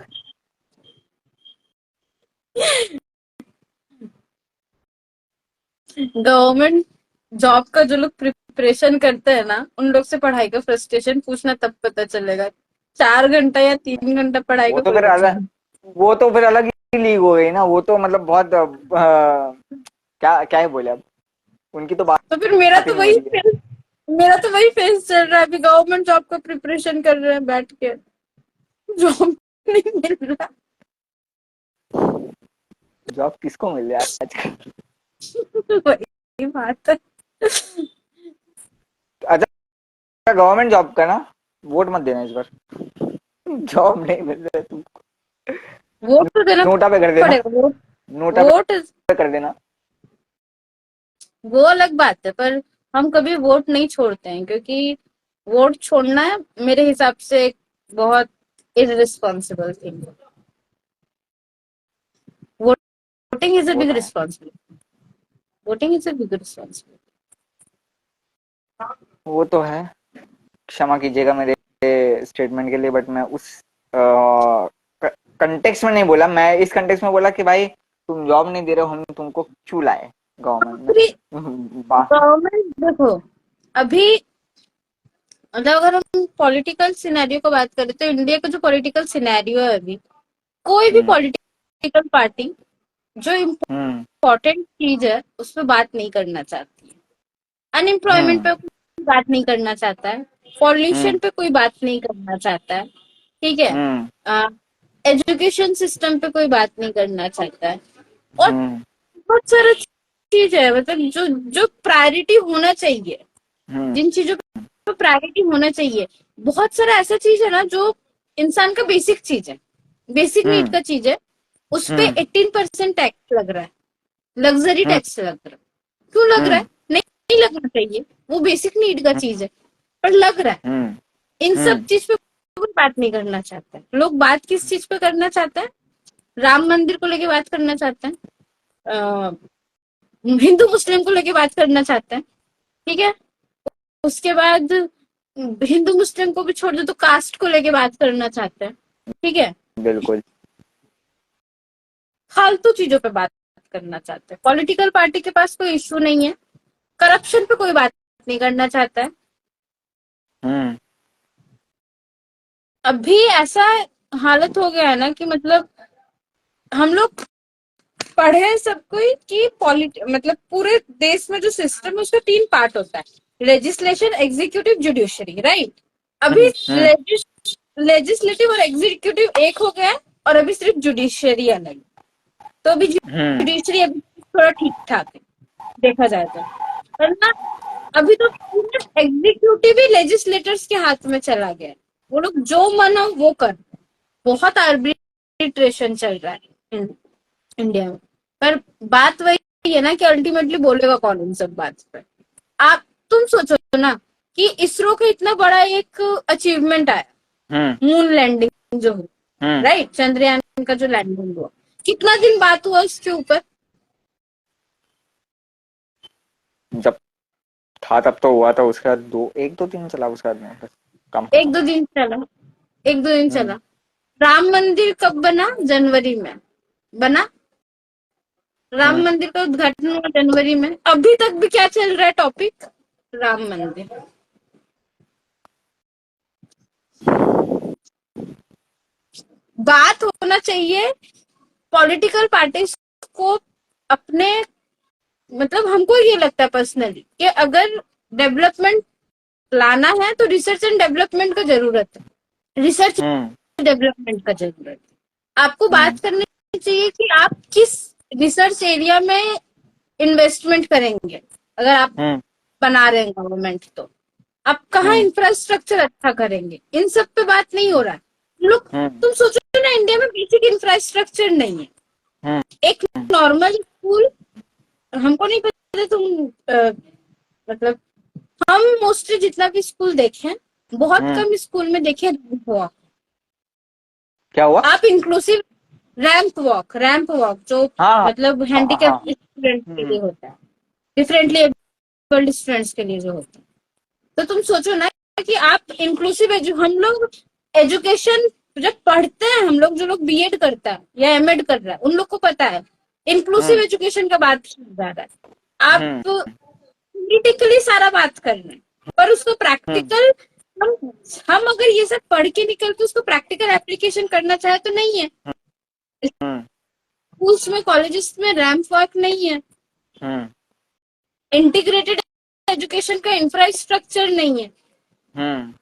गवर्नमेंट जॉब का जो लोग प्रिपरेशन करते हैं ना, उन लोग से पढ़ाई का फ्रस्ट्रेशन पूछना, तब पता चलेगा। 4 घंटा या 3 घंटा पढ़ाई वो का तो कोई फिर मतलब अलग नहीं। वो तो फिर अलग ही लीग हो गई ना। वो तो मतलब बहुत क्या क्या ही बोले अब। उनकी तो बात तो फिर मेरा ही तो नहीं हो वही रही है। फेस मेरा तो वही फेस चल रहा है अभी। गवर्नमेंट जॉब का प्रिपरेशन कर रहे हैं बैठ के, जॉब नहीं मिल रहा। जॉब किसको मिल रहा है आजकल। वही बात है। अच्छा, गवर्नमेंट जॉब का ना, वोट मत देना इस बार। जॉब नहीं मिल रहा है तुमको। वोट तो देना नोटा पे कर देना। पड़ेगा। वोट नोटा वोट पे कर देना। वो अलग बात है, पर हम कभी वोट नहीं छोड़ते हैं, क्योंकि वोट छोड़ना है मेरे हिसाब से एक बहुत irresponsible thing. Voting is a वो बिग तो है। Responsibility. Voting is a big responsibility. वो तो है। क्षमा कीजिएगा मेरे स्टेटमेंट के लिए, बट मैं उस कंटेक्स्ट में नहीं बोला। मैं इस कंटेक्स्ट में बोला कि भाई, तुम जॉब नहीं दे रहे हो, हम तुमको क्यों लाए गवर्नमेंट में। गवर्नमेंट देखो, अभी मतलब अगर हम पॉलिटिकल सिनेरियो को बात करें, तो इंडिया का जो पॉलिटिकल सिनेरियो है अभी, कोई भी हम्म पॉलिटिकल पार्टी जो हम्म इम्पोर्टेंट चीज है उस पर बात नहीं करना चाहती है। अनएम्प्लॉयमेंट हम्म पे कोई बात नहीं करना चाहता है। हम्म पॉल्यूशन पे कोई बात नहीं करना चाहता है। ठीक है। हम्म एजुकेशन सिस्टम पे कोई बात नहीं करना चाहता है। और हम्म बहुत सारा चीज है, मतलब जो जो प्रायोरिटी होना चाहिए, हम्म जिन चीजों पे प्रायोरिटी होना चाहिए, बहुत सारा ऐसा चीज है ना जो इंसान का बेसिक चीज है, बेसिक नीड हम्म का चीज है। उस पे हम्म 18% टैक्स लग रहा है, लग्जरी हम्म टैक्स लग रहा है। क्यों लग रहा हम्म है? नहीं, नहीं लगना चाहिए। वो बेसिक नीड का चीज है, पर लग रहा है। हम्म इन सब हम्म चीज पे कोई बात नहीं करना चाहता है। लोग बात किस चीज पे करना चाहते हैं? राम मंदिर को लेके बात करना चाहते हैं, हिंदू मुस्लिम को लेके बात करना चाहते हैं। ठीक है। उसके बाद हिंदू मुस्लिम को भी छोड़ दो तो कास्ट को लेके बात करना चाहते हैं। ठीक है। बिल्कुल। फालतू चीजों पे बात करना चाहते हैं। पॉलिटिकल पार्टी के पास कोई इश्यू नहीं है। करप्शन पे कोई बात नहीं करना चाहता है। हम्म अभी ऐसा हालत हो गया है ना कि मतलब हम लोग पढ़े सब कोई कि मतलब पूरे देश में जो सिस्टम है उसका 3 पार्ट होता है, लेजिस्लेशन, एग्जीक्यूटिव, जुडिशरी, राइट। अभी हम्म लेजिस्लेटिव और एग्जीक्यूटिव एक हो गया है और अभी सिर्फ जुडिशरी अलग। तो अभी हम्म जुडिशरी अभी थोड़ा ठीक ठाक है देखा जाए तो, वरना अभी तो एग्जीक्यूटिव ही लेजिस्लेटर्स के हाथ में चला गया है। वो लोग जो मन हो वो कर, बहुत आर्बिट्रेशन चल रहा है इंडिया में। पर बात वही है ना कि अल्टीमेटली बोलेगा कौन इन सब बात पे। आप तुम सोचो ना कि इसरो का इतना बड़ा एक अचीवमेंट आया, हम्म मून लैंडिंग जो हुई, हम्म राइट, चंद्रयान का जो लैंडिंग हुआ, कितना दिन बात हुआ उसके ऊपर? जब था तब तो हुआ था, उसके बाद 1-2 दिन चला, उसके बाद नहीं, बस काम एक खत्म। दो दिन चला, एक दो दिन हम्म चला। राम मंदिर कब बना? जनवरी में बना। राम हम्म मंदिर का उद्घाटन हुआ जनवरी में। अभी तक भी क्या चल रहा है टॉपिक? राम मंदिर। बात होना चाहिए पॉलिटिकल पार्टीज को अपने, मतलब हमको ये लगता है पर्सनली कि अगर डेवलपमेंट लाना है तो रिसर्च एंड डेवलपमेंट का जरूरत है, रिसर्च हम्म डेवलपमेंट का जरूरत है। आपको हम्म बात करनी चाहिए कि आप किस रिसर्च एरिया में इन्वेस्टमेंट करेंगे। अगर आप हम्म बना रहे हैं गवर्नमेंट तो आप कहाँ हम्म इंफ्रास्ट्रक्चर अच्छा करेंगे, इन सब पे बात नहीं हो रहा है। लोग, हम्म तुम सोचो ना, इंडिया में बेसिक इंफ्रास्ट्रक्चर नहीं है। हम्म एक नॉर्मल स्कूल, हमको नहीं पता तुम मतलब हम मोस्टली जितना भी स्कूल देखे हैं, बहुत हम्म कम स्कूल में देखे हुआ। क्या हुआ? आप इंक्लूसिव रैंप वॉक जो हाँ मतलब हाँ हैंडीकैप हाँ। स्टूडेंट के हम्म लिए होता है, डिफरेंटली एबल्ड स्टूडेंट्स के लिए जो होता है। तो तुम सोचो ना कि आप इंक्लूसिव हम लोग एजुकेशन जब पढ़ते हैं, हम लोग जो लोग बीएड करता है या एमएड कर रहा है उन लोग को पता है इंक्लूसिव हम्म एजुकेशन का बात जा रहा है। आप हम्म थियोरिटिकली सारा बात कर रहे हैं, पर उसको हम्म प्रैक्टिकल, हम हम अगर ये सब पढ़ के निकल के उसको प्रैक्टिकल एप्लीकेशन करना चाहे तो नहीं है। हम्म स्कूल्स में, कॉलेजेस में रैंप वॉक नहीं है, हम्म इंटीग्रेटेड एजुकेशन का इंफ्रास्ट्रक्चर नहीं है। हम्म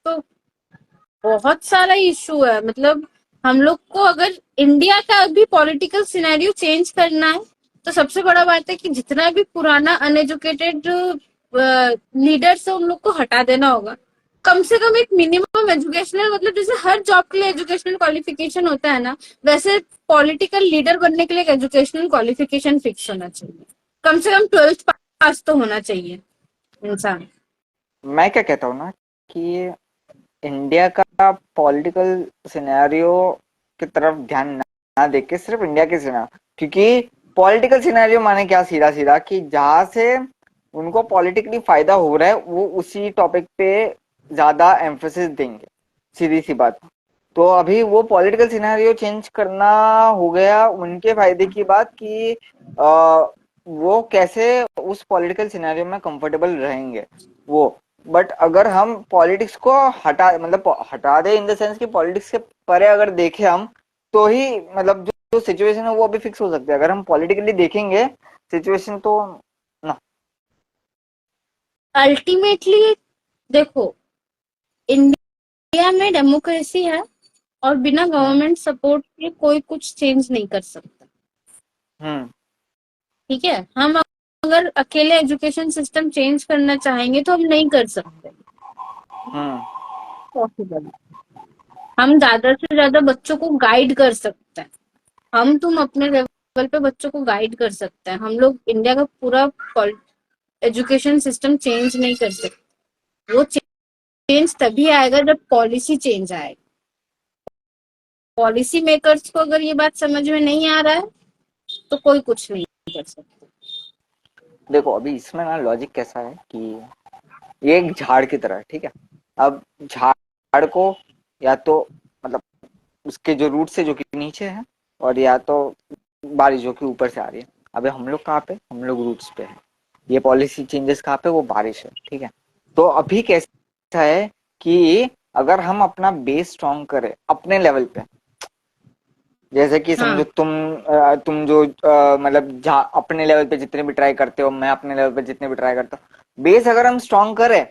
तो बहुत सारा इशू है। मतलब हम लोग को अगर इंडिया का अभी पॉलिटिकल सिनेरियो चेंज करना है तो सबसे बड़ा बात है कि जितना भी पुराना अनएजुकेटेड लीडर्स है उन लोग को हटा देना होगा। कम से कम एक मिनिमम एजुकेशनल, मतलब जैसे हर जॉब के लिए एजुकेशनल क्वालिफिकेशन होता है ना, वैसे पॉलिटिकल लीडर बनने के लिए एक एजुकेशनल क्वालिफिकेशन फिक्स होना चाहिए। कम से कम 12th पास तो होना चाहिए इंसान। मैं क्या कहता हूँ ना कि इंडिया का पॉलिटिकल सिनेरियो की तरफ ध्यान ना दे के सिर्फ इंडिया के सिनेरियो, क्योंकि पॉलिटिकल सिनेरियो माने क्या, सीधा सीधा कि जहां से उनको पॉलिटिकली फायदा हो रहा है वो उसी टॉपिक पे ज्यादा एम्फोसिस देंगे, सीधी सी बात। तो अभी वो पॉलिटिकल सिनेरियो चेंज करना हो गया उनके फायदे की बात कि वो कैसे उस पॉलिटिकल सिनेरियो में कंफर्टेबल रहेंगे वो। बट अगर हम पॉलिटिक्स को हटा दे इन द सेंस कि पॉलिटिक्स के परे अगर देखें हम, तो ही मतलब जो सिचुएशन है वो अभी फिक्स हो सकती है। अगर हम पॉलिटिकली देखेंगे सिचुएशन तो ना। अल्टीमेटली देखो, इंडिया में डेमोक्रेसी है और बिना हम्म गवर्नमेंट सपोर्ट के कोई कुछ चेंज नहीं कर सकता। हम्म ठीक है, हम अगर अकेले एजुकेशन सिस्टम चेंज करना चाहेंगे तो हम नहीं कर सकते, हम्म पॉसिबल। हम ज्यादा से ज्यादा बच्चों को गाइड कर सकते हैं, हम तुम अपने लेवल पे बच्चों को गाइड कर सकते हैं। हम लोग इंडिया का पूरा एजुकेशन सिस्टम चेंज नहीं कर सकते। वो चेंज तभी आएगा जब पॉलिसी चेंज आएगा। पॉलिसी मेकर्स को अगर ये बात समझ में नहीं आ रहा है तो कोई कुछ नहीं कर सकता। देखो अभी इसमें ना लॉजिक कैसा है कि ये एक झाड़ की तरह है, ठीक है। अब झाड़ को या तो मतलब उसके जो रूट से जो कि नीचे है, और या तो बारिश जो कि ऊपर से आ रही है। अबे हम लोग कहाँ पे, हम लोग रूट्स पे है। ये पॉलिसी चेंजेस कहाँ पे, वो बारिश है, ठीक है। तो अभी कैसा है कि अगर हम अपना बेस स्ट्रॉन्ग करें अपने लेवल पे, जैसे कि समझो हाँ तुम जो मतलब जहाँ अपने लेवल पे जितने भी ट्राई करते हो, मैं अपने लेवल पे जितने भी ट्राई करता हूँ, बेस अगर हम स्ट्रॉन्ग करें,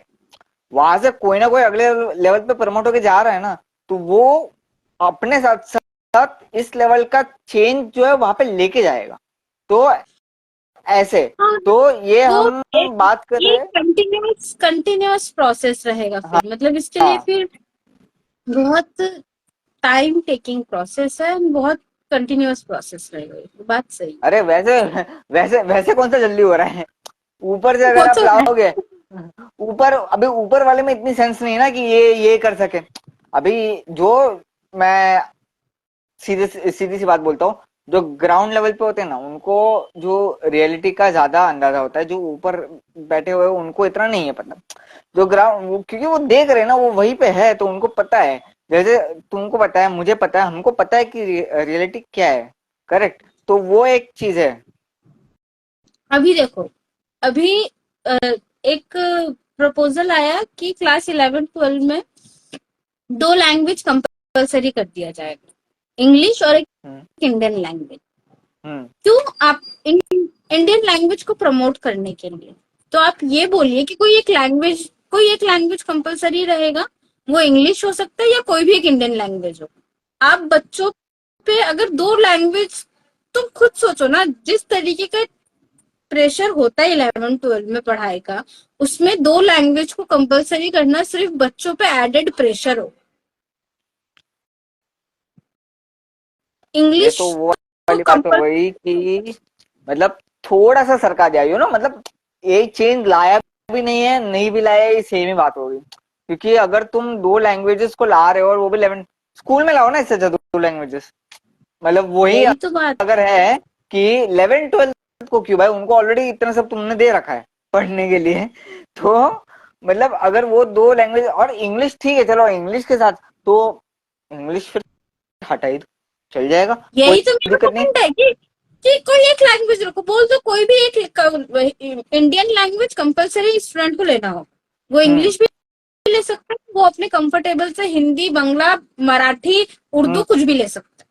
वहां से कोई ना कोई अगले लेवल पे प्रमोट होके जा रहा है ना, तो वो अपने साथ साथ इस लेवल का चेंज जो है वहां पे लेके जाएगा। तो ऐसे, हाँ, तो ये वो हम एक बात कर ये रहे हैं। कंटिन्यूअस कंटिन्यूअस प्रोसेस रहेगा, हाँ, फिर मतलब इसके लिए हाँ, फिर बहुत टाइम टेकिंग प्रोसेस है, बहुत कंटिन्यूअस प्रोसेस रहेगा, ये बात सही। अरे वैसे वैसे वैसे कौन सा जल्दी हो रहा है, ऊपर से वो अगर आप तो है। लाओगे, ऊपर अभी ऊपर वाले में इतनी सेंस नहीं है ना कि ये कर सके। अभी जो मैं सीधे सीधी सी बात बोलता हूँ, जो ग्राउंड लेवल पे होते हैं ना, उनको जो रियलिटी का ज्यादा अंदाजा होता है, जो ऊपर बैठे हुए हैं, उनको इतना नहीं है पता। जो ग्राउंड, क्योंकि वो देख रहे हैं ना, वो वहीं पे है, तो उनको पता है। जैसे तुमको पता है, मुझे पता है, हमको पता है कि रियलिटी क्या है, करेक्ट। तो वो एक चीज है। अभी देखो, अभी एक प्रपोजल आया कि क्लास 11-12 में 2 लैंग्वेज कंपलसरी कर दिया जाएगा, इंग्लिश और एक हम्म, इंडियन लैंग्वेज। हम्म, क्यों? आप इंडियन लैंग्वेज को प्रमोट करने के लिए। तो आप ये बोलिए कि कोई एक लैंग्वेज कंपलसरी रहेगा, वो इंग्लिश हो सकता है या कोई भी एक इंडियन लैंग्वेज हो। आप बच्चों पे अगर 2 लैंग्वेज, तुम खुद सोचो ना, जिस तरीके का प्रेशर होता है 11-12 में पढ़ाई का, उसमें 2 लैंग्वेज को कंपलसरी करना सिर्फ बच्चों पे एडेड प्रेशर हो। ये इंग्लिश तो वो को वाली बात हो कंपल गई कि मतलब थोड़ा सा सरका दिया, ना मतलब एक चेंज लाया भी नहीं है, नहीं भी लाया, ये सेम ही बात हो गई। क्योंकि अगर तुम 2 लैंग्वेजेस को ला रहे हो, और वो भी 11 स्कूल में लाओ ना, इससे अच्छा 2 लैंग्वेजेस, मतलब वही यही तो बात। अगर है कि 11 12 को क्यों भाई, उनको ऑलरेडी इतना सब तुमने दे रखा है पढ़ने के लिए। तो मतलब अगर वो 2 लैंग्वेज और इंग्लिश, ठीक है चलो इंग्लिश के साथ, तो इंग्लिश फिर हटा ही दो, चल जाएगा, कोई यही तो मेरा दिक्कत नहीं। पॉइंट है कि कोई एक लैंग्वेज रखो, बोल दो कोई भी एक इंडियन लैंग्वेज कंपलसरी स्टूडेंट को लेना हो। वो हम्म, इंग्लिश भी ले सकता है, वो अपने कंफर्टेबल से हिंदी, बांग्ला, मराठी, हम्म, उर्दू कुछ भी ले सकता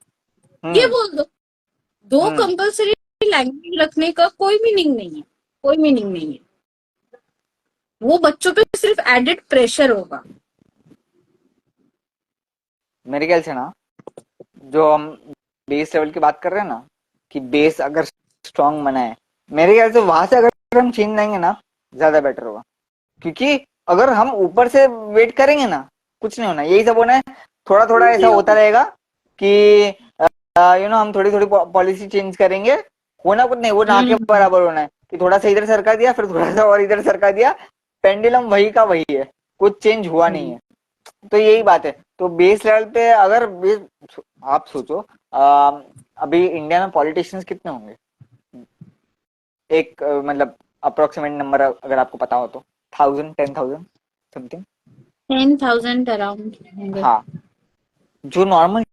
है। ये हम्म, बोल दो। दो हम्म। कंपलसरी लैंग्वेज रखने का कोई मीनिंग नहीं है, कोई मीनिंग नहीं है। वो बच्चों पे सिर्फ एडेड प्रेशर होगा। मेरे ख्याल से ना, जो हम बेस लेवल की बात कर रहे हैं ना, कि बेस अगर स्ट्रांग बना है, मेरे ख्याल से वहां से अगर हम छीन लेंगे ना, ज्यादा बेटर होगा। क्योंकि अगर हम ऊपर से वेट करेंगे ना, कुछ नहीं होना, यही सब होना है। थोड़ा थोड़ा ऐसा होता रहेगा कि हम थोड़ी थोड़ी पॉलिसी चेंज करेंगे, होना कुछ नहीं, वो ना के हम्म बराबर होना है कि थोड़ा सा इधर सरका दिया, फिर थोड़ा सा और इधर सरका दिया, पेंडुलम वही का वही है, कुछ चेंज हुआ नहीं हम्म। है। तो यही बात है। तो बेस लेवल पे अगर आप सोचो, अभी इंडिया में पॉलिटिशियंस कितने होंगे, एक मतलब अप्रोक्सीमेट नंबर अगर आपको पता हो तो, 1000 10,000 समथिंग। 10,000 अराउंड होंगे। हाँ, जो नॉर्मल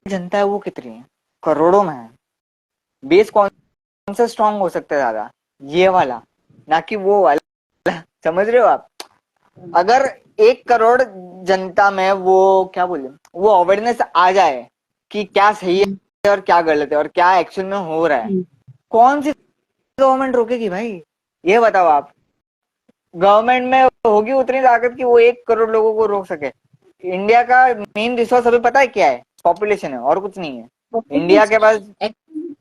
जनता है वो कितनी है, करोड़ों में है। बेस कौन सा स्ट्रांग हो सकता है ज्यादा, ये वाला, ना कि वो वाला। समझ रहे हो आप? अगर 1 करोड़ जनता में वो क्या बोले, वो अवेयरनेस आ जाए कि क्या सही हम्म, है और क्या गलत है और क्या एक्शन में हो रहा है, हम्म। कौन सी गवर्नमेंट रोकेगी भाई, ये बताओ आप। गवर्नमेंट में होगी उतनी ताकत कि वो 1 करोड़ लोगों को रोक सके। इंडिया का मेन रिसोर्स अभी पता है क्या है, पॉपुलेशन है, और कुछ नहीं है इंडिया के पास। Actually,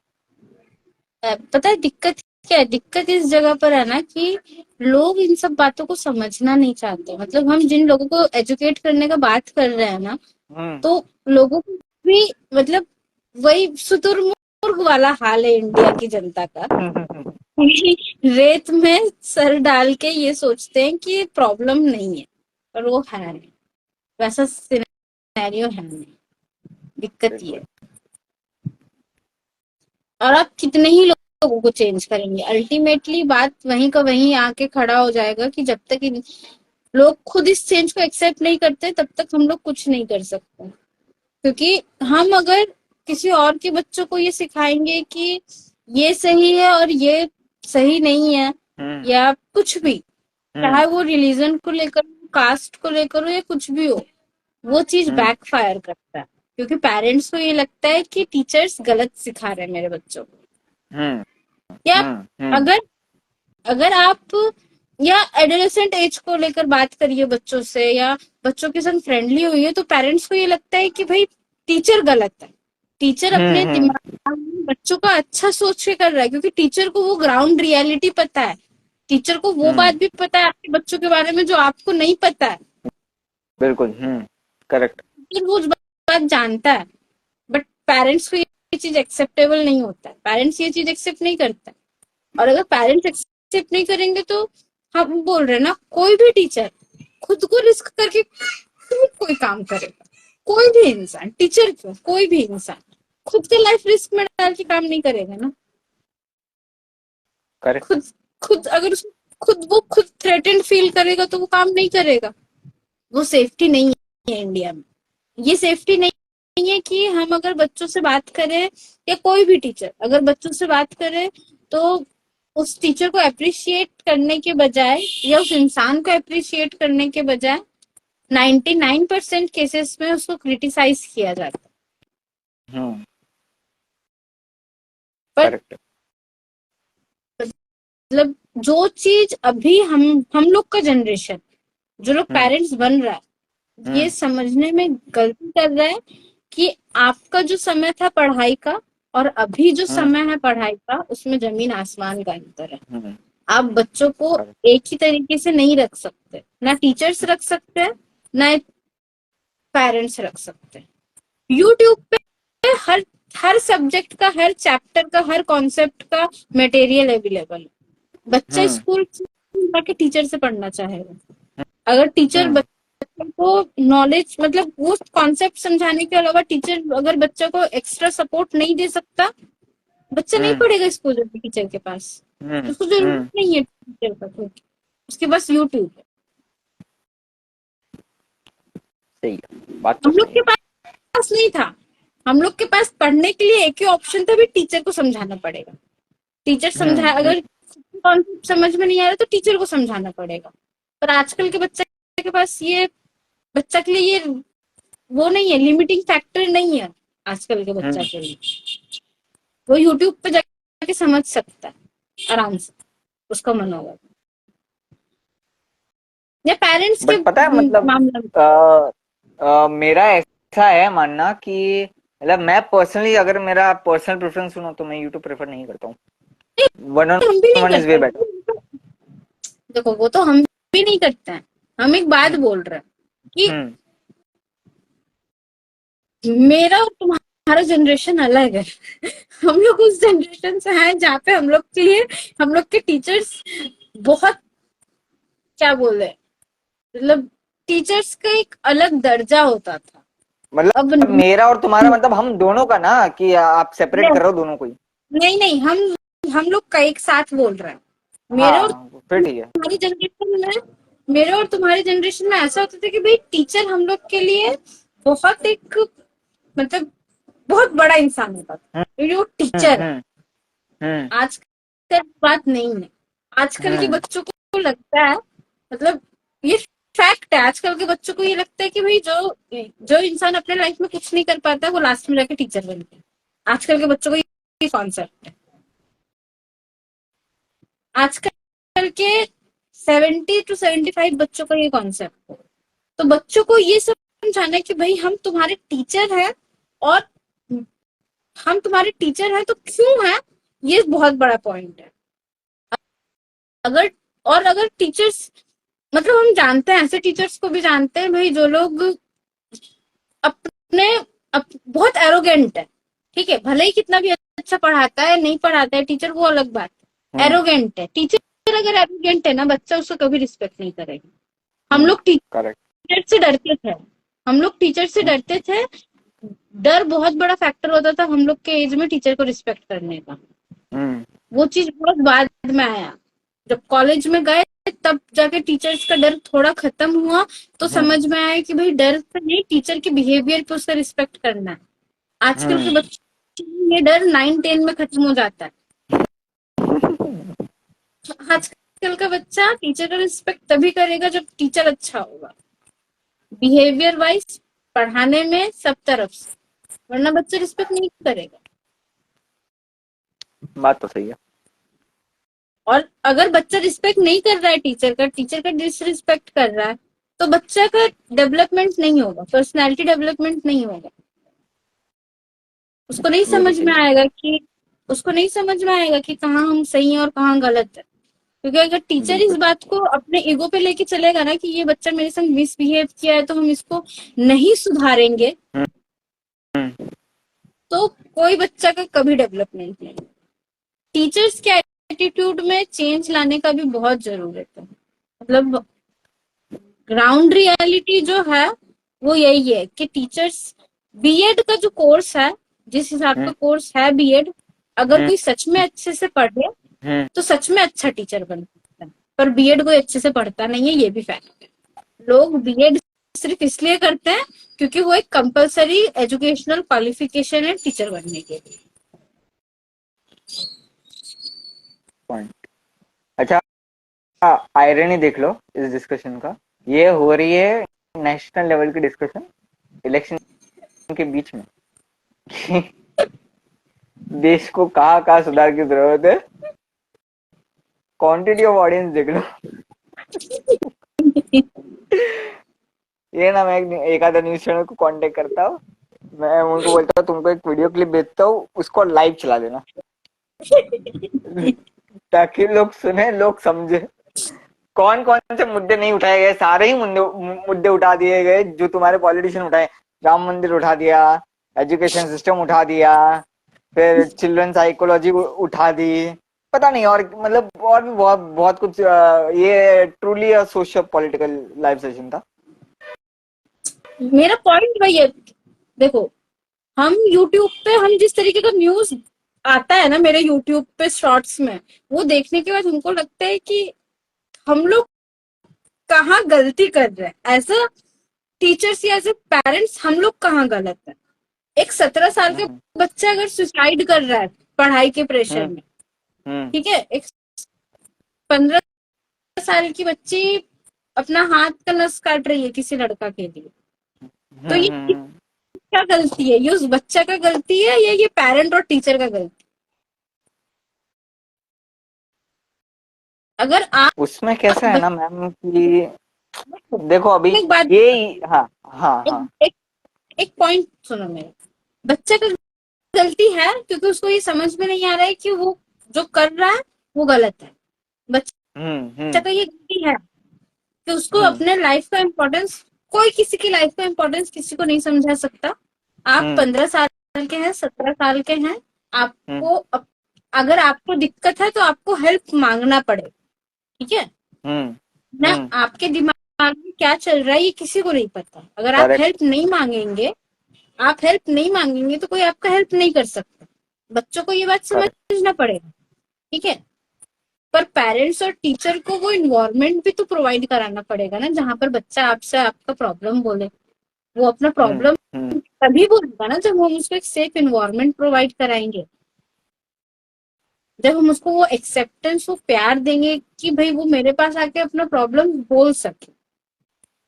पता है दिक्कत क्या है? दिक्कत इस जगह पर है ना कि लोग इन सब बातों को समझना नहीं चाहते। मतलब हम जिन लोगों को एजुकेट करने का बात कर रहे हैं ना, हम्म। तो लोगों को भी मतलब वही शुतुरमुर्ग वाला हाल है इंडिया की जनता का। रेत में सर डाल के ये सोचते हैं कि प्रॉब्लम नहीं है, पर वो है नहीं, वैसा सिनेरियो है नहीं। दिक्कत ये बिल्कुल। है। और आप कितने ही लोगों को चेंज करेंगे, अल्टीमेटली बात वहीं का वहीं आके खड़ा हो जाएगा कि जब तक लोग खुद इस चेंज को एक्सेप्ट नहीं करते, तब तक हम लोग कुछ नहीं कर सकते। क्योंकि हम अगर किसी और के बच्चों को ये सिखाएंगे कि ये सही है और ये सही नहीं है, या कुछ भी, हम्म, चाहे वो रिलीजन को लेकर हो, कास्ट को लेकर हो या कुछ भी हो, वो चीज हम्म, बैकफायर करता है क्योंकि पेरेंट्स को ये लगता है कि टीचर्स गलत सिखा रहे हैं मेरे बच्चों को। हम्म, या हम्म, अगर अगर आप या एडोलेसेंट एज को लेकर बात करिए बच्चों से या बच्चों के संग फ्रेंडली हुई है तो पेरेंट्स को ये लगता है कि भाई टीचर गलत है, टीचर अपने हम्म, दिमाग में बच्चों का अच्छा सोच के कर रहा है क्योंकि टीचर को वो ग्राउंड रियलिटी पता है, टीचर को वो बात हम्म, भी पता है आपके बच्चों के बारे में जो आपको नहीं पता है, बिल्कुल, करेक्ट, टीचर वो बात जानता है। बट पेरेंट्स को ये चीज एक्सेप्टेबल नहीं होता है, पेरेंट्स ये चीज एक्सेप्ट नहीं करता है। और अगर पेरेंट्स एक्सेप्ट नहीं करेंगे तो हम बोल रहे हैं ना, कोई भी टीचर खुद को रिस्क करके कोई काम करेगा, कोई भी इंसान, टीचर क्यों, कोई भी इंसान खुद के लाइफ रिस्क में डाल के काम नहीं करेगा ना। करेक्ट, खुद खुद अगर खुद थ्रेटेंड फील करेगा तो वो काम नहीं करेगा। वो सेफ्टी नहीं है इंडिया में, ये सेफ्टी नहीं है कि हम अगर बच्चों से बात करें या कोई भी टीचर अगर बच्चों से बात करे तो उस टीचर को अप्रिशिएट करने के बजाय या उस इंसान को अप्रिशिएट करने के बजाय 99% केसेस में उसको क्रिटिसाइज किया जाता है। हम्म, पर करेक्ट, मतलब जो चीज अभी हम लोग का जनरेशन, जो लोग हम्म, पेरेंट्स बन रहा है, ये समझने में गलती कर रहा है कि आपका जो समय था पढ़ाई का और अभी जो हम्म, समय है पढ़ाई का उसमें जमीन आसमान का अंतर है। हम्म, आप बच्चों को करेक्ट, एक ही तरीके से नहीं रख सकते, ना टीचर्स रख सकते हैं ना पेरेंट्स रख सकते हैं। यूट्यूब पे हर हर सब्जेक्ट का, हर चैप्टर का, हर कॉन्सेप्ट का मटेरियल अवेलेबल है। बच्चा हम्म, स्कूल जाके टीचर से पढ़ना चाहेगा, अगर टीचर हम्म, बच्चे को नॉलेज मतलब वो कॉन्सेप्ट समझाने के अलावा टीचर अगर बच्चे को एक्स्ट्रा सपोर्ट नहीं दे सकता, बच्चा नहीं हम्म, पढ़ेगा स्कूल जाके टीचर के पास। हम्म, उसको जरूरत हम्म, नहीं है टीचर का, क्योंकि उसके पास यूट्यूब है। सही है, बात तो हम लोग सही के है, पास नहीं था, हम लोग के पास पढ़ने के लिए एक ही ऑप्शन था, भी टीचर को समझाना पड़ेगा। टीचर समझा, हम्म, अगर कॉन्सेप्ट समझ में नहीं आ रहा तो टीचर को समझाना पड़ेगा। पर आजकल के बच्चे के पास ये, बच्चा के लिए ये वो नहीं है, लिमिटिंग फैक्टर नहीं है आजकल के बच्चा हम्म, के लिए। वो यूट्यूब पे जाके समझ सकता है आराम से, उसका मन होगा। या पेरेंट्स के बट पता है मतलब मामला में मेरा ऐसा है मानना कि मतलब मैं पर्सनली अगर मेरा पर्सनल प्रेफरेंस सुनो तो मैं यूट्यूब प्रेफर नहीं करता हूँ, वन ऑन हम भी नहीं वन इज वे बेटर। करते। देखो वो तो हम भी नहीं करते हैं, हम एक बात बोल रहे हैं कि हम्म, मेरा और तुम्हारा जनरेशन अलग है। हम लोग उस जनरेशन से हैं जहाँ पे हम लोग के लिए हम लोग के टीचर्स बहुत, क्या बोले, मतलब टीचर्स का एक अलग दर्जा होता था। अब मतलब मेरा और तुम्हारा मतलब हम दोनों का ना, कि आप सेपरेट कर रहे हो दोनों को ही। नहीं नहीं, हम लोग का एक साथ बोल रहे हैं। मेरे और हाँ फिर ठीक है। तुम्हारी जनरेशन में, मेरे और तुम्हारी जनरेशन में ऐसा होता था कि भाई टीचर हम लोग के लिए बहुत एक, मतलब बहुत बड़ा इंसान होता था, हम्म, क्योंकि वो हम्म, टीचर है। हम्म, हम्म, आजकल बात नहीं है, आजकल के हम्म, बच्चों को लगता है, मतलब ये फैक्ट है, आजकल के बच्चों को ये लगता है कि भाई जो जो इंसान अपने लाइफ में कुछ नहीं कर पाता वो लास्ट में जाके टीचर बनता है। आजकल के बच्चों को ये कॉन्सेप्ट है, आजकल के 70 to 75 बच्चों का ये कॉन्सेप्ट है। तो बच्चों को ये सब समझाना है कि भाई हम तुम्हारे टीचर हैं, और हम तुम्हारे टीचर हैं तो क्यों है, ये बहुत बड़ा पॉइंट है। अगर अगर टीचर्स, मतलब हम जानते हैं, ऐसे टीचर्स को भी जानते हैं भाई जो लोग अपने बहुत एरोगेंट है, ठीक है, भले ही कितना भी अच्छा पढ़ाता है नहीं पढ़ाता है टीचर, वो अलग बात है, हम्म, एरोगेंट है टीचर। अगर एरोगेंट है ना, बच्चा उसको कभी रिस्पेक्ट नहीं करेगा। हम हम्म, लोग टीचर करेक्ट, से डरते थे, हम लोग टीचर से डरते थे। डर बहुत बड़ा फैक्टर होता था हम लोग के एज में टीचर को रिस्पेक्ट करने का। हम्म, वो चीज बहुत बाद में आया, जब कॉलेज में गए तब जाके टीचर्स का डर थोड़ा खत्म हुआ, तो समझ में आया कि भाई डर से नहीं, टीचर के बिहेवियर पे उसका रिस्पेक्ट करना है। आजकल के हम्म, बच्चों में ये डर 9-10 में खत्म हो जाता है। आजकल आजकल का बच्चा टीचर का रिस्पेक्ट तभी करेगा जब टीचर अच्छा होगा, बिहेवियर वाइज, पढ़ाने में, सब तरफ से, वरना बच्चा रिस्पेक्ट नहीं करेगा। बात तो सही है। और अगर बच्चा रिस्पेक्ट नहीं कर रहा है टीचर का डिसरिस्पेक्ट कर रहा है, तो बच्चा का डेवलपमेंट नहीं होगा, पर्सनालिटी डेवलपमेंट नहीं होगा। उसको नहीं ये भी समझ सही में है। आएगा कि उसको नहीं समझ में आएगा कि कहाँ हम सही हैं और कहाँ गलत है। क्योंकि अगर टीचर इस बिल्कुल। बात को अपने ईगो पे लेके चलेगा ना कि ये बच्चा मेरे संग मिसबिहेव किया है तो हम इसको नहीं सुधारेंगे, हम्म। तो कोई बच्चा का कभी डेवलपमेंट नहीं। टीचर्स के एटीट्यूड में चेंज लाने का भी बहुत जरूरत है। मतलब ग्राउंड रियलिटी जो है वो यही है कि टीचर्स, बीएड का जो कोर्स है, जिस हिसाब का हम्म। कोर्स है बीएड, अगर हम्म। कोई सच में अच्छे से पढ़े हम्म। तो सच में अच्छा टीचर बन सकता है। पर बीएड कोई अच्छे से पढ़ता नहीं है, ये भी फैक्ट है। लोग बीएड सिर्फ इसलिए करते हैं क्योंकि वो एक कंपलसरी एजुकेशनल क्वालिफिकेशन है टीचर बनने के लिए। पॉइंट। अच्छा, आयरनी देख लो इस डिस्कशन का। ये हो रही है नेशनल लेवल की डिस्कशन इलेक्शन के बीच में। देश को कहाँ कहाँ सुधार की जरूरत है। क्वांटिटी ऑफ ऑडियंस देख लो। ये ना, मैं एक आधा न्यूज चैनल को कांटेक्ट करता हूँ, मैं उनको बोलता हूँ तुमको एक वीडियो क्लिप भेजता हूँ, उसको लाइव चला देना ताकि लोग सुने, लोग समझे कौन कौन से मुद्दे नहीं उठाए गए। सारे ही मुद्दे उठा दिए गए जो तुम्हारे पॉलिटिशियन उठाए। राम मंदिर उठा दिया, एजुकेशन सिस्टम उठा दिया, फिर चिल्ड्रन साइकोलॉजी उठा दी, पता नहीं और मतलब और भी बहुत बहुत कुछ। ये truly social political live session था। मेरा पॉइंट वही है। देखो, हम यूट्यूब पे, हम जिस तरीके का न्यूज आता है ना मेरे यूट्यूब पे शॉर्ट्स में, वो देखने के बाद हमको लगता है कि हम लोग कहाँ गलती कर रहे हैं एज अ टीचर्स या एज अ पेरेंट्स। हम लोग कहाँ गलत है। एक 17 साल का हम्म। बच्चा अगर सुसाइड कर रहा है पढ़ाई के प्रेशर हम्म। में, हम्म। ठीक है, एक 15 साल की बच्ची अपना हाथ का नस काट रही है किसी लड़का के लिए, तो ये हम्म। क्या गलती है? ये उस बच्चा का गलती है या ये पेरेंट और टीचर का गलती? अगर आप उसमें कैसा है ना मैम कि देखो अभी एक बात, ये, हाँ हाँ हाँ। एक एक, एक पॉइंट सुनो मेरा। बच्चे का गलती है क्योंकि उसको ये समझ में नहीं आ रहा है कि वो जो कर रहा है वो गलत है। बच्चा हम्म। का ये गलती है कि उसको हम्म। अपने लाइफ का इम्पोर्टेंस, कोई किसी की लाइफ का इम्पोर्टेंस किसी को नहीं समझा सकता। आप हम्म। 15 साल के हैं, 17 साल के हैं, हम्म। आपको अगर आपको दिक्कत है तो आपको हेल्प मांगना पड़े, ठीक है हम्म। ना? हम्म। आपके दिमाग में क्या चल रहा है ये किसी को नहीं पता। अगर आप करेक्ट। हेल्प नहीं मांगेंगे, आप हेल्प नहीं मांगेंगे तो कोई आपका हेल्प नहीं कर सकता। बच्चों को ये बात करेक्ट। समझना पड़ेगा, ठीक है। पर पेरेंट्स और टीचर को वो इन्वायरमेंट भी तो प्रोवाइड कराना पड़ेगा ना जहां पर बच्चा आपसे आपका प्रॉब्लम बोले। वो अपना हम्म। प्रॉब्लम हम्म। तभी बोलेगा ना जब हम उसको एक सेफ इन्वायरमेंट प्रोवाइड कराएंगे, जब हम उसको वो एक्सेप्टेंस, वो प्यार देंगे कि भाई वो मेरे पास आके अपना प्रॉब्लम बोल सके।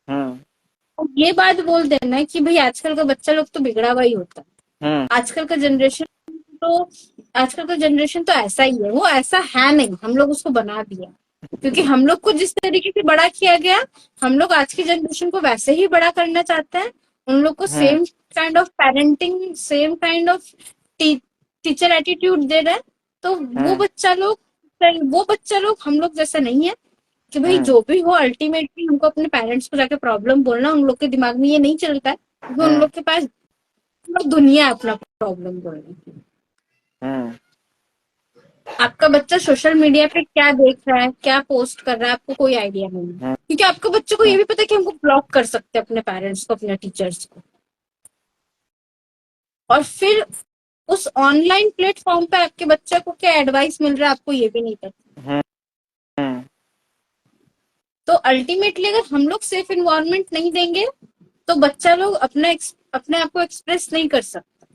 हम्म। और ये बात बोल देना कि भाई आजकल का बच्चा लोग तो बिगड़ा हुआ ही होता है, हम्म। आजकल का जनरेशन तो आजकल का जनरेशन तो ऐसा ही है। वो ऐसा है नहीं, हम लोग उसको बना दिया। क्योंकि हम लोग को जिस तरीके से बड़ा किया गया, हम लोग आज की जनरेशन को वैसे ही बड़ा करना चाहते हैं। उन लोग को हम्म। Same kind of parenting, same kind of teacher attitude दे रहे हैं। तो हम्म। वो बच्चा लोग हम लोग जैसा नहीं है कि भाई हम्म। जो भी हो अल्टीमेटली हमको अपने पेरेंट्स को जाके प्रॉब्लम बोलना। उन लोग के दिमाग में ये नहीं चलता है क्योंकि उन हम्म। लोग के पास पूरा दुनिया है अपना प्रॉब्लम बोलने की। हम्म। आपका बच्चा सोशल मीडिया पे क्या देख रहा है, क्या पोस्ट कर रहा है, आपको कोई आइडिया नहीं है। हम्म। क्योंकि आपके बच्चों को ये भी पता है कि हमको ब्लॉक कर सकते हैं अपने पेरेंट्स को, अपने टीचर्स को। और फिर उस ऑनलाइन प्लेटफॉर्म पे आपके बच्चे को क्या एडवाइस मिल रहा है आपको ये भी नहीं पता। हम्म। हम्म। तो अल्टीमेटली अगर हम लोग सेफ इन्वायरमेंट नहीं देंगे तो बच्चा लोग अपने आप को एक्सप्रेस नहीं कर सकता।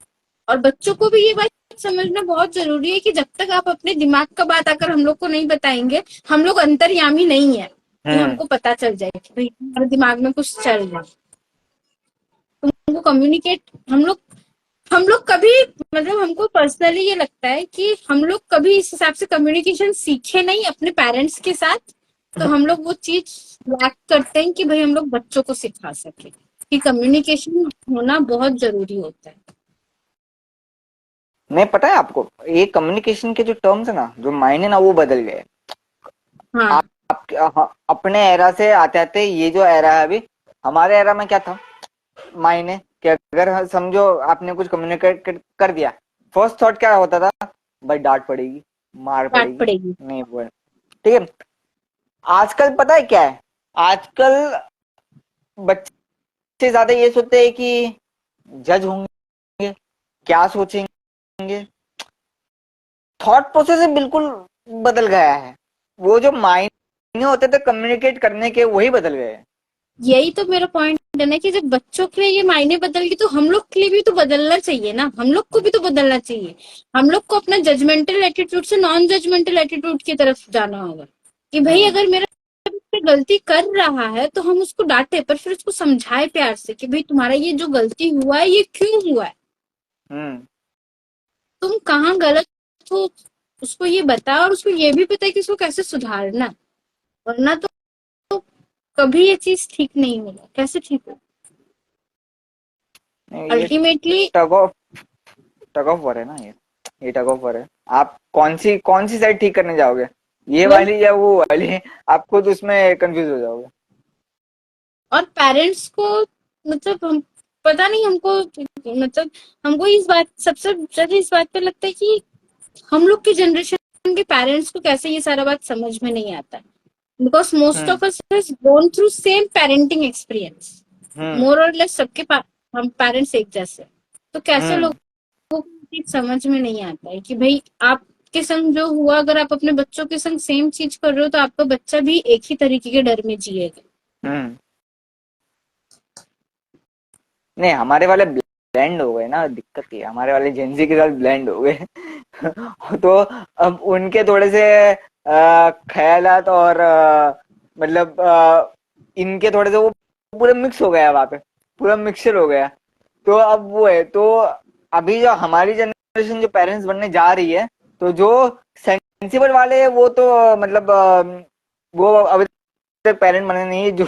और बच्चों को भी ये बात समझना बहुत जरूरी है कि जब तक आप अपने दिमाग का बात अगर हम लोग को नहीं बताएंगे, हम लोग अंतर्यामी नहीं है कि हमको पता चल जाए कि भाई हमारे दिमाग में कुछ चल रहा है। तो हमको कम्युनिकेट, हम लोग कभी, मतलब हमको पर्सनली ये लगता है कि हम लोग कभी इस हिसाब से कम्युनिकेशन सीखे नहीं अपने पेरेंट्स के साथ, तो हम लोग वो चीज लैक करते हैं कि भाई हम लोग बच्चों को सिखा सके कि कम्युनिकेशन होना बहुत जरूरी होता है। नहीं, पता है आपको, ये कम्युनिकेशन के जो टर्म्स है ना, जो मायने ना, वो बदल गए। हाँ अपने एरा से आते आते ये जो एरा है अभी, हमारे एरा में क्या था मायने, कि अगर समझो आपने कुछ कम्युनिकेट कर दिया, फर्स्ट थॉट क्या होता था, भाई डांट पड़ेगी, मार डांट पड़ेगी, पड़ेगी। नहीं बोल। ठीक है, आजकल पता है क्या है, आजकल बच्चे ज्यादा ये सोचते हैं कि जज होंगे, क्या सोचेंगे, थॉट प्रोसेस ही बिल्कुल बदल गया है। वो जो मायने होते थे कम्युनिकेट करने के, वही बदल गए हैं। यही तो मेरा पॉइंट है ना कि जब बच्चों के लिए ये मायने बदल गए तो हम लोग के लिए भी तो बदलना चाहिए ना, हम लोग को भी तो बदलना चाहिए। हम लोग को अपना जजमेंटल एटीट्यूड से नॉन जजमेंटल एटीट्यूड की तरफ जाना होगा कि भाई अगर मेरा बच्चा गलती कर रहा है तो हम उसको डांटे, पर फिर उसको समझाए प्यार से कि भाई तुम्हारा ये जो गलती हुआ है ये क्यों हुआ है, हम्म तुम कहाँ गलत हो, उसको ये बता, और उसको ये भी पता है कि उसको कैसे सुधारना, वरना तो कभी ये चीज ठीक नहीं होगा। कैसे ठीक होगा? नहीं, ये ultimately tug of tug of war है ना, ये टग ऑफ वॉर है। आप कौन सी साइड ठीक करने जाओगे, ये वो, वाली या वो वाली? आप खुद उसमें कंफ्यूज हो जाओगे। और पेरेंट्स को, मतलब हम, पता नहीं हमको, मतलब हमको इस बात, सबसे ज्यादा इस बात पे लगता है कि हम लोग की जनरेशन के पेरेंट्स को कैसे ये सारा बात समझ में नहीं आता, because most hmm of us has gone through same parenting experience, hmm more और लेस सबके हम पेरेंट्स एक जैसे, तो कैसे हम्म लोगों को चीज समझ में नहीं आता है कि भाई आपके संग जो हुआ, अगर आप अपने बच्चों के संग सेम चीज कर रहे हो तो आपका बच्चा भी एक ही तरीके के डर में जिएगा। हम्म नहीं, हमारे वाले ब्लेंड हो गए ना, दिक्कत ये है, हमारे वाले जेंजी के साथ ब्लेंड हो गए। तो अब उनके थोड़े से ख्यालात और मतलब इनके थोड़े से वो पूरे मिक्स हो गया, वहां पे पूरा मिक्सचर हो गया। तो अब वो है, तो अभी जो हमारी जनरेशन जो पेरेंट्स बनने जा रही है, तो जो सेंसिबल वाले हैं वो तो मतलब वो अभी तक पेरेंट बने नहीं है, जो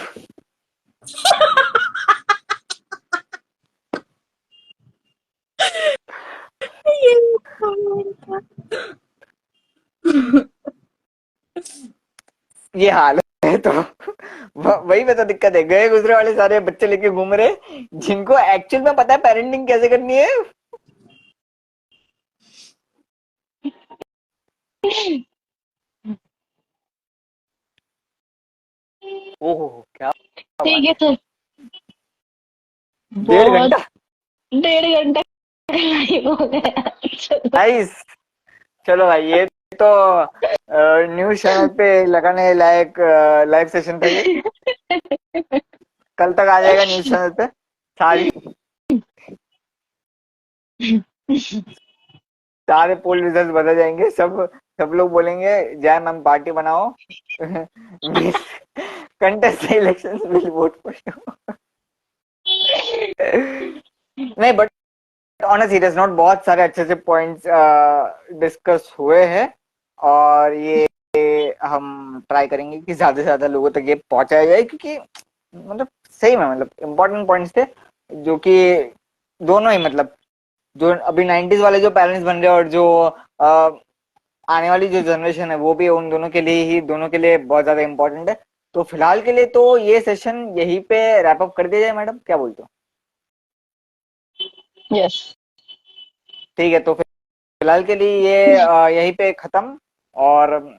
ये हाल है। तो वही में तो दिक्कत है, गए गुजरे वाले सारे बच्चे लेके घूम रहे, जिनको एक्चुअल में पता है पेरेंटिंग कैसे करनी है। ओहो, क्या ठीक बात है है, सर, 1.5 घंटा। बहुत 1.5 घंटा लाइव हो गया। चलो नाइस। चलो भाई, ये तो न्यूज चैनल पे लगाने लायक लाइव सेशन था ये। कल तक आ जाएगा न्यूज चैनल पे सारी सारे पोल रिजल्ट बदल जाएंगे, सब सब लोग बोलेंगे जय मैम पार्टी बनाओ। Miss contest election will vote for you. नहीं, but on a serious note, बहुत सारे अच्छे से पॉइंट्स डिस्कस हुए हैं, और ये हम ट्राई करेंगे कि ज्यादा से ज्यादा लोगों तक ये पहुंचाया जाए, क्योंकि मतलब सही में मतलब इम्पोर्टेंट पॉइंट्स थे, जो कि दोनों ही मतलब जो अभी 90s वाले जो पेरेंट्स बन रहे हैं, और जो आने वाली जो जनरेशन है, वो भी उन दोनों के लिए ही, दोनों के लिए बहुत ज्यादा इम्पोर्टेंट है। तो फिलहाल के लिए तो ये सेशन यहीं पे रैप अप कर दिया जाए, मैडम क्या बोलते हो? यस, ठीक है, तो फिलहाल के लिए ये यहीं पे खत्म, और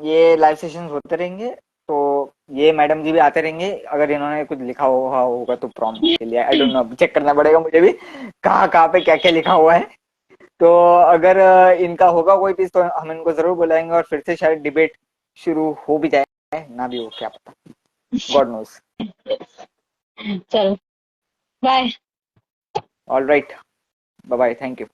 ये लाइव सेशंस होते रहेंगे। तो ये मैडम जी भी आते रहेंगे, अगर इन्होंने कुछ लिखा हुआ होगा तो प्रॉम्प्ट के लिए, आई डोंट नो, चेक करना पड़ेगा मुझे भी कहाँ कहाँ पे क्या क्या लिखा हुआ है। तो अगर इनका होगा कोई पीस तो हम इनको जरूर बुलाएंगे, और फिर से शायद डिबेट शुरू हो भी जाए, ना भी हो, क्या पता, गॉड नोस। चलो bye. All right, bye bye, thank you.